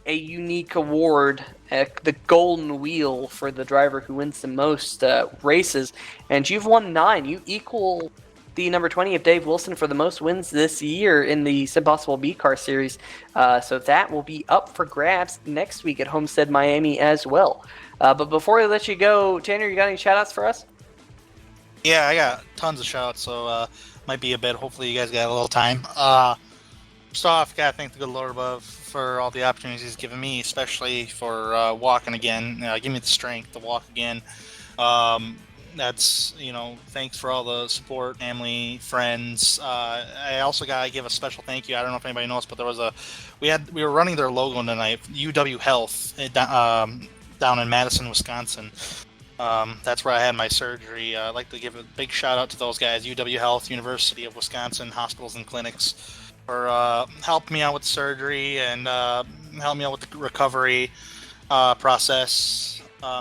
unique award, the Golden Wheel, for the driver who wins the most races. And you've won 9. You equal the number 20 of Dave Wilson for the most wins this year in the SimPossible B-Car Series. So that will be up for grabs next week at Homestead, Miami as well. But before I let you go, Tanner, you got any shout-outs for us? Yeah, I got tons of shout-outs, so might be a bit. Hopefully you guys got a little time. First off, gotta thank the good Lord above for all the opportunities he's given me, especially for walking again. Give me the strength to walk again. That's, thanks for all the support, family, friends. I also gotta give a special thank you. I don't know if anybody knows, but there was we were running their logo tonight, UW Health, down in Madison, Wisconsin. That's where I had my surgery. I'd like to give a big shout out to those guys, UW Health, University of Wisconsin Hospitals and Clinics, for helping me out with the surgery and helping me out with the recovery process.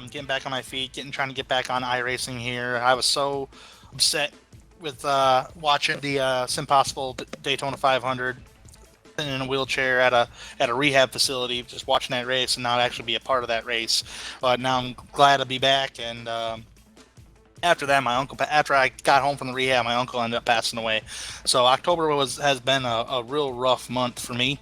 Getting back on my feet, trying to get back on iRacing here. I was so upset with watching the SimPossible Daytona 500 sitting in a wheelchair at a rehab facility, just watching that race and not actually be a part of that race. But now I'm glad to be back. And after that, after I got home from the rehab, my uncle ended up passing away. So October has been a real rough month for me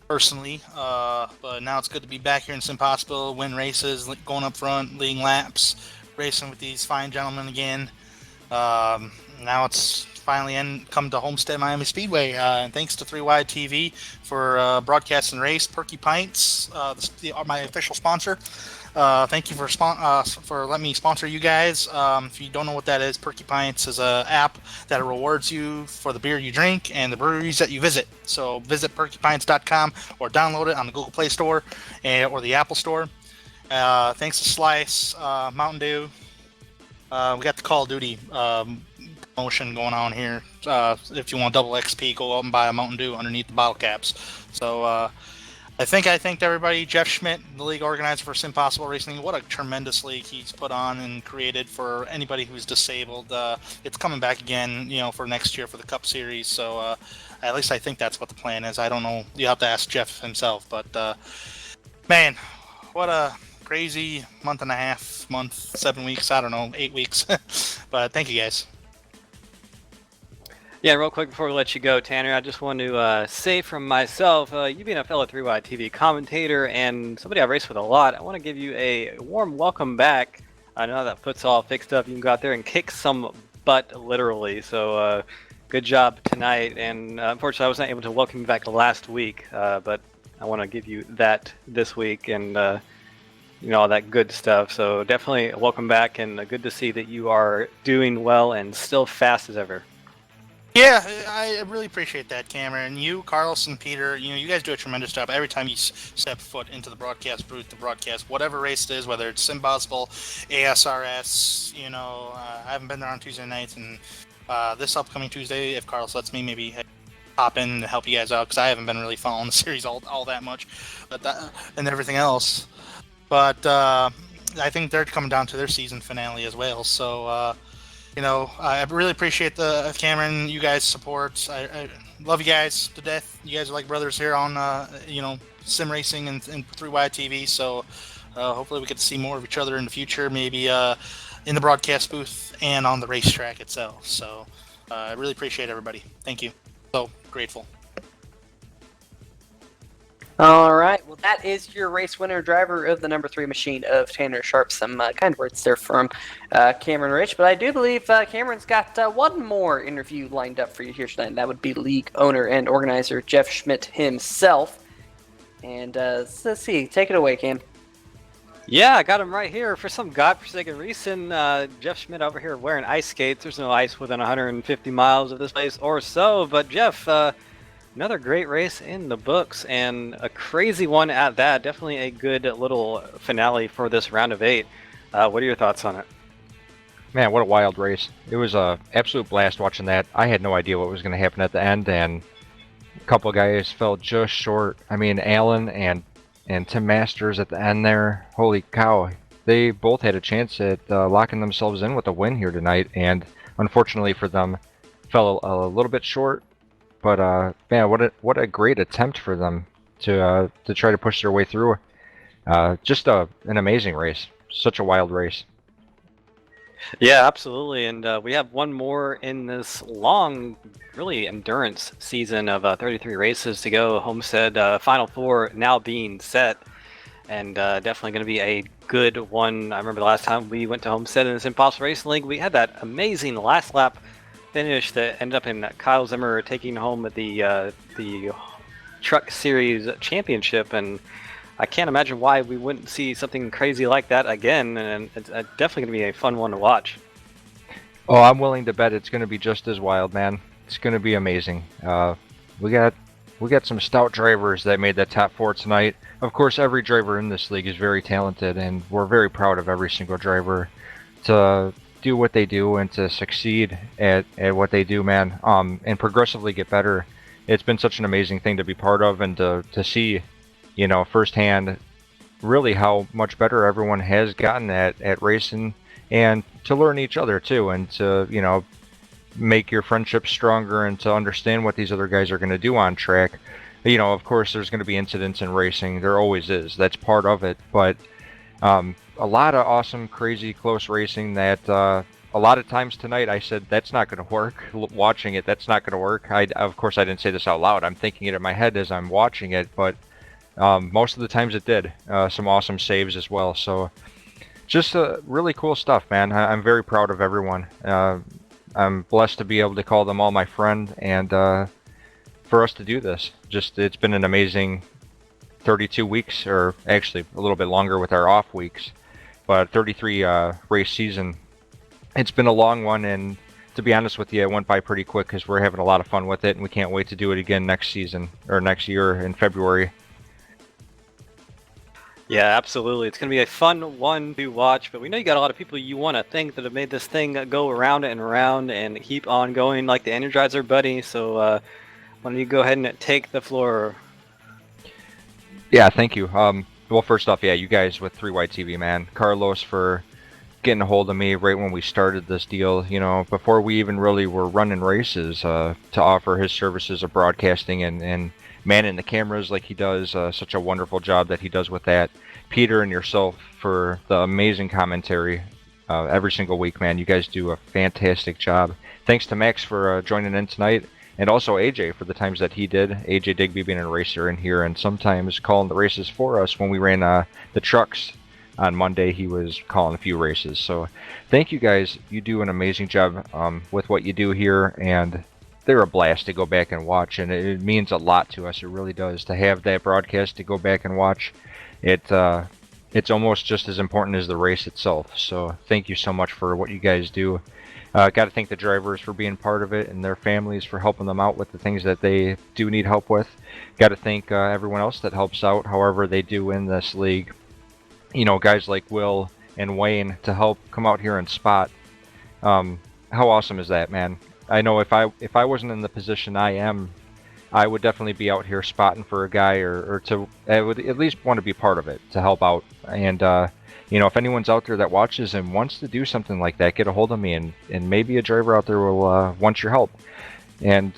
personally, but now it's good to be back here in SimPossible, win races, going up front, leading laps, racing with these fine gentlemen again. Now it's finally come to Homestead Miami Speedway, and thanks to 3Wide TV for broadcasting race. Perky Pints, my official sponsor. Thank you for letting me sponsor you guys. If you don't know what that is, Perky Pints is an app that rewards you for the beer you drink and the breweries that you visit. So visit perkypints.com or download it on the Google Play Store or the Apple Store. Thanks to Slice, Mountain Dew. We got the Call of Duty promotion going on here. If you want double XP, go out and buy a Mountain Dew underneath the bottle caps. So I thanked everybody. Jeff Schmidt, the league organizer for SimPossible Racing. What a tremendous league he's put on and created for anybody who's disabled. It's coming back again, for next year for the Cup Series. So at least I think that's what the plan is. I don't know. You have to ask Jeff himself. But man, what a crazy month, 7 weeks. I don't know, 8 weeks. But thank you guys. Yeah, real quick before we let you go, Tanner, I just want to say from myself, you being a fellow 3Wide TV commentator and somebody I race with a lot, I want to give you a warm welcome back. I know that foot's all fixed up. You can go out there and kick some butt, literally. So good job tonight. And unfortunately, I was not able to welcome you back last week, but I want to give you that this week and all that good stuff. So definitely welcome back, and good to see that you are doing well and still fast as ever. Yeah, I really appreciate that, Cameron. You, Carlos, and Peter, you guys do a tremendous job every time you step foot into the broadcast booth, the broadcast, whatever race it is, whether it's SimPossible, ASRS, I haven't been there on Tuesday nights, and this upcoming Tuesday, if Carlos lets me, maybe hop in to help you guys out, because I haven't been really following the series all that much, and everything else. But I think they're coming down to their season finale as well, so... I really appreciate the Cameron, you guys' support. I love you guys to death. You guys are like brothers here on, sim racing and 3Wide TV. So hopefully we get to see more of each other in the future, maybe in the broadcast booth and on the racetrack itself. So I really appreciate everybody. Thank you. So grateful. All right, well, that is your race winner, driver of the number 3 machine of Tanner Sharp. Some kind words there from Cameron Rich, but I do believe Cameron's got one more interview lined up for you here tonight, and that would be league owner and organizer Jeff Schmidt himself. And let's see, take it away, Cam. Yeah, I got him right here. For some godforsaken reason, Jeff Schmidt over here wearing ice skates. There's no ice within 150 miles of this place or so, but Jeff... another great race in the books, and a crazy one at that. Definitely a good little finale for this round of 8. What are your thoughts on it? Man, what a wild race. It was a absolute blast watching that. I had no idea what was going to happen at the end, and a couple of guys fell just short. I mean, Alan and Tim Masters at the end there, holy cow. They both had a chance at locking themselves in with a win here tonight, and unfortunately for them, fell a little bit short. But man, what a great attempt for them to try to push their way through. Just an amazing race. Such a wild race. Yeah, absolutely. And we have one more in this long, really endurance season of 33 races to go. Homestead Final Four now being set, and definitely going to be a good one. I remember the last time we went to Homestead in the SimPossible Racing League, we had that amazing last lap finish that ended up in Kyle Zimmer taking home the Truck Series championship, and I can't imagine why we wouldn't see something crazy like that again, and it's definitely going to be a fun one to watch. Oh, I'm willing to bet it's going to be just as wild, man. It's going to be amazing. We got some stout drivers that made that top four tonight. Of course, every driver in this league is very talented, and we're very proud of every single driver to do what they do and to succeed at what they do, man. And progressively get better. It's been such an amazing thing to be part of and to see, you know, firsthand really how much better everyone has gotten at racing, and to learn each other too, and to, you know, make your friendship stronger and to understand what these other guys are going to do on track. You know, of course, there's going to be incidents in racing. There always is. That's part of it. But a lot of awesome, crazy, close racing that a lot of times tonight I said, that's not going to work. Watching it, that's not going to work. Of course, I didn't say this out loud. I'm thinking it in my head as I'm watching it, but most of the times it did. Some awesome saves as well. So just really cool stuff, man. I'm very proud of everyone. I'm blessed to be able to call them all my friend, and for us to do this. Just, it's been an amazing 32 weeks, or actually a little bit longer with our off weeks, but 33 race season. It's been a long one, and to be honest with you, it went by pretty quick because we're having a lot of fun with it, and we can't wait to do it again next season, or next year in February. Yeah, absolutely. It's going to be a fun one to watch, but we know you got a lot of people you want to thank that have made this thing go around and around and keep on going, like the Energizer Buddy. So why don't you go ahead and take the floor? Yeah, thank you. Well, first off, yeah, you guys with 3Y TV, man. Carlos for getting a hold of me right when we started this deal, you know, before we even really were running races, to offer his services of broadcasting and manning the cameras like he does. Such a wonderful job that he does with that. Peter and yourself for the amazing commentary every single week, man. You guys do a fantastic job. Thanks to Max for joining in tonight, and also AJ for the times that he did. AJ Digby being a racer in here and sometimes calling the races for us. When we ran the trucks on Monday, he was calling a few races. So thank you guys. You do an amazing job with what you do here, and they're a blast to go back and watch, and it means a lot to us. It really does, to have that broadcast to go back and watch. It's almost just as important as the race itself. So thank you so much for what you guys do. Got to thank the drivers for being part of it, and their families for helping them out with the things that they do need help with. Got to thank everyone else that helps out however they do in this league. You know, guys like Will and Wayne to help come out here and spot. How awesome is that, man? I know if I wasn't in the position I am, I would definitely be out here spotting for a guy, or I would at least want to be part of it to help out. And you know, if anyone's out there that watches and wants to do something like that, get a hold of me, and maybe a driver out there will want your help. And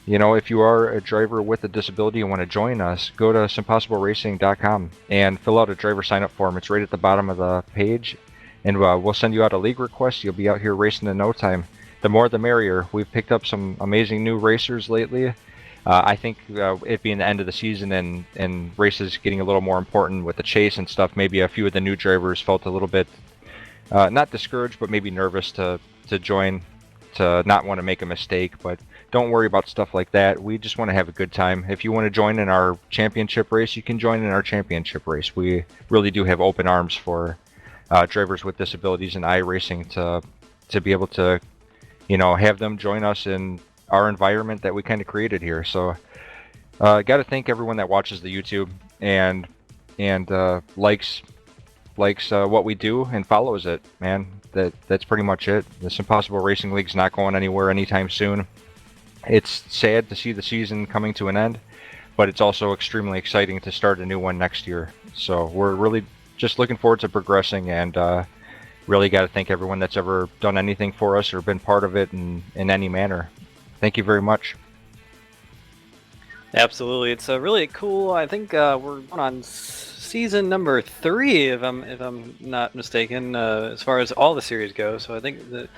you know, if you are a driver with a disability and want to join us, go to SimPossibleRacing.com and fill out a driver sign-up form. It's right at the bottom of the page, and we'll send you out a league request. You'll be out here racing in no time. The more the merrier. We've picked up some amazing new racers lately. I think it being the end of the season and races getting a little more important with the chase and stuff, maybe a few of the new drivers felt a little bit not discouraged, but maybe nervous to join, to not want to make a mistake. But don't worry about stuff like that. We just want to have a good time. If you want to join in our championship race, you can join in our championship race. We really do have open arms for drivers with disabilities in iRacing to be able to, you know, have them join us in our environment that we kind of created here. So got to thank everyone that watches the YouTube and likes what we do and follows it, man. that's pretty much it. The SimPossible Racing League's not going anywhere anytime soon. It's sad to see the season coming to an end, but it's also extremely exciting to start a new one next year. So we're really just looking forward to progressing, and really got to thank everyone that's ever done anything for us or been part of it in any manner. Thank you very much. Absolutely, it's really cool. I think we're going on season number 3, if I'm not mistaken, as far as all the series go. So I think that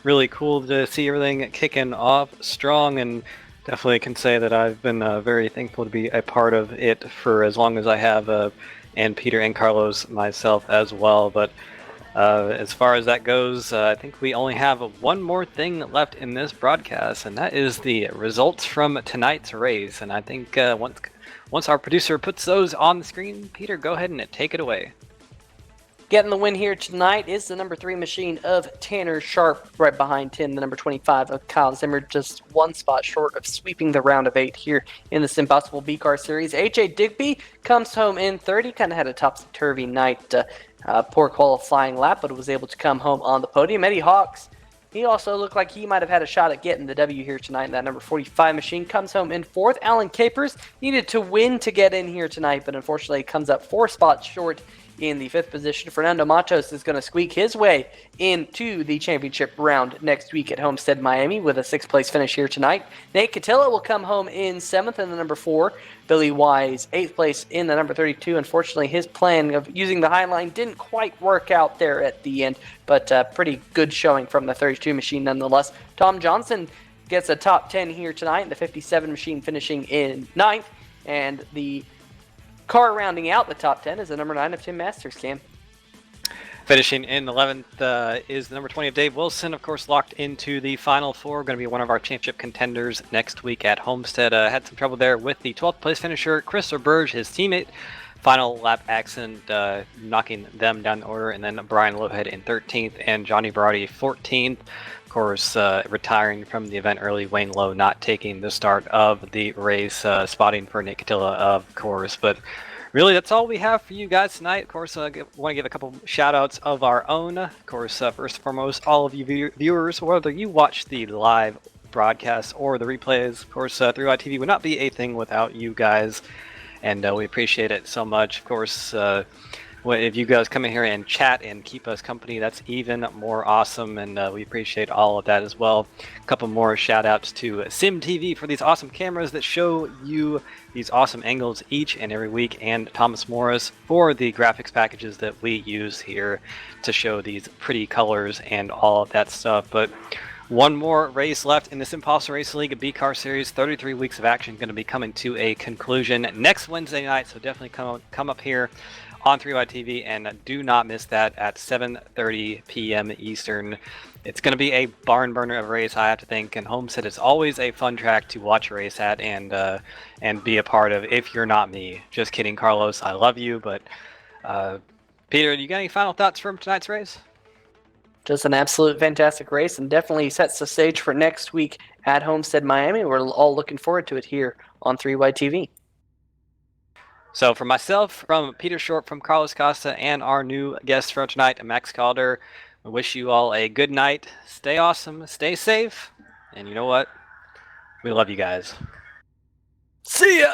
really cool to see everything kicking off strong, and definitely can say that I've been very thankful to be a part of it for as long as I have, and Peter and Carlos myself as well. But as far as that goes, I think we only have one more thing left in this broadcast, and that is the results from tonight's race. And I think once our producer puts those on the screen, Peter, go ahead and take it away. Getting the win here tonight is the number 3 machine of Tanner Sharp, right behind him, the number 25 of Kyle Zimmer, just one spot short of sweeping the round of 8 here in the SimPossible B-Car Series. A.J. Digby comes home in 30, kind of had a topsy-turvy night, poor qualifying lap, but was able to come home on the podium. Eddie Hawks, he also looked like he might have had a shot at getting the W here tonight, and that number 45 machine comes home in 4th. Alan Capers needed to win to get in here tonight, but unfortunately comes up 4 spots short in the 5th position. Fernando Matos is going to squeak his way into the championship round next week at Homestead, Miami, with a 6th place finish here tonight. Nate Catilla will come home in 7th in the number 4. Billy Wise, 8th place in the number 32. Unfortunately, his plan of using the high line didn't quite work out there at the end, but pretty good showing from the 32 machine nonetheless. Tom Johnson gets a top 10 here tonight, the 57 machine finishing in 9th, and the car rounding out the top 10 is the number 9 of Tim Masters, Cam. Finishing in 11th is the number 20 of Dave Wilson, of course, locked into the Final 4. Going to be one of our championship contenders next week at Homestead. Had some trouble there with the 12th place finisher, Chris Burge, his teammate. Final lap accident, knocking them down the order. And then Brian Lowhead in 13th and Johnny Barati 14th. Of course, retiring from the event early. Wayne Lowe not taking the start of the race, spotting for Nick Catilla, of course. But really, that's all we have for you guys tonight. Of course, I want to give a couple shout-outs of our own. Of course, first and foremost, all of you viewers, whether you watch the live broadcast or the replays, of course, 3YTV would not be a thing without you guys, and we appreciate it so much. Of course, if you guys come in here and chat and keep us company, that's even more awesome, and we appreciate all of that as well. A couple more shout-outs to SimTV for these awesome cameras that show you these awesome angles each and every week, and Thomas Morris for the graphics packages that we use here to show these pretty colors and all of that stuff. But one more race left in the SimPossible Racing League B-Car Series. 33 weeks of action going to be coming to a conclusion next Wednesday night, so definitely come up here on 3YTV, and do not miss that at 7:30 p.m. Eastern. It's going to be a barn burner of a race, I have to think, and Homestead is always a fun track to watch a race at and be a part of, if you're not me. Just kidding, Carlos, I love you, but Peter, you got any final thoughts from tonight's race? Just an absolute fantastic race, and definitely sets the stage for next week at Homestead, Miami. We're all looking forward to it here on 3YTV. So for myself, from Peter Short, from Carlos Costa, and our new guest for tonight, Max Calder, we wish you all a good night. Stay awesome, stay safe, and you know what? We love you guys. See ya!